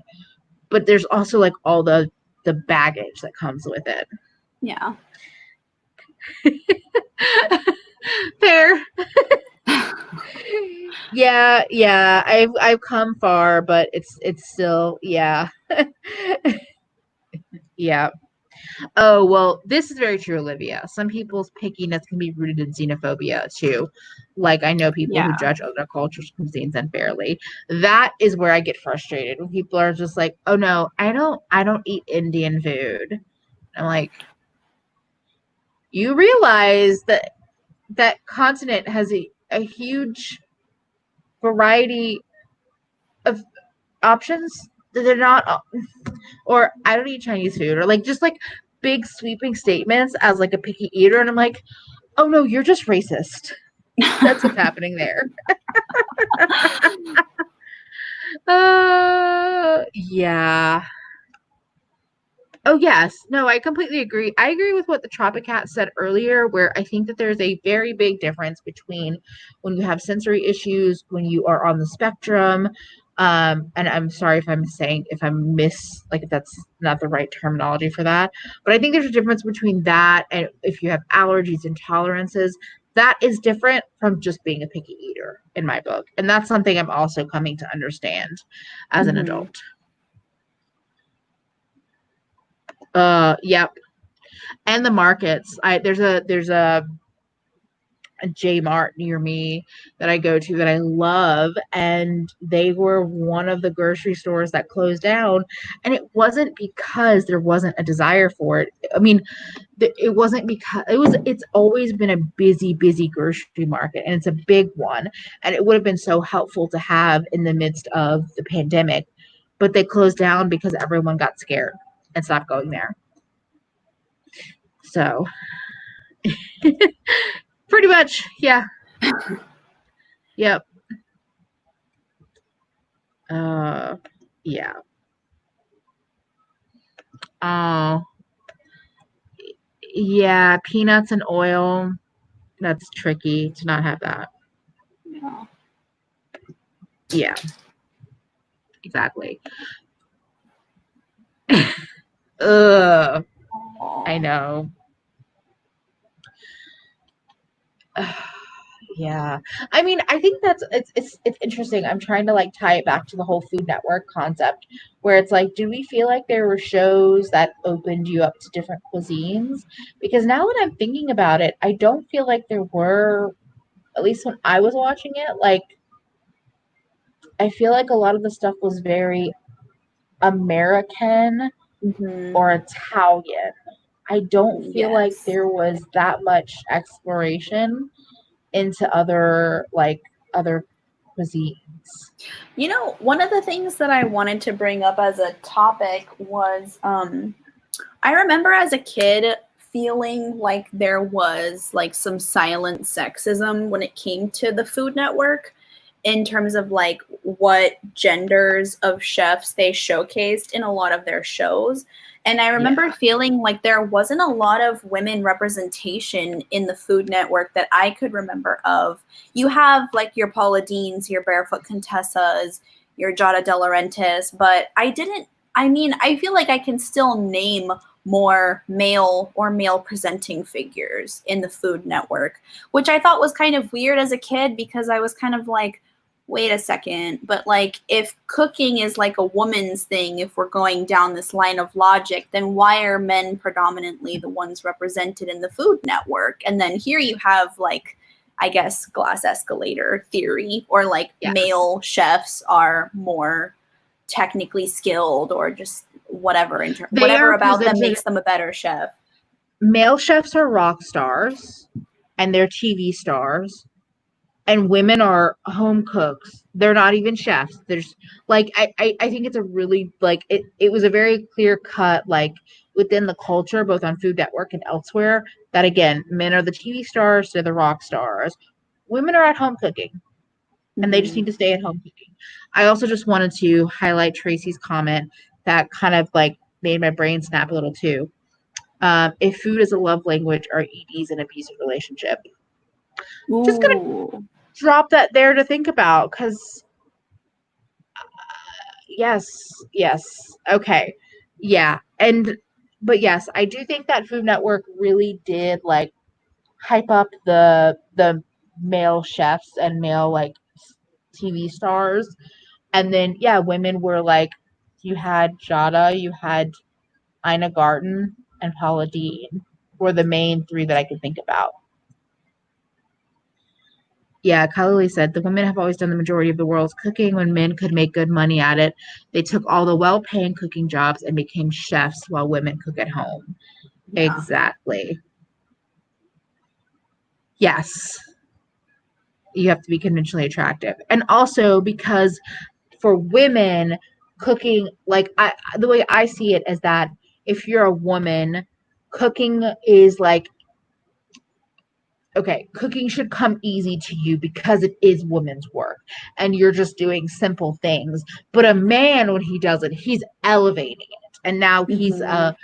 But there's also like all the baggage that comes with it. Yeah. Fair. Yeah. I've come far, but it's still yeah. Oh well, this is very true, Olivia. Some people's pickiness can be rooted in xenophobia too. Like I know people who Yeah. judge other cultures' cuisines unfairly. That is where I get frustrated when people are just like, "Oh no, I don't eat Indian food." I'm like, you realize that that continent has a huge variety of options that they're not, or I don't eat Chinese food, or like just like big sweeping statements as like a picky eater, and I'm like, oh no, you're just racist. That's what's happening there. Yeah. Oh yes, no, I completely agree. I agree with what the Tropicat said earlier, where I think that there's a very big difference between when you have sensory issues, when you are on the spectrum. And I'm sorry if I'm saying if I'm like if that's not the right terminology for that, but I think there's a difference between that and if you have allergies, intolerances. That is different from just being a picky eater in my book, and that's something I'm also coming to understand as an Hmm. adult. Yep. And the markets. There's a J Mart near me that I go to that I love, and they were one of the grocery stores that closed down, and it wasn't because there wasn't a desire for it. I mean, it wasn't because it's always been a busy grocery market, and it's a big one, and it would have been so helpful to have in the midst of the pandemic, but they closed down because everyone got scared and stopped going there. So pretty much, yeah. Yep. Uh, yeah. Oh, yeah. Peanuts and oil. That's tricky to not have that. Yeah. Yeah, exactly. Ugh. I Oh. know. Yeah. I mean, I think that's it's interesting. I'm trying to like tie it back to the whole Food Network concept where it's like, do we feel like there were shows that opened you up to different cuisines? Because now that I'm thinking about it, I don't feel like there were, at least when I was watching it, like I feel like a lot of the stuff was very American Hmm. or Italian. I don't feel like Yes. there was that much exploration into other cuisines. You know, one of the things that I wanted to bring up as a topic was I remember as a kid feeling like there was like some silent sexism when it came to the Food Network in terms of like what genders of chefs they showcased in a lot of their shows. And I remember Yeah. feeling like there wasn't a lot of women representation in the Food Network that I could remember of. You have like your Paula Deans, your Barefoot Contessas, your Jada De Laurentiis, but I mean, I feel like I can still name more male or male presenting figures in the Food Network, which I thought was kind of weird as a kid because I was kind of like, wait a second, but like if cooking is like a woman's thing, if we're going down this line of logic, then why are men predominantly the ones represented in the Food Network? And then here you have like, I guess, glass escalator theory, or like Yes. male chefs are more technically skilled or just whatever They whatever are about them presented makes them a better chef. Male chefs are rock stars and they're TV stars. and women are home cooks. They're not even chefs. There's like I think it's a really like it was a very clear cut like within the culture, both on Food Network and elsewhere, that again, men are the TV stars, they're the rock stars. Women are at home cooking and they just Mhm. need to stay at home cooking. I also just wanted to highlight Tracy's comment that kind of like made my brain snap a little too. If food is a love language, are EDs an abusive relationship? Just gonna Ooh. drop that there to think about because yes, okay, yeah, but yes, I do think that Food Network really did like hype up the male chefs and male like TV stars, and then yeah, women were like you had Jada, you had Ina Garten, and Paula Deen were the main three that I could think about. Yeah, Kylie said the women have always done the majority of the world's cooking when men could make good money at it. They took all the well-paying cooking jobs and became chefs while women cook at home. Yeah. Exactly. Yes, you have to be conventionally attractive. And also because for women, cooking, like the way I see it is that if you're a woman, cooking is like okay, cooking should come easy to you because it is women's work and you're just doing simple things. But a man, when he does it, he's elevating it. And now he's Mhm. a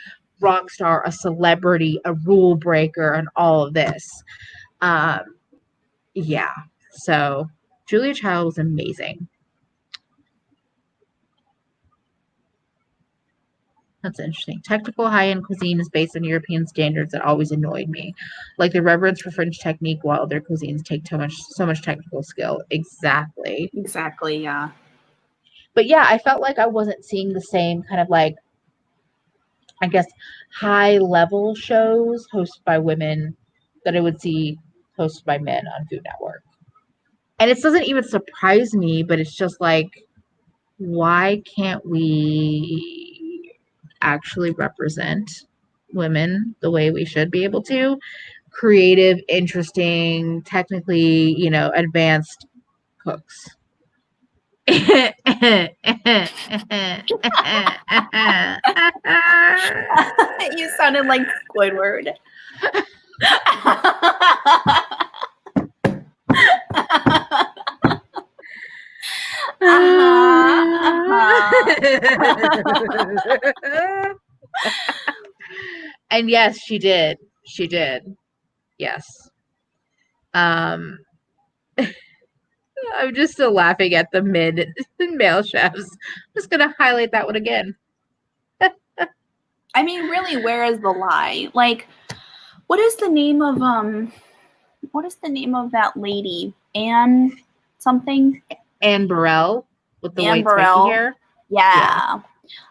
rock star, a celebrity, a rule breaker, and all of this. Um, yeah. So Julia Child was amazing. That's interesting. Technical high-end cuisine is based on European standards that always annoyed me. Like the reverence for French technique while other cuisines take so much technical skill. Exactly. Exactly, yeah. But yeah, I felt like I wasn't seeing the same kind of like, I guess, high level shows hosted by women that I would see hosted by men on Food Network. And it doesn't even surprise me, but it's just like, why can't we actually represent women the way we should be able to? Creative, interesting, technically, advanced cooks. You sounded like Squidward. And yes, she did. She did. Yes. Um, I'm just still laughing at the mid male chefs. I'm just gonna highlight that one again. I mean, really, where is the lie? Like, what is the name of that lady? Anne something? Anne Burrell with the Anne white spiky Burrell. hair. Yeah. Yeah.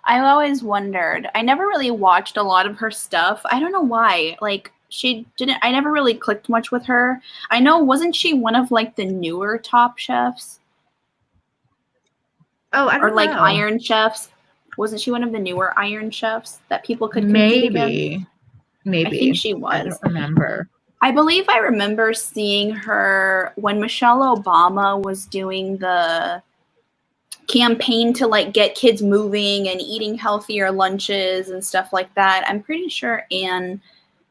I always wondered. I never really watched a lot of her stuff. I don't know why. Like I never really clicked much with her. I know, wasn't she one of like the newer Top Chefs? Oh, I Or don't like know. Iron Chefs? Wasn't she one of the newer Iron Chefs that people could compete against? Maybe. I think Maybe. she I don't was. remember. I believe I remember seeing her when Michelle Obama was doing the campaign to like get kids moving and eating healthier lunches and stuff like that. I'm pretty sure Anne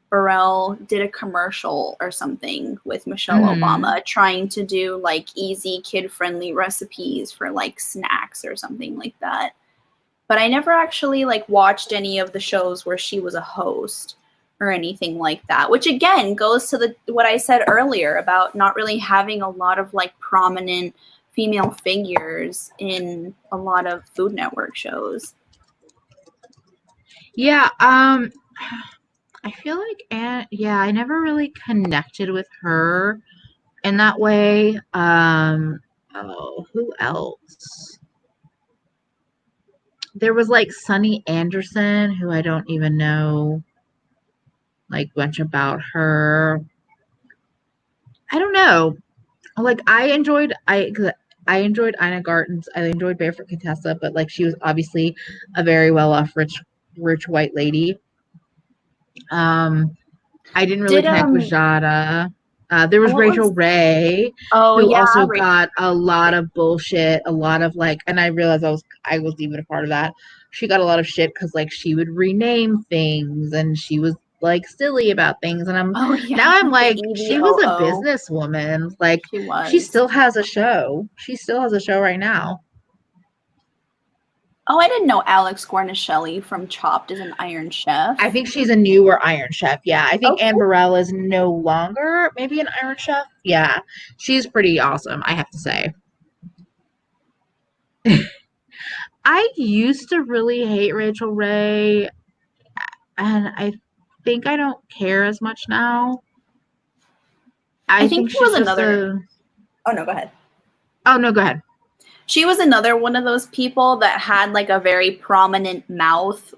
Burrell did a commercial or something with Michelle Mm-hmm. Obama trying to do like easy kid-friendly recipes for like snacks or something like that. But I never actually like watched any of the shows where she was a host or anything like that, which again goes to what I said earlier about not really having a lot of like prominent female figures in a lot of Food Network shows. Yeah, I feel like Anne, yeah, I never really connected with her in that way. Oh, who else? There was like Sunny Anderson, who I don't even know like much about her. I don't know. Like I enjoyed Ina Garten's. I enjoyed Barefoot Contessa, but like she was obviously a very well off rich white lady. Um, I didn't really Did connect with Jada. There was What Rachel was? Ray, Oh who yeah, also got a lot of bullshit, a lot of like, and I realized I was even a part of that. She got a lot of shit because like she would rename things and she was like silly about things, and oh yeah, I'm the like, she was a EVOO. businesswoman. Like She she was. still has a show. She still has a show right now. Oh, I didn't know Alex Guarnaschelli from Chopped is an Iron Chef. I think she's a newer Iron Chef. Yeah, I think Anne Okay. Burrell is no longer maybe an Iron Chef. Yeah, she's pretty awesome, I have to say. I used to really hate Rachel Ray, and I think I don't care as much now. I I think think she she's was just another. a. Oh no, go ahead. Oh no, go ahead. She was another one of those people that had like a very prominent mouth,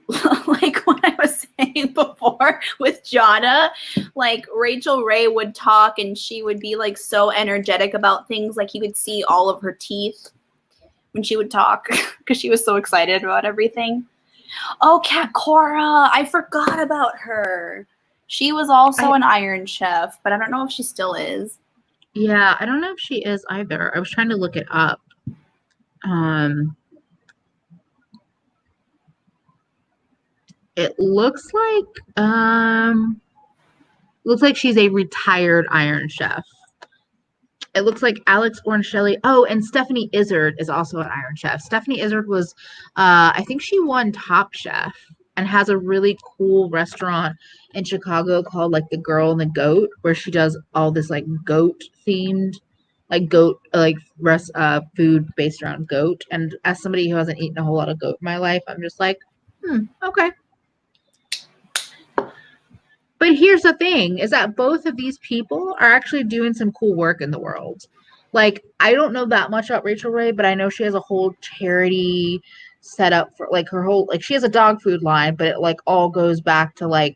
like what I was saying before with Jada. Like Rachel Ray would talk and she would be like so energetic about things, like you could see all of her teeth when she would talk because she was so excited about everything. Oh, Kat Cora, I forgot about her. She was also I an Iron Chef, but I don't know if she still is. Yeah, I don't know if she is either. I was trying to look it up. Um, it looks like she's a retired Iron Chef. It looks like Alex Guarnaschelli. Oh, and Stephanie Izzard is also an Iron Chef. Stephanie Izzard was, I think she won Top Chef and has a really cool restaurant in Chicago called like The Girl and the Goat, where she does all this like goat themed, like goat like food based around goat. And as somebody who hasn't eaten a whole lot of goat in my life, I'm just like, okay. But here's the thing is that both of these people are actually doing some cool work in the world. Like, I don't know that much about Rachel Ray, but I know she has a whole charity set up for like her whole, like, she has a dog food line, but it like all goes back to like,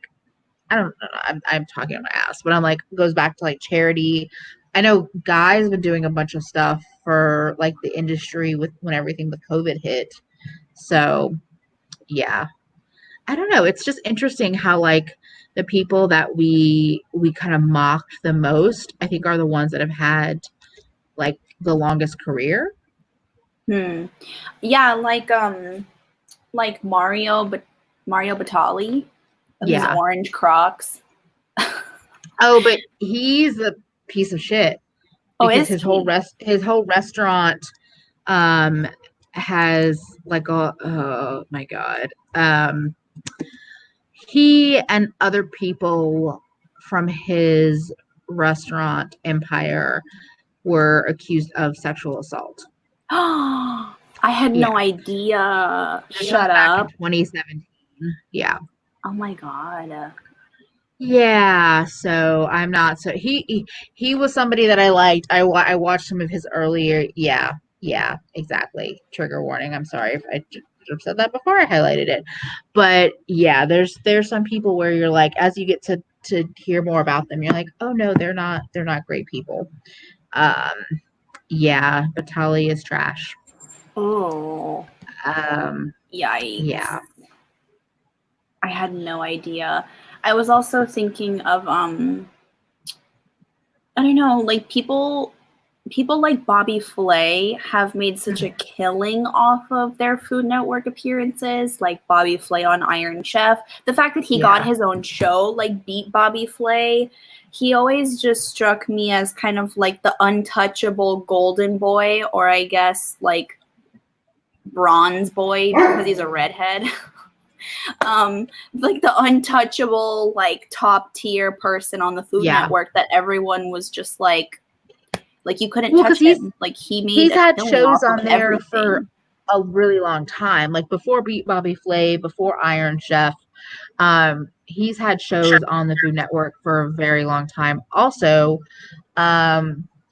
I don't know, I'm talking on my ass, but I'm like, goes back to like charity. I know Guy's been doing a bunch of stuff for like the industry with when everything with COVID hit. So, yeah. I don't know. It's just interesting how like the people that we kind of mocked the most, I think are the ones that have had like the longest career. Hmm. Yeah, like Mario Batali of his Yeah. orange Crocs. Oh, but he's a piece of shit Oh, because is he? his whole restaurant um has like a oh my god. He and other people from his restaurant empire were accused of sexual assault. Oh, I had Yeah. no idea. This was Shut back in up. 2017. Yeah. Oh my god. Yeah, so I'm not so he was somebody that I liked. I watched some of his earlier. Yeah, yeah, exactly. Trigger warning. I'm sorry if I should have said that before I highlighted it. But yeah, there's some people where you're like, as you get to hear more about them, you're like, oh no, they're not great people. Um, yeah, Batali is trash. Oh, Um, yikes. yeah, I had no idea. I was also thinking of I don't know, like people like Bobby Flay have made such a killing off of their Food Network appearances, like Bobby Flay on Iron Chef. The fact that he got yeah. his own show, like beat Bobby Flay, he always just struck me as kind of like the untouchable golden boy, or I guess like bronze boy because he's a redhead. Like the untouchable, like top tier person on the Food Yeah. Network that everyone was just like you couldn't Well, because touch him. Like he made he's a had killing shows off of on there for everything. a really long time, like before Beat Bobby Flay, before Iron Chef. He's had shows on the Food Network for a very long time. Also,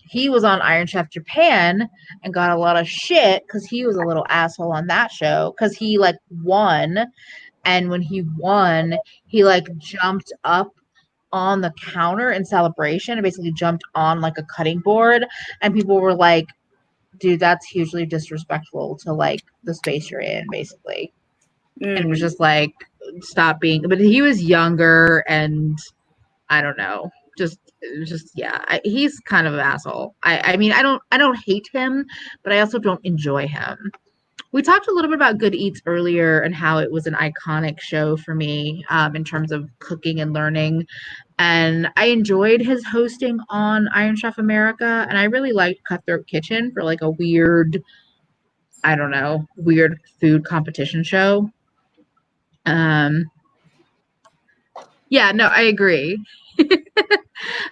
he was on Iron Chef Japan and got a lot of shit because he was a little asshole on that show because he like won, and when he won, he like jumped up on the counter in celebration and basically jumped on like a cutting board, and people were like, dude, that's hugely disrespectful to like the space you're in, basically. And it was Mm. just like, stop being. But he was younger, and I don't know. Yeah, he's kind of an asshole. I mean, I don't hate him, but I also don't enjoy him. We talked a little bit about Good Eats earlier and how it was an iconic show for me in terms of cooking and learning. And I enjoyed his hosting on Iron Chef America. And I really liked Cutthroat Kitchen for like a weird, I don't know, weird food competition show. Um, yeah, no, I agree. I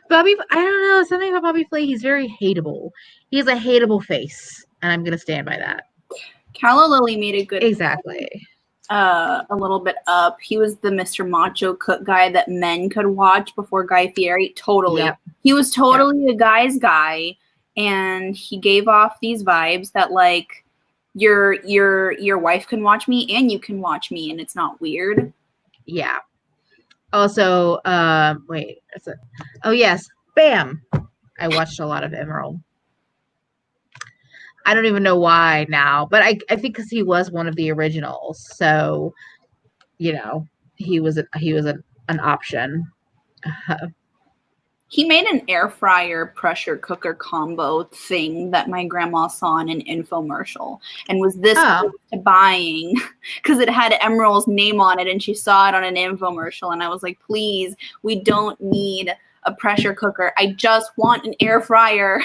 don't know, something about Bobby Flay, he's very hateable. He has a hateable face, and I'm gonna stand by that. Calla Lily made a good Exactly. a little bit up. He was the Mr. Macho cook guy that men could watch before Guy Fieri. Totally. Yep. He was totally a guy's guy, and he gave off these vibes that like your wife can watch me and you can watch me and it's not weird. Yeah. Also, oh yes, bam. I watched a lot of Emerald. I don't even know why now, but I think because he was one of the originals, so you know he was an option. He made an air fryer pressure cooker combo thing that my grandma saw in an infomercial and was this close to buying because it had Emerald's name on it and she saw it on an infomercial and I was like, please, we don't need a pressure cooker. I just want an air fryer.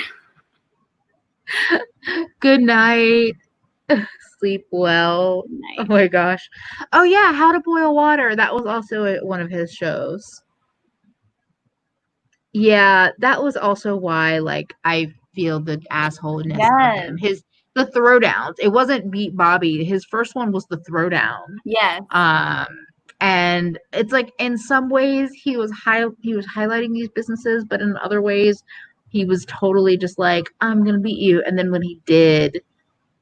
Good night. Sleep well. Oh my gosh. Oh yeah, How to Boil Water. That was also one of his shows. Yeah, that was also why like I feel the assholeness of him. The throwdowns. It wasn't Beat Bobby. His first one was the throwdown. Yes. And it's like in some ways he was highlighting these businesses, but in other ways he was totally just like, I'm gonna beat you. And then when he did,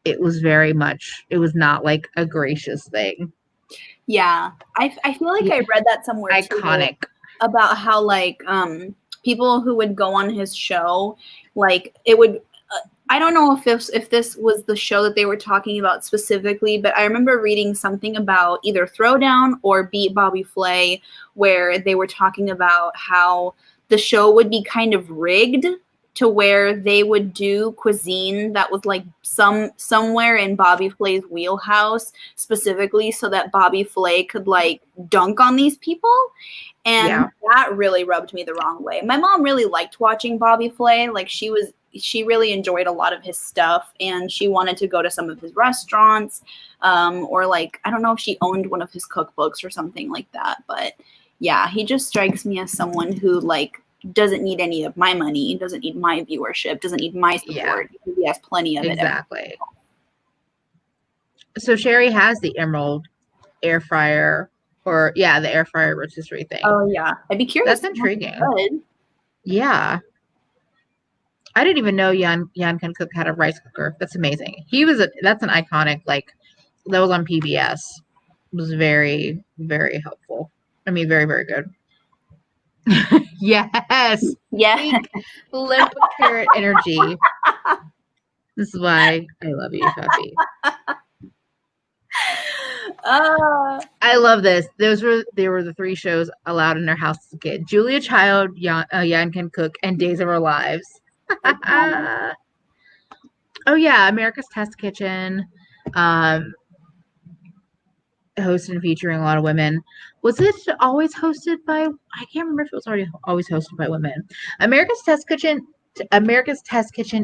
it was not like a gracious thing. Yeah. I feel like I read that somewhere iconic too, about how like people who would go on his show, like it would I don't know if this was the show that they were talking about specifically, but I remember reading something about either Throwdown or Beat Bobby Flay, where they were talking about how the show would be kind of rigged to where they would do cuisine that was like somewhere in Bobby Flay's wheelhouse specifically so that Bobby Flay could like dunk on these people. And that really rubbed me the wrong way. My mom really liked watching Bobby Flay. Like she really enjoyed a lot of his stuff and she wanted to go to some of his restaurants or like, I don't know if she owned one of his cookbooks or something like that. But yeah, he just strikes me as someone who like doesn't need any of my money, doesn't need my viewership, doesn't need my support. Yeah. He has plenty of it. Exactly. So Sherry has the Emerald air fryer or the air fryer rotisserie thing. Oh yeah. I'd be curious. That's intriguing. Yeah. I didn't even know Jan Can Cook had a rice cooker. That's amazing. That's an iconic, like that was on PBS. It was very, very helpful. I mean, very, very good. Yes. Yeah. Limp carrot energy. This is why I love you, Puppy. I love this. They were the 3 shows allowed in their house as a kid: Julia Child, Jan Can Cook, and Days of Our Lives. Oh yeah, America's Test Kitchen. Hosted and featuring a lot of women. Was it always hosted by? I can't remember if it was always hosted by women. America's Test Kitchen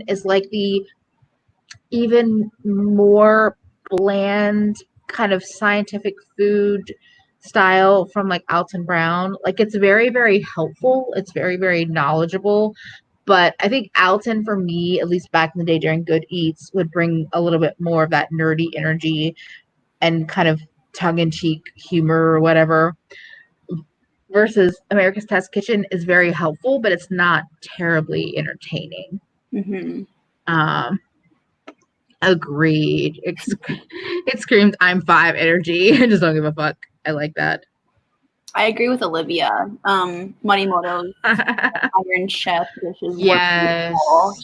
is like the even more bland kind of scientific food style from like Alton Brown. Like it's very, very helpful. It's very, very knowledgeable. But I think Alton, for me, at least back in the day during Good Eats, would bring a little bit more of that nerdy energy and kind of tongue-in-cheek humor or whatever. Versus America's Test Kitchen is very helpful, but it's not terribly entertaining. Mm-hmm. Agreed. It screams I'm 5 energy. I just don't give a fuck. I like that. I agree with Olivia. Morimoto's Iron Chef dishes were beautiful.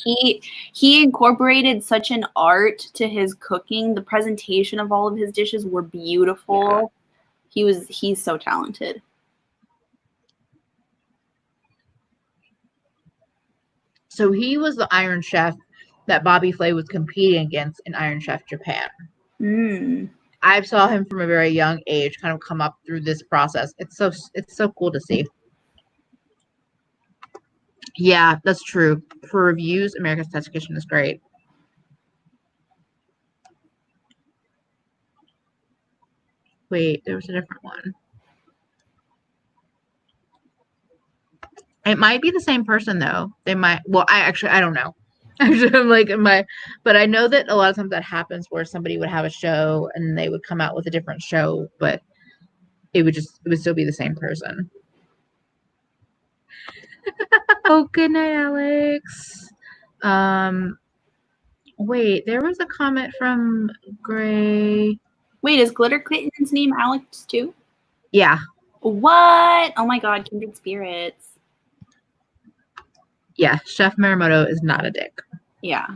He incorporated such an art to his cooking. The presentation of all of his dishes were beautiful. Yeah. He's so talented. So he was the Iron Chef that Bobby Flay was competing against in Iron Chef Japan. Mm. I saw him from a very young age kind of come up through this process. It's so cool to see. Yeah, that's true. For reviews, America's Test Kitchen is great. Wait, there was a different one. It might be the same person though. They might. Well, I don't know. I'm like, but I know that a lot of times that happens where somebody would have a show and they would come out with a different show, but it would still be the same person. Oh, good night, Alex. Wait, there was a comment from Gray. Wait, is Glitter Clayton's name Alex too? Yeah. What? Oh my God, kindred spirits. Yeah, Chef Maramoto is not a dick. Yeah.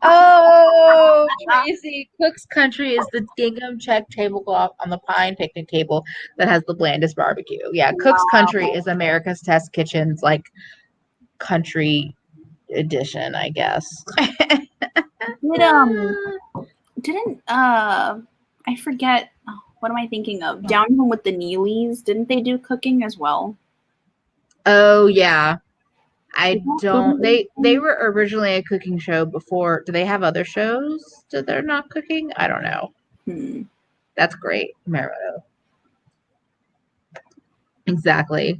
Oh, Tracy, Cook's Country is the gingham check tablecloth on the pine picnic table that has the blandest barbecue. Yeah, Cook's Country is America's Test Kitchen's like country edition, I guess. Didn't I forget, what am I thinking of? Down Home with the Neelys, didn't they do cooking as well? Oh yeah. They were originally a cooking show before. Do they have other shows that they're not cooking? I don't know. That's great, Maramoto. Exactly.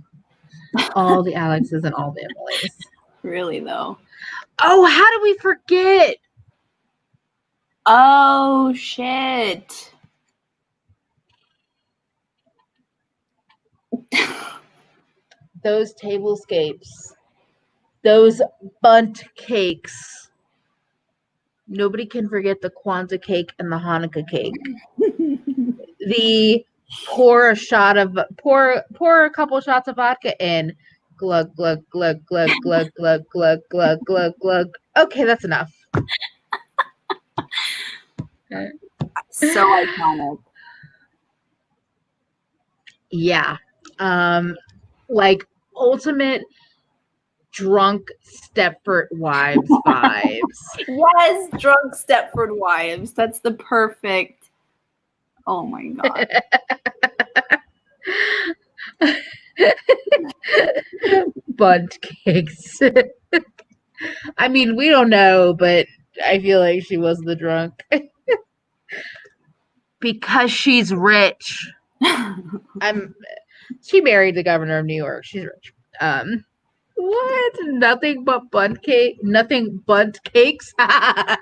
All the Alexes and all the Emilys. Really though. Oh, how did we forget? Oh shit. Those tablescapes. Those bunt cakes. Nobody can forget the Kwanzaa cake and the Hanukkah cake. The pour a couple shots of vodka in. Glug, glug, glug, glug, glug, glug, glug, glug, glug, glug. Okay, that's enough. So iconic. Yeah. Like ultimate drunk Stepford Wives vibes. Yes, drunk Stepford Wives. That's the perfect. Oh my God. Bunt cakes. I mean, we don't know, but I feel like she was the drunk. Because she's rich. She married the governor of New York. She's rich. What? Nothing but bunt cake? Nothing bunt cakes? Oh,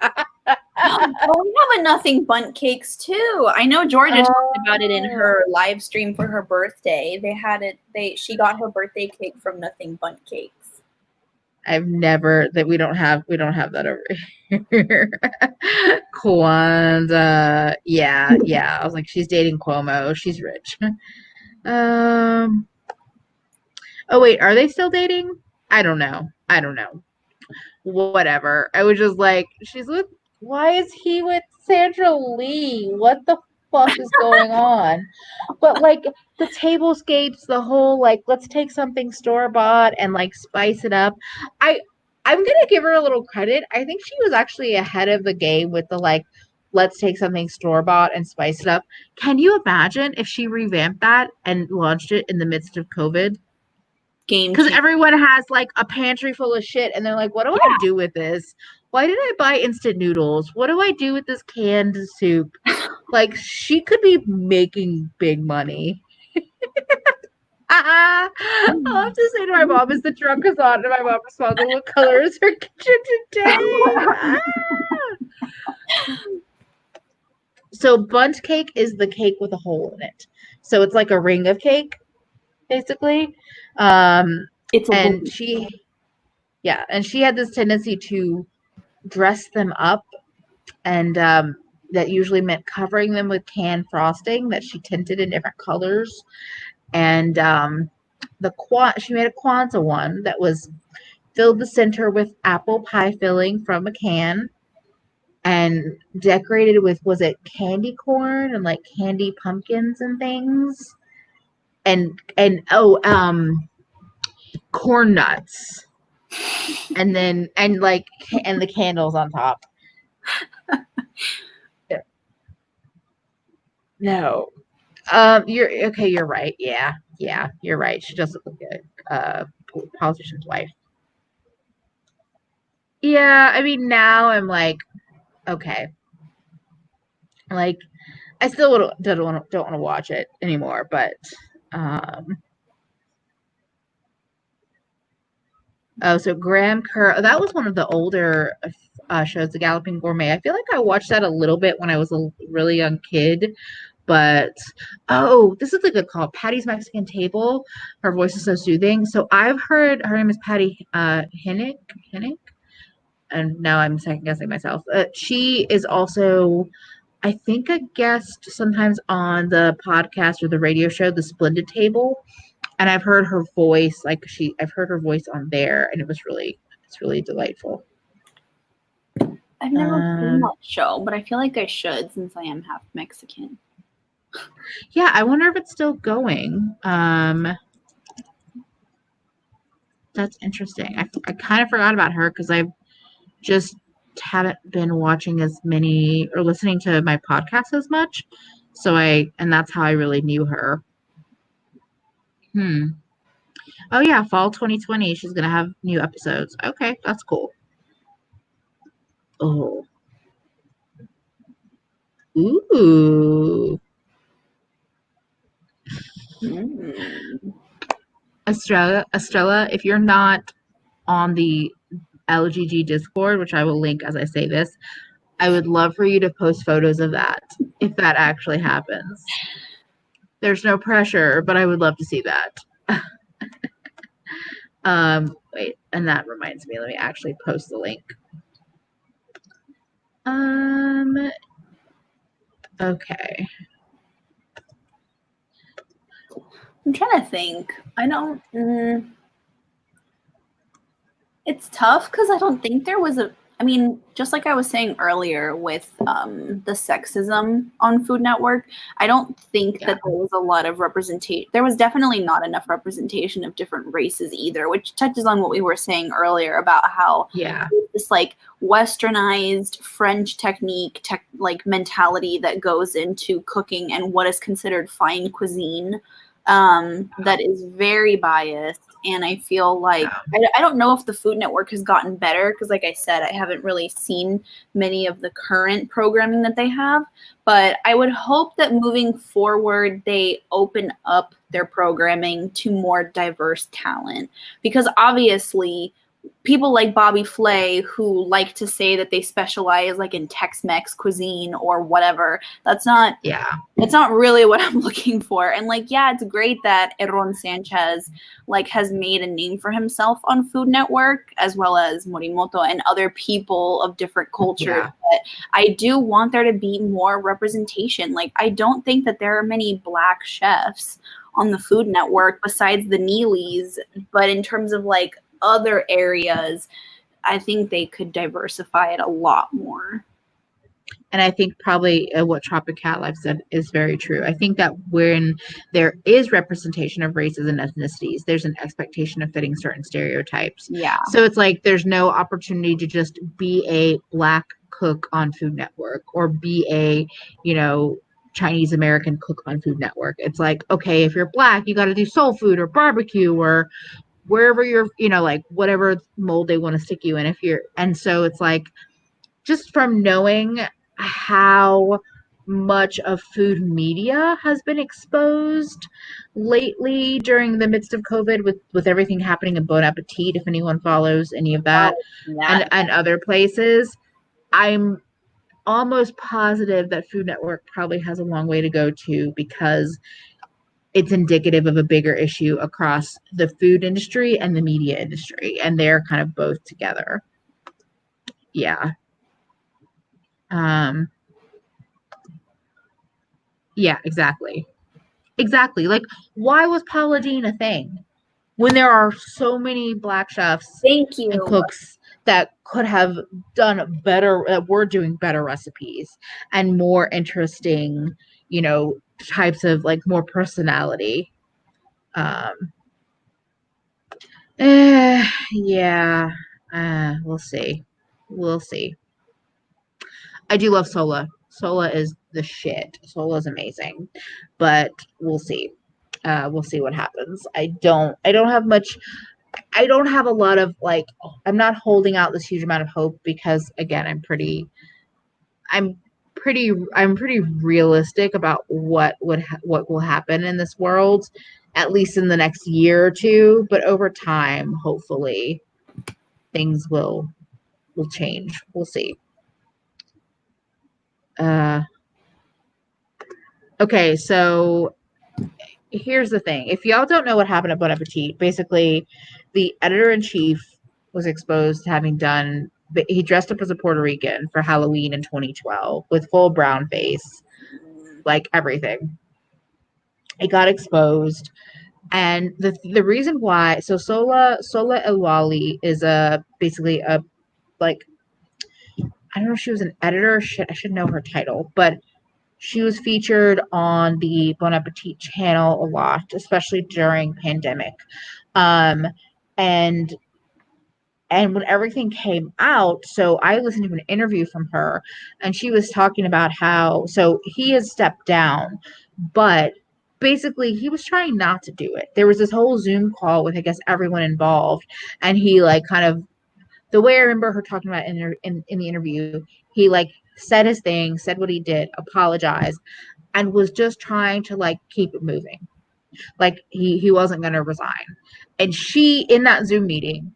we have a nothing bunt cakes too. I know Georgia talked about it in her live stream for her birthday. They had it. She got her birthday cake from Nothing Bunt Cakes. I've never that we don't have that over here. Kwanzaa. Yeah. I was like, she's dating Cuomo. She's rich. Oh wait, are they still dating? I don't know. Whatever. I was just like, why is he with Sandra Lee? What the fuck is going on? But like the tablescapes, the whole like, let's take something store-bought and like spice it up. I'm gonna give her a little credit. I think she was actually ahead of the game with the like, let's take something store-bought and spice it up. Can you imagine if she revamped that and launched it in the midst of COVID? Because everyone has like a pantry full of shit and they're like, what do I do with this? Why did I buy instant noodles? What do I do with this canned soup? Like, she could be making big money. I'll have to say to my mom, is the drunkest on? And my mom responded, what color is her kitchen today? So bunt cake is the cake with a hole in it. So it's like a ring of cake, basically. She had this tendency to dress them up, and that usually meant covering them with canned frosting that she tinted in different colors. And she made a Kwanzaa one that was filled the center with apple pie filling from a can, and decorated with, was it candy corn and like candy pumpkins and things, and corn nuts, and then and the candles on top. No. You're okay. You're right. Yeah, you're right. She does look like a politician's wife. Yeah, I mean now I'm like, okay, like I still don't want to watch it anymore, but um. Oh, so Graham Kerr. That was one of the older shows, The Galloping Gourmet. I feel like I watched that a little bit when I was a really young kid, but oh, this is like a call, Patty's Mexican Table. Her voice is so soothing. So I've heard her name is Patty Hinnick, and now I'm second guessing myself. She is also, I think, a guest sometimes on the podcast or the radio show, The Splendid Table. And I've heard her voice, I've heard her voice on there, and it's really delightful. I've never seen that show, but I feel like I should since I am half Mexican. Yeah, I wonder if it's still going. That's interesting. I kind of forgot about her because I've just haven't been watching as many or listening to my podcast as much. And that's how I really knew her. Oh yeah, fall 2020. She's gonna have new episodes. Okay, that's cool. Oh. Ooh. Estrella, if you're not on the LGG Discord, which I will link as I say this, I would love for you to post photos of that if that actually happens. There's no pressure, but I would love to see that. Wait, and that reminds me, let me actually post the link. Okay. I'm trying to think. I don't. It's tough because I don't think there was a. I mean, just like I was saying earlier with the sexism on Food Network, I don't think that there was a lot of representation. There was definitely not enough representation of different races either, which touches on what we were saying earlier about how this like westernized French technique, like mentality that goes into cooking and what is considered fine cuisine. That is very biased, and I feel like I don't know if the Food Network has gotten better because, like I said, I haven't really seen many of the current programming that they have, but I would hope that moving forward they open up their programming to more diverse talent, because obviously people like Bobby Flay who like to say that they specialize like in Tex-Mex cuisine or whatever, that's not really what I'm looking for. And like, yeah, it's great that Erron Sanchez like has made a name for himself on Food Network, as well as Morimoto and other people of different cultures. But I do want there to be more representation. Like, I don't think that there are many Black chefs on the Food Network besides the Neelys, but in terms of like other areas, I think they could diversify it a lot more. And I think probably what Tropic Cat Life said is very true. I think that when there is representation of races and ethnicities, there's an expectation of fitting certain stereotypes. Yeah. So it's like there's no opportunity to just be a Black cook on Food Network or be a, Chinese American cook on Food Network. It's like, okay, if you're Black, you got to do soul food or barbecue or wherever you're, like whatever mold they want to stick you in. And so it's like, just from knowing how much of food media has been exposed lately during the midst of COVID with everything happening in Bon Appetit, if anyone follows any of that, and other places, I'm almost positive that Food Network probably has a long way to go too, because it's indicative of a bigger issue across the food industry and the media industry, and they're kind of both together. Yeah. Yeah, exactly. Like, why was Paula Deen a thing? when there are so many Black chefs Thank and you. cooks that could have done better, that were doing better recipes and more interesting, types of like more personality. Um, yeah, we'll see. We'll see. I do love Sola. Sola is the shit. Sola is amazing, but we'll see. We'll see what happens. I don't have much. I don't have a lot of like. I'm not holding out this huge amount of hope because again, I'm I'm pretty realistic about what will happen in this world, at least in the next year or two. But over time, hopefully, things will change. We'll see. Uh, okay, so here's the thing. If y'all don't know what happened at Bon Appetit, basically, the editor in chief was exposed to having done. He dressed up as a Puerto Rican for Halloween in 2012 with full brown face, like everything. It got exposed, and the reason why. So Sola Elwali is a basically a like I don't know if she was an editor. I should know her title, but she was featured on the Bon Appetit channel a lot, especially during pandemic. Um, and and when everything came out, so I listened to an interview from her, and she was talking about how so he has stepped down, but basically he was trying not to do it. There was this whole Zoom call with I guess everyone involved, and he like kind of the way I remember her talking about in the interview, he like said his thing, said what he did, apologized, and was just trying to like keep it moving. Like he wasn't going to resign. And she in that Zoom meeting,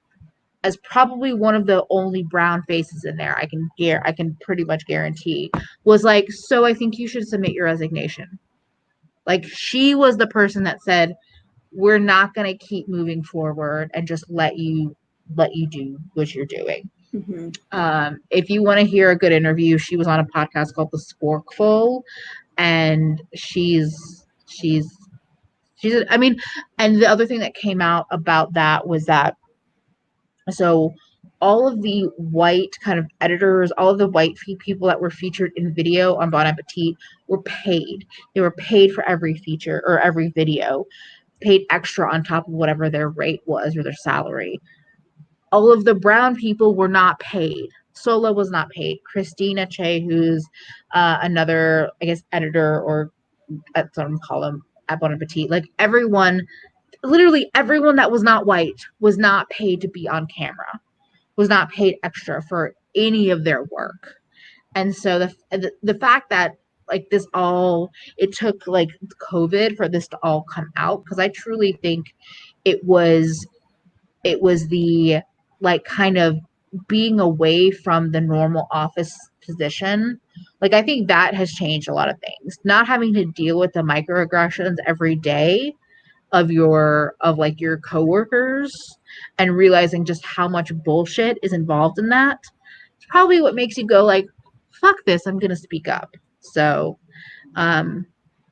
as probably one of the only brown faces in there, I can pretty much guarantee, was like, so I think you should submit your resignation. Like she was the person that said, we're not going to keep moving forward and just let you do what you're doing. Mm-hmm. If you want to hear a good interview, she was on a podcast called The Sporkful, and I mean, and the other thing that came out about that was that so all of the white kind of editors, all of the white people that were featured in video on Bon Appetit were paid. They were paid for every feature or every video, paid extra on top of whatever their rate was or their salary. All of the brown people were not paid. Sola was not paid. Christina Che, who's another, I guess, editor or that's what I'm calling them at Bon Appetit, like everyone, literally everyone that was not white was not paid to be on camera, was not paid extra for any of their work. And so the fact that like this all it took like COVID for this to all come out, because I truly think it was the like kind of being away from the normal office position. Like I think that has changed a lot of things. Not having to deal with the microaggressions every day of like your coworkers and realizing just how much bullshit is involved in that. It's probably what makes you go like, fuck this, I'm gonna speak up. So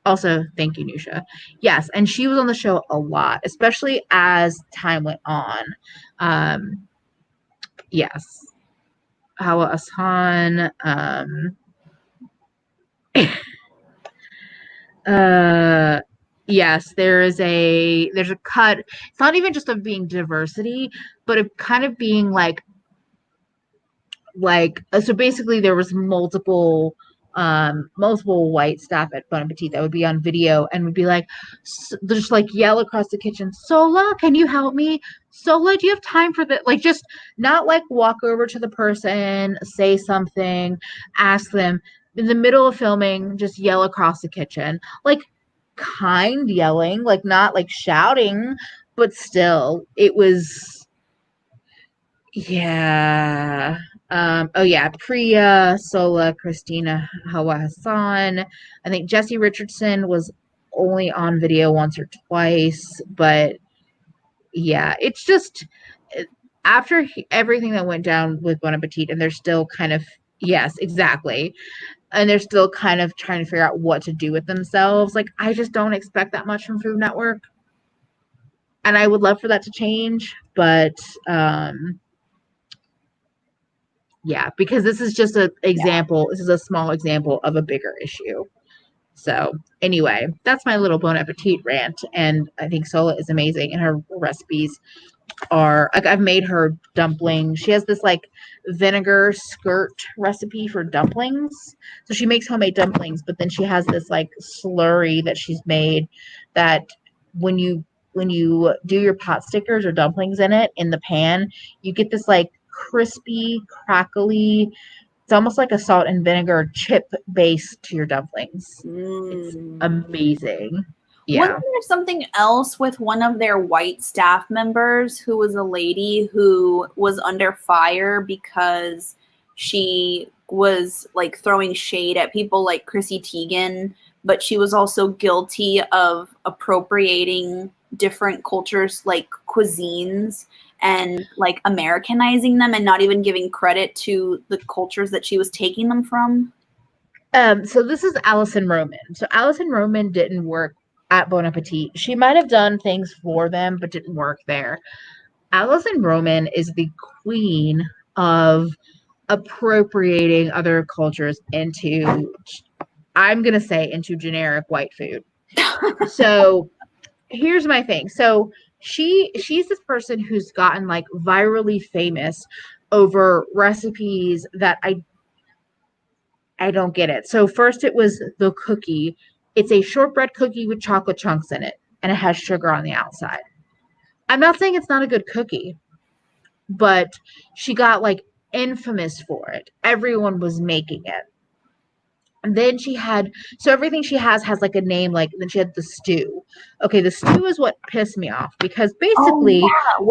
also thank you, Nusha. Yes, and she was on the show a lot, especially as time went on. Yes. Hawa Ashan. Uh yes, there's a cut. It's not even just of being diversity, but of kind of being so basically there was multiple white staff at Bon Appetit that would be on video and would be like just like yell across the kitchen, Sola, can you help me? Sola, do you have time for that? Like just not like walk over to the person, say something, ask them in the middle of filming, just yell across the kitchen. Like kind yelling, like not like shouting, but still it was yeah. Oh yeah, Priya, Sola, Christina, Hawa Hassan. I think Jesse Richardson was only on video once or twice, but yeah, it's just after everything that went down with Bon Appetit, and they're still kind of yes, exactly, and they're still kind of trying to figure out what to do with themselves. Like I just don't expect that much from Food Network. And I would love for that to change, but yeah, because this is just an example. This is a small example of a bigger issue. So anyway, that's my little Bon Appetit rant. And I think Sola is amazing, and her recipes are like, I've made her dumplings. She has this like vinegar skirt recipe for dumplings. So she makes homemade dumplings, but then she has this like slurry that she's made that when you do your pot stickers or dumplings in it in the pan, you get this like crispy, crackly, it's almost like a salt and vinegar chip base to your dumplings. It's amazing. Yeah. Wasn't there something else with one of their white staff members who was a lady who was under fire because she was like throwing shade at people like Chrissy Teigen, but she was also guilty of appropriating different cultures like cuisines and like Americanizing them and not even giving credit to the cultures that she was taking them from? So this is Allison Roman. So Allison Roman didn't work at Bon Appetit. She might have done things for them, but didn't work there. Allison Roman is the queen of appropriating other cultures into, I'm going to say, into generic white food. So here's my thing. So she's this person who's gotten like virally famous over recipes that I don't get it. So first it was the cookie. It's a shortbread cookie with chocolate chunks in it, and it has sugar on the outside. I'm not saying it's not a good cookie, but she got like infamous for it. Everyone was making it. And then so everything she has like a name, like, then she had the stew. Okay, the stew is what pissed me off, because basically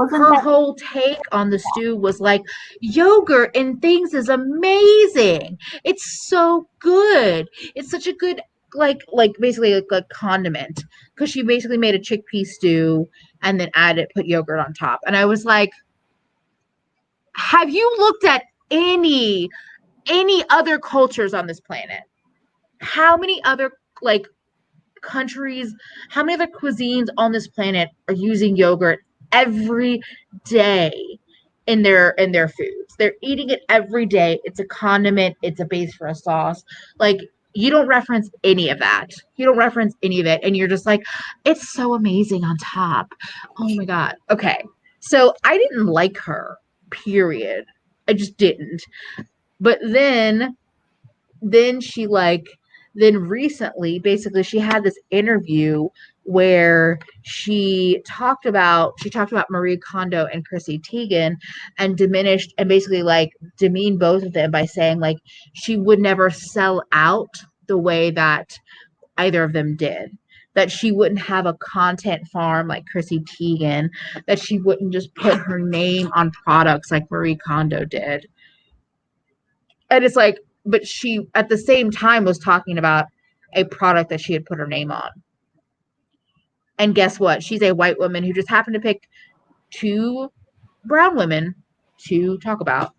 her whole take on the stew was like, yogurt and things is amazing. It's so good. It's such a good, like basically like a condiment, because she basically made a chickpea stew and then put yogurt on top. And I was like, have you looked at any other cultures on this planet? How many other like countries, how many other cuisines on this planet are using yogurt every day in their foods? They're eating it every day. It's a condiment, it's a base for a sauce. Like, you don't reference any of that. You don't reference any of it, and you're just like, it's so amazing on top. Oh my god. Okay. So I didn't like her, period. I just didn't. But then she then recently, basically, she had this interview where she talked about Marie Kondo and Chrissy Teigen, and diminished and basically like demeaned both of them by saying like she would never sell out the way that either of them did. That she wouldn't have a content farm like Chrissy Teigen, that she wouldn't just put her name on products like Marie Kondo did. And it's like, but she at the same time was talking about a product that she had put her name on. And guess what? She's a white woman who just happened to pick two brown women to talk about,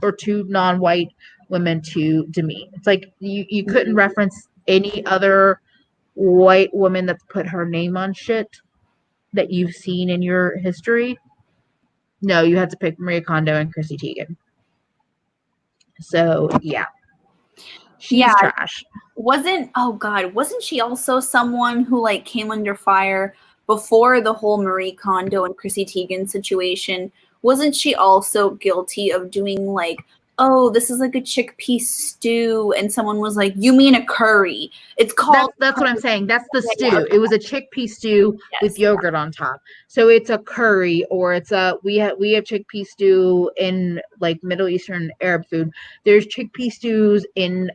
or two non-white women to demean. It's like you couldn't reference any other white woman that's put her name on shit that you've seen in your history. No, you had to pick Marie Kondo and Chrissy Teigen. So yeah, she's trash. Wasn't she also someone who like came under fire before the whole Marie Kondo and Chrissy Teigen situation? Wasn't she also guilty of doing like, oh, this is like a chickpea stew, and someone was like, you mean a curry? It's called. That's what I'm saying. That's the stew. It was a chickpea stew with yogurt on top. So it's a curry, or it's we have chickpea stew in like Middle Eastern Arab food. There's chickpea stews in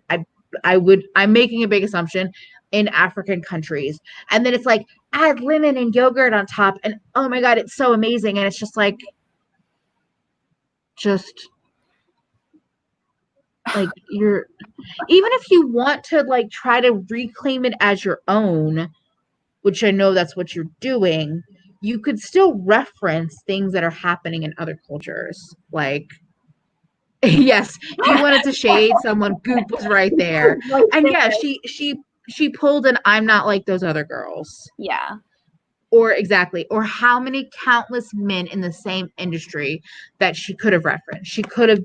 I'm making a big assumption, in African countries. And then it's like, add lemon and yogurt on top, and oh my god, it's so amazing. And it's just like, like, you're, even if you want to like try to reclaim it as your own, which I know that's what you're doing, you could still reference things that are happening in other cultures. Like, yes, if you wanted to shade someone, Goop was right there. And yeah, she pulled an I'm not like those other girls. Yeah. or how many countless men in the same industry that she could have referenced. She could have,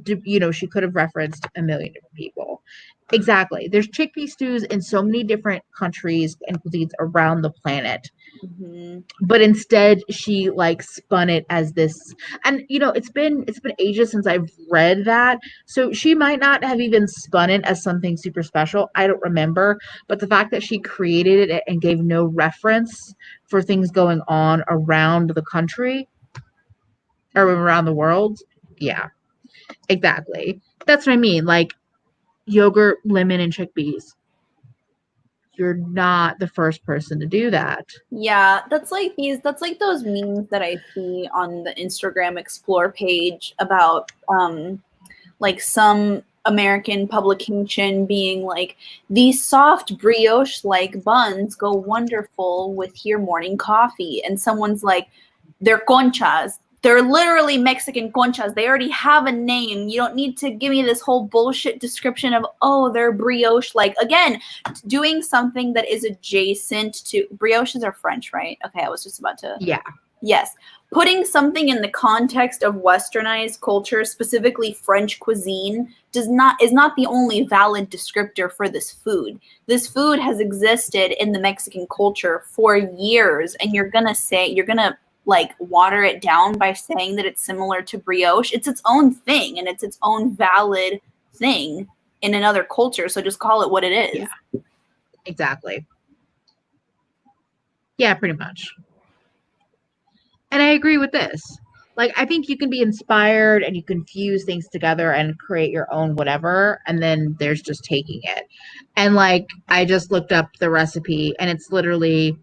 she could have referenced a million different people. Exactly. There's chickpea stews in so many different countries and cuisines around the planet. Mm-hmm. But instead she like spun it as this, and it's been ages since I've read that, so she might not have even spun it as something super special. I don't remember, but the fact that she created it and gave no reference for things going on around the country or around the world, yeah, exactly. That's what I mean. Like yogurt, lemon, and chickpeas. You're not the first person to do that. Yeah, that's like those memes that I see on the Instagram Explore page about like some American publication being like, these soft brioche like buns go wonderful with your morning coffee. And someone's like, they're conchas. They're literally Mexican conchas. They already have a name. You don't need to give me this whole bullshit description of, oh, they're brioche. Like, again, doing something that is adjacent to brioches are French, right? Okay, I was just about to. Yeah. Yes. Putting something in the context of westernized culture, specifically French cuisine, is not the only valid descriptor for this food. This food has existed in the Mexican culture for years, and you're gonna like water it down by saying that it's similar to brioche. It's its own thing, and it's its own valid thing in another culture. So just call it what it is. Yeah. Exactly. Yeah, pretty much. And I agree with this. Like, I think you can be inspired and you can fuse things together and create your own whatever. And then there's just taking it. And like, I just looked up the recipe and it's literally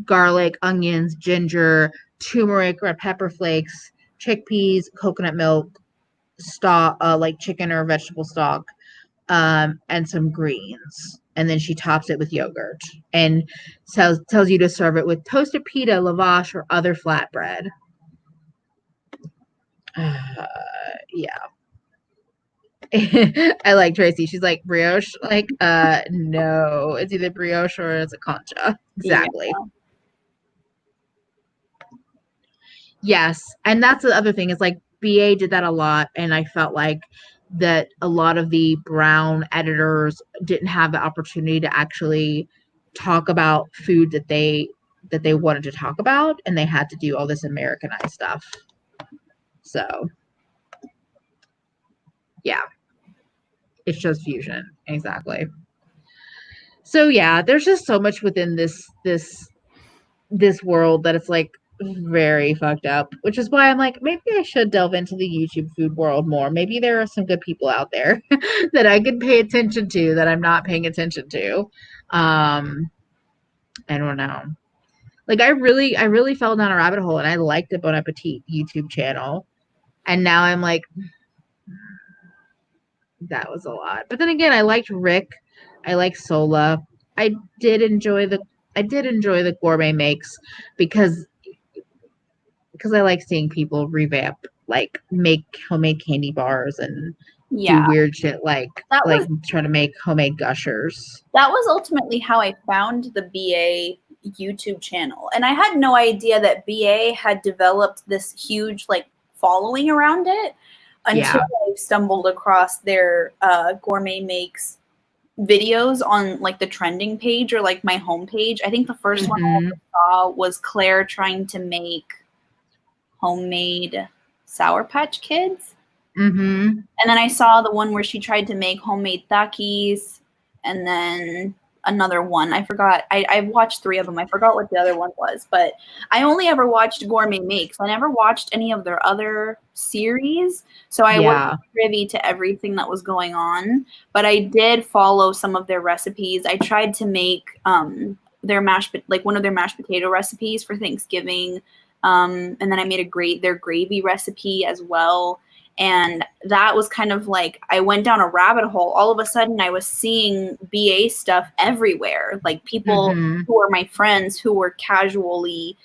garlic, onions, ginger, turmeric, red pepper flakes, chickpeas, coconut milk, stock, like chicken or vegetable stock, and some greens. And then she tops it with yogurt and tells you to serve it with toasted pita, lavash, or other flatbread. Yeah. I like Tracy. She's like, brioche? Like, no. It's either brioche or it's a concha. Exactly. Yeah. Yes. And that's the other thing is like BA did that a lot. And I felt like that a lot of the brown editors didn't have the opportunity to actually talk about food that they wanted to talk about, and they had to do all this Americanized stuff. So yeah, it's just fusion. Exactly. So yeah, there's just so much within this world that it's like very fucked up, which is why I'm like, maybe I should delve into the YouTube food world more. Maybe there are some good people out there that I could pay attention to that I'm not paying attention to. I don't know. Like I really fell down a rabbit hole, and I liked the Bon Appetit YouTube channel, and now I'm like, that was a lot. But then again, I liked Rick, I like Sola. I did enjoy the gourmet makes because I like seeing people revamp, like make homemade candy bars and do weird shit like trying to make homemade gushers. That was ultimately how I found the BA YouTube channel. And I had no idea that BA had developed this huge like following around it until I stumbled across their gourmet makes videos on like the trending page or like my homepage. I think the first one I ever saw was Claire trying to make homemade Sour Patch Kids. And then I saw the one where she tried to make homemade Takis, and then another one. I forgot. I've watched 3 of them. I forgot what the other one was, but I only ever watched Gourmet Makes. I never watched any of their other series, so I wasn't privy to everything that was going on, but I did follow some of their recipes. I tried to make their one of their mashed potato recipes for Thanksgiving, and then I made their gravy recipe as well. And that was kind of like, I went down a rabbit hole. All of a sudden I was seeing BA stuff everywhere. Like people who were my friends who were casually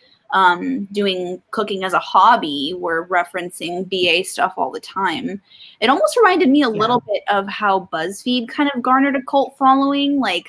doing cooking as a hobby were referencing BA stuff all the time. It almost reminded me a little bit of how BuzzFeed kind of garnered a cult following. Like,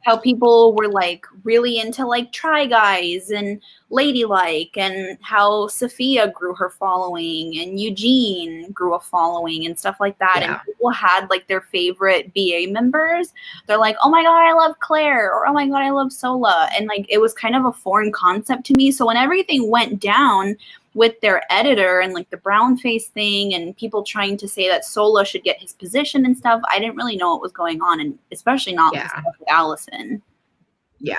how people were like really into like Try Guys and Ladylike, and how Sophia grew her following and Eugene grew a following and stuff like that. And Yeah. people had like their favorite BA members. They're like, oh my God, I love Claire, or oh my God, I love Sola. And like, it was kind of a foreign concept to me. So when everything went down with their editor and like the brown face thing and people trying to say that Sola should get his position and stuff, I didn't really know what was going on, and especially not with stuff with Allison. Yeah.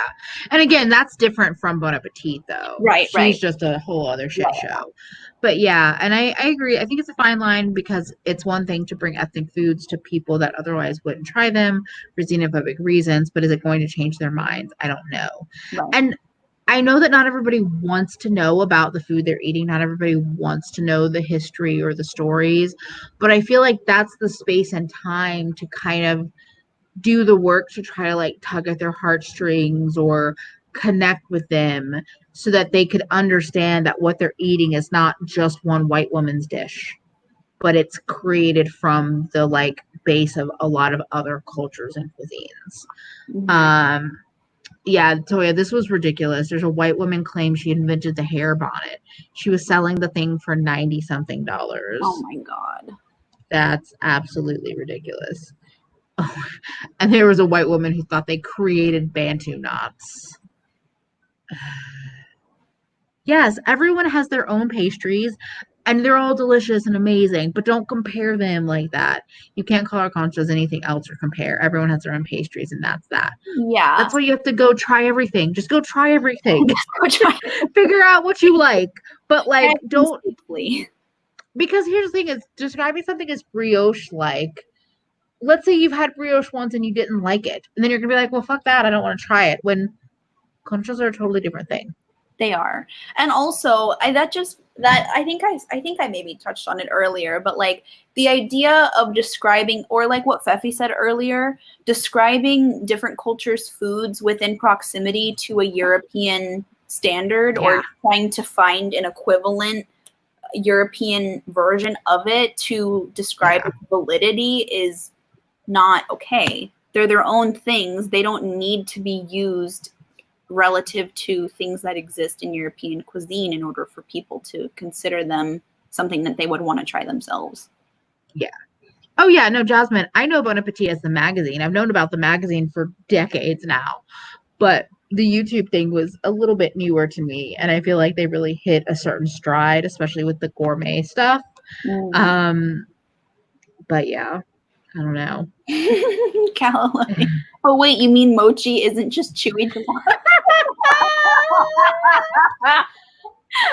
And again, that's different from Bon Appetit, though. Right, She's just a whole other shit show. But yeah, and I agree. I think it's a fine line, because it's one thing to bring ethnic foods to people that otherwise wouldn't try them for xenophobic reasons, but is it going to change their minds? I don't know. Right. And I know that not everybody wants to know about the food they're eating. Not everybody wants to know the history or the stories, but I feel like that's the space and time to kind of do the work to try to like tug at their heartstrings or connect with them so that they could understand that what they're eating is not just one white woman's dish, but it's created from the like base of a lot of other cultures and cuisines. Yeah, Toya, this was ridiculous. There's a white woman claimed she invented the hair bonnet. She was selling the thing for $90-something. Oh my God. That's absolutely ridiculous. Oh, and there was a white woman who thought they created Bantu knots. Yes, everyone has their own pastries, and they're all delicious and amazing, but don't compare them like that. You can't call our conchas anything else or compare. Everyone has their own pastries, and that's that. Yeah. That's why you have to go try everything. Just go try everything. Figure out what you like. But like, don't. Because here's the thing: is describing something as brioche-like. Let's say you've had brioche once and you didn't like it, and then you're gonna be like, "Well, fuck that! I don't want to try it." When conchas are a totally different thing. They are. And also, I think I maybe touched on it earlier, but like the idea of describing, or like what Fefi said earlier, describing different cultures' foods within proximity to a European standard, or trying to find an equivalent European version of it to describe its validity is not okay. They're their own things. They don't need to be used relative to things that exist in European cuisine in order for people to consider them something that they would want to try themselves. Yeah. Oh yeah, no, Jasmine, I know Bon Appetit as the magazine. I've known about the magazine for decades now, but the YouTube thing was a little bit newer to me, and I feel like they really hit a certain stride, especially with the gourmet stuff. But yeah, I don't know. Callaway. Oh wait, you mean mochi isn't just chewy tomato?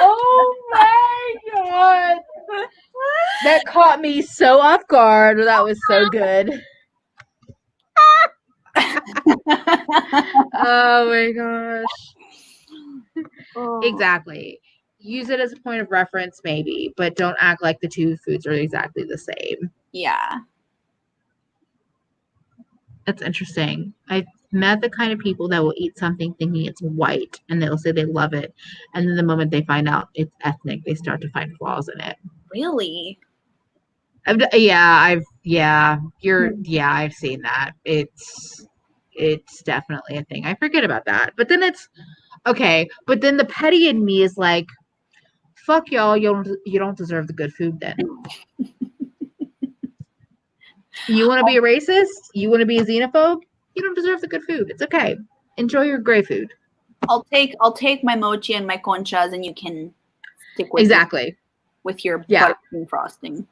Oh my God. That caught me so off guard. That was so good. Oh my gosh. Exactly. Use it as a point of reference, maybe, but don't act like the two foods are exactly the same. Yeah. That's interesting. I've met the kind of people that will eat something thinking it's white, and they'll say they love it, and then the moment they find out it's ethnic, they start to find flaws in it. Really? I've seen that. It's definitely a thing. I forget about that, but then it's okay. But then the petty in me is like, fuck y'all. You don't deserve the good food then. You want to be a racist? You want to be a xenophobe? You don't deserve the good food. It's okay. Enjoy your gray food. I'll take my mochi and my conchas, and you can stick with with your buttercream frosting.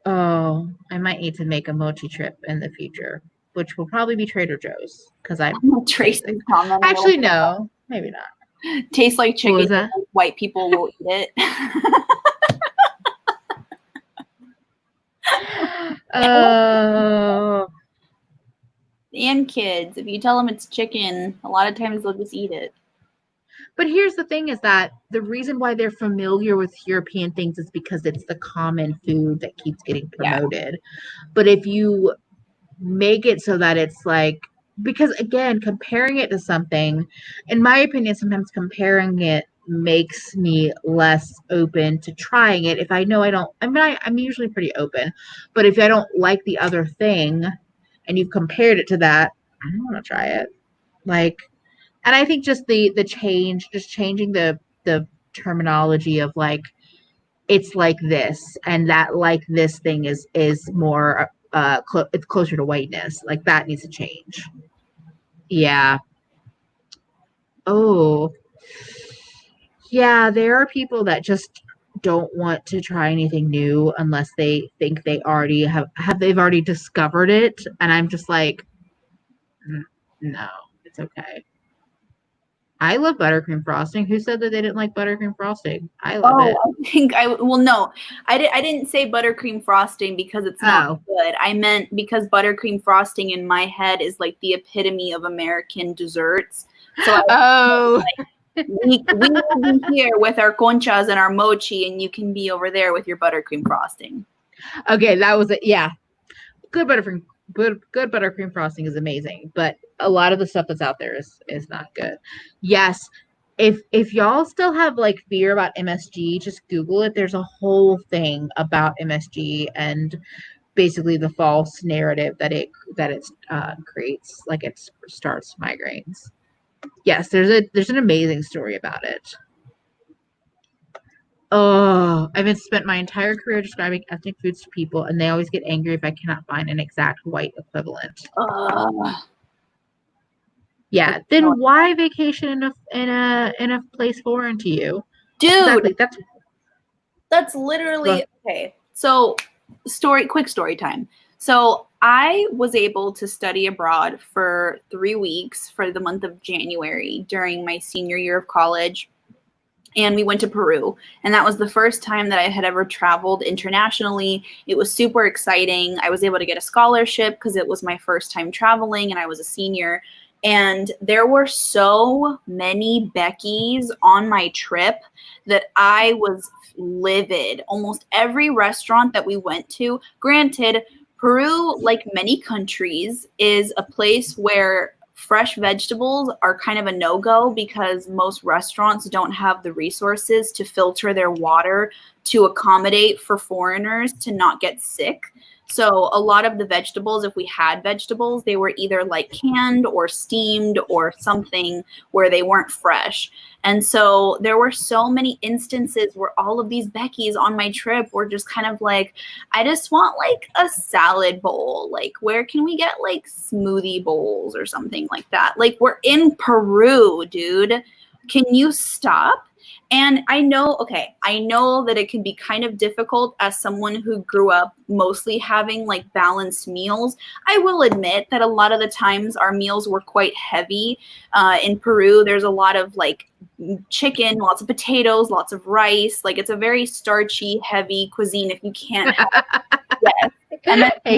Oh, I might need to make a mochi trip in the future, which will probably be Trader Joe's, because I'm Tracy's comment. Actually, no, maybe not. Tastes like chicken. White people will eat it. And kids, if you tell them it's chicken, a lot of times they'll just eat it. But here's the thing, is that the reason why they're familiar with European things is because it's the common food that keeps getting promoted. But if you make it so that it's like, because again, comparing it to something, in my opinion, sometimes comparing it makes me less open to trying it. If I know I'm usually pretty open, but if I don't like the other thing and you've compared it to that, I don't want to try it. Like, and I think just the change, just changing the terminology of like it's like this and that like this thing is more it's closer to whiteness. Like that needs to change. Yeah. Oh, yeah, there are people that just don't want to try anything new unless they think they already they've already discovered it, and I'm just like, No, it's okay. I love buttercream frosting. Who said that they didn't like buttercream frosting? I love Oh, it. no, I didn't say buttercream frosting because it's not Oh. good. I meant because buttercream frosting in my head is like the epitome of American desserts. So Oh. we will be here with our conchas and our mochi, and you can be over there with your buttercream frosting. Okay, that was it. Yeah. Good buttercream frosting is amazing, but a lot of the stuff that's out there is not good. Yes. If y'all still have like fear about MSG, just Google it. There's a whole thing about MSG and basically the false narrative that it creates, like it starts migraines. Yes, there's an amazing story about it. Oh, I've been spent my entire career describing ethnic foods to people, and they always get angry if I cannot find an exact white equivalent. Yeah, then why vacation in a place foreign to you? Dude, Exactly. that's literally okay. So, quick story time. So, I was able to study abroad for 3 weeks for the month of January during my senior year of college. And we went to Peru. And that was the first time that I had ever traveled internationally. It was super exciting. I was able to get a scholarship because it was my first time traveling and I was a senior. And there were so many Beckies on my trip that I was livid. Almost every restaurant that we went to, granted, Peru, like many countries, is a place where fresh vegetables are kind of a no-go because most restaurants don't have the resources to filter their water to accommodate for foreigners to not get sick. So a lot of the vegetables, if we had vegetables, they were either like canned or steamed or something where they weren't fresh. And so there were so many instances where all of these Beckies on my trip were just kind of like, I just want like a salad bowl. Like, where can we get like smoothie bowls or something like that? Like, we're in Peru, dude. Can you stop? And I know that it can be kind of difficult as someone who grew up mostly having like balanced meals. I will admit that a lot of the times our meals were quite heavy. In Peru, there's a lot of like chicken, lots of potatoes, lots of rice. Like, it's a very starchy, heavy cuisine if you can't have yes. And that's but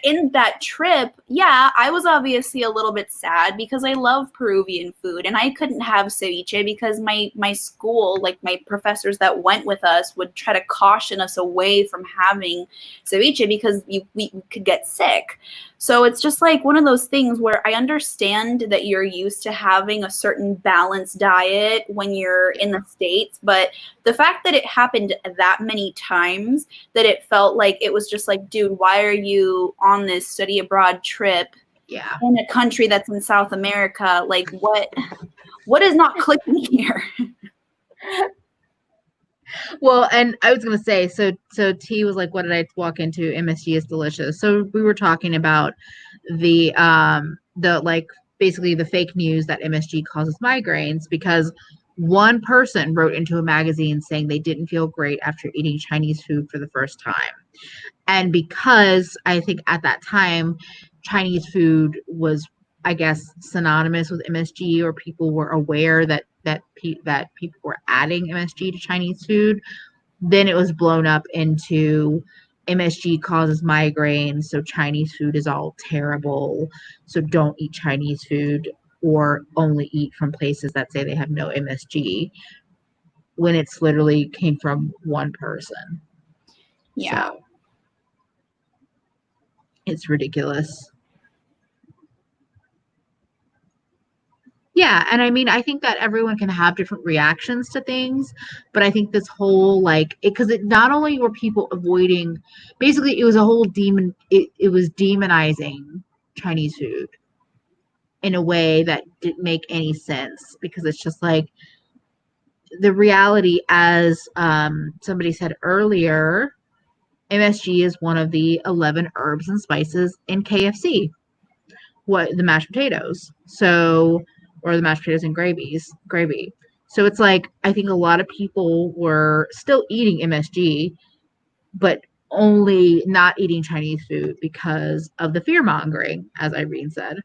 in that trip, yeah, I was obviously a little bit sad because I love Peruvian food and I couldn't have ceviche because my school, like my professors that went with us, would try to caution us away from having ceviche because we could get sick. So it's just like one of those things where I understand that you're used to having a certain balanced diet when you're in the States, but the fact that it happened that many times that it felt like it was just like, dude, why are you on this study abroad trip in a country that's in South America? Like, what is not clicking here? Well, and I was gonna say, so T was like, "What did I walk into? MSG is delicious." So we were talking about the like basically the fake news that MSG causes migraines because one person wrote into a magazine saying they didn't feel great after eating Chinese food for the first time, and because I think at that time Chinese food was, I guess, synonymous with MSG, or people were aware that people were adding MSG to Chinese food. Then it was blown up into MSG causes migraines, so Chinese food is all terrible. So don't eat Chinese food or only eat from places that say they have no MSG when it's literally came from one person. Yeah. So it's ridiculous. Yeah, and I mean, I think that everyone can have different reactions to things, but I think this whole like it because it not only were people avoiding, basically it was a whole it was demonizing Chinese food in a way that didn't make any sense, because it's just like the reality, as somebody said earlier, MSG is one of the 11 herbs and spices in KFC. What, the mashed potatoes? So, or the mashed potatoes and gravy. So it's like, I think a lot of people were still eating MSG, but only not eating Chinese food because of the fear mongering, as Irene said.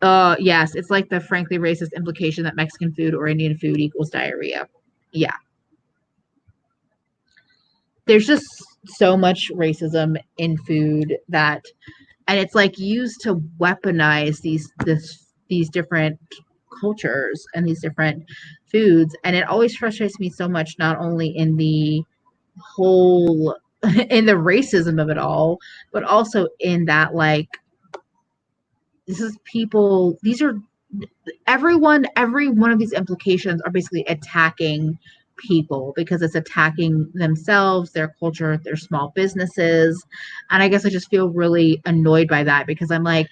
Yes, it's like the frankly racist implication that Mexican food or Indian food equals diarrhea. Yeah. There's just so much racism in food that, and it's like used to weaponize these different cultures and these different foods, and it always frustrates me so much, not only in the whole in the racism of it all, but also in that, like, these are every one of these implications are basically attacking people, because it's attacking themselves, their culture, their small businesses. And I guess I just feel really annoyed by that, because I'm like,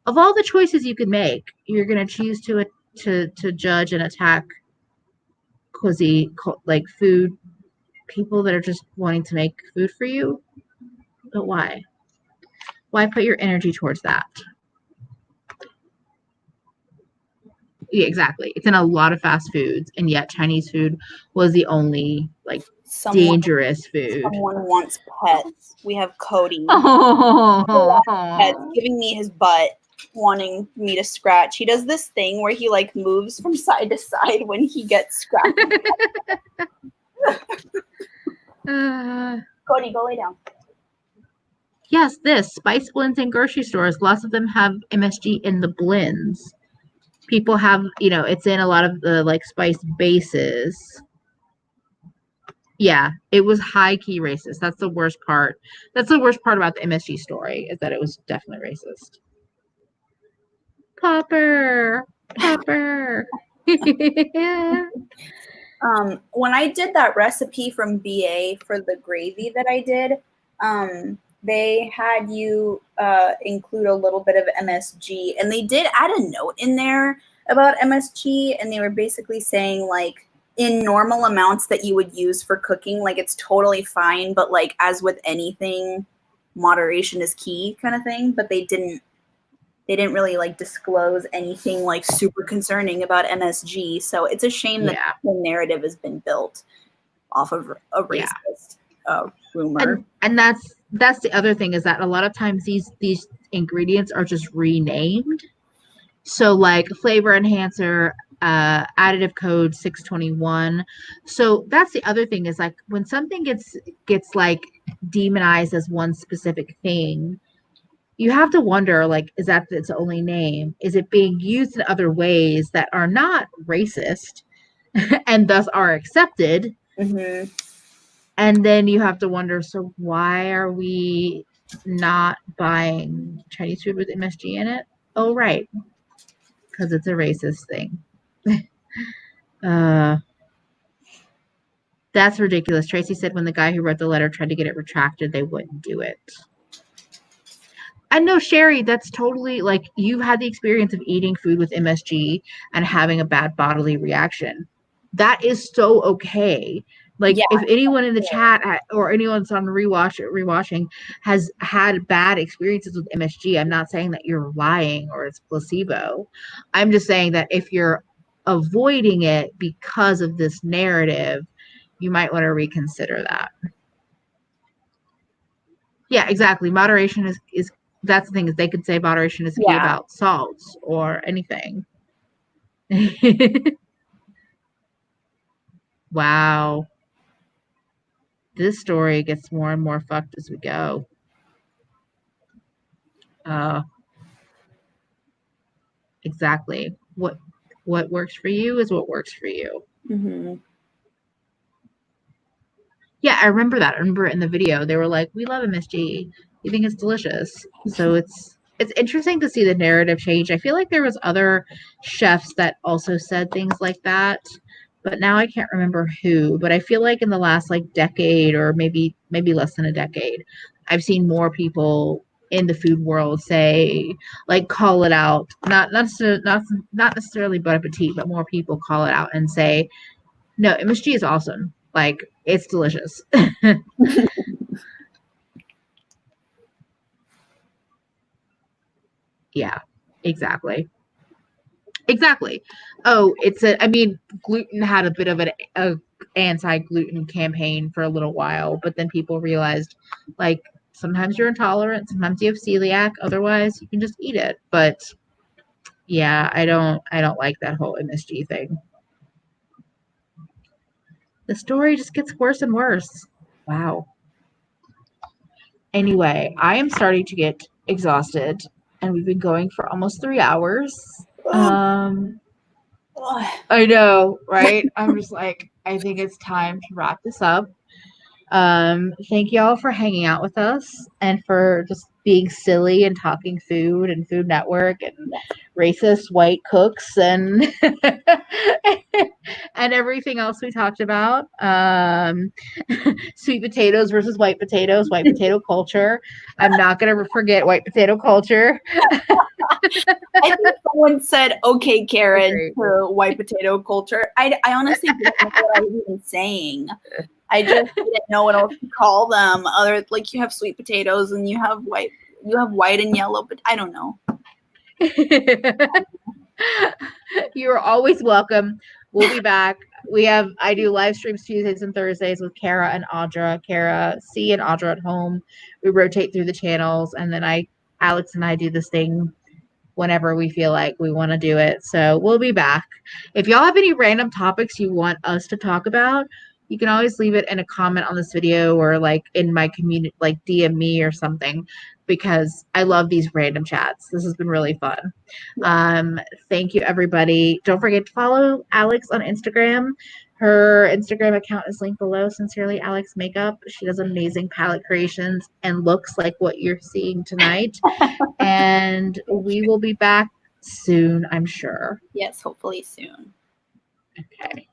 of all the choices you could make, you're going to choose to judge and attack like food people that are just wanting to make food for you. But why put your energy towards that? Yeah, exactly. It's in a lot of fast foods, and yet Chinese food was the only, like, dangerous food. Someone wants pets. We have Cody. Oh, Pets, giving me his butt, wanting me to scratch. He does this thing where he like moves from side to side when he gets scratched. Cody, go lay down. Yes, this spice blends in grocery stores. Lots of them have MSG in the blends. People have, it's in a lot of the, like, spice bases. Yeah, it was high key racist. That's the worst part. That's the worst part about the MSG story, is that it was definitely racist. Popper. When I did that recipe from BA for the gravy that I did, they had you include a little bit of MSG, and they did add a note in there about MSG, and they were basically saying, like, in normal amounts that you would use for cooking, like, it's totally fine, but, like, as with anything, moderation is key, kind of thing. But they didn't really, like, disclose anything, like, super concerning about MSG. So it's a shame that the narrative has been built off of a racist rumor. And that's the other thing, is that a lot of times these ingredients are just renamed. So, like, flavor enhancer, additive code 621. So that's the other thing, is like, when something gets like demonized as one specific thing, you have to wonder, like, is that its only name? Is it being used in other ways that are not racist and thus are accepted? Mm-hmm. And then you have to wonder, so why are we not buying Chinese food with MSG in it? Oh, right. Because it's a racist thing. That's ridiculous. Tracy said when the guy who wrote the letter tried to get it retracted, they wouldn't do it. And no, Sherry, that's totally, like, you've had the experience of eating food with MSG and having a bad bodily reaction. That is so okay. Like, if anyone in the chat or anyone's on rewatching has had bad experiences with MSG, I'm not saying that you're lying or it's placebo. I'm just saying that if you're avoiding it because of this narrative, you might want to reconsider that. Yeah, exactly. Moderation is that's the thing, is they could say moderation is key about salts or anything. Wow. This story gets more and more fucked as we go. Exactly. What works for you is what works for you. Mm-hmm. Yeah, I remember that. I remember in the video they were like, "We love MSG. We think it's delicious." So it's interesting to see the narrative change. I feel like there was other chefs that also said things like that, but now I can't remember who. But I feel like in the last, like, decade, or maybe less than a decade, I've seen more people in the food world say, like, call it out. Not necessarily Bon Appetit, but more people call it out and say, no, MSG is awesome. Like, it's delicious. Yeah, exactly. Exactly. Oh, I mean, gluten had a bit of a anti-gluten campaign for a little while, but then people realized, like, sometimes you're intolerant, sometimes you have celiac, otherwise you can just eat it. But yeah, I don't like that whole MSG thing. The story just gets worse and worse. Wow. Anyway, I am starting to get exhausted, and we've been going for almost 3 hours. Um, I know, right? I'm just like, I think it's time to wrap this up. Thank y'all for hanging out with us and for just being silly and talking food and Food Network and racist white cooks and and everything else we talked about. Sweet potatoes versus white potatoes, white potato culture. I'm not gonna forget white potato culture. I think someone said, "Okay, Karen," Great. to white potato culture. I honestly didn't know what I was even saying. I just didn't know what else to call them. Other, like, you have sweet potatoes and you have white and yellow, but I don't know. You're always welcome. We'll be back. I do live streams Tuesdays and Thursdays with Kara and Audra. Kara C and Audra at home. We rotate through the channels, and then Alex and I do this thing whenever we feel like we want to do it. So we'll be back. If y'all have any random topics you want us to talk about, you can always leave it in a comment on this video or like in my community, like DM me or something, because I love these random chats. This has been really fun. Thank you, everybody. Don't forget to follow Alex on Instagram. Her Instagram account is linked below. Sincerely, Alex Makeup. She does amazing palette creations and looks like what you're seeing tonight. And we will be back soon, I'm sure. Yes, hopefully soon. Okay.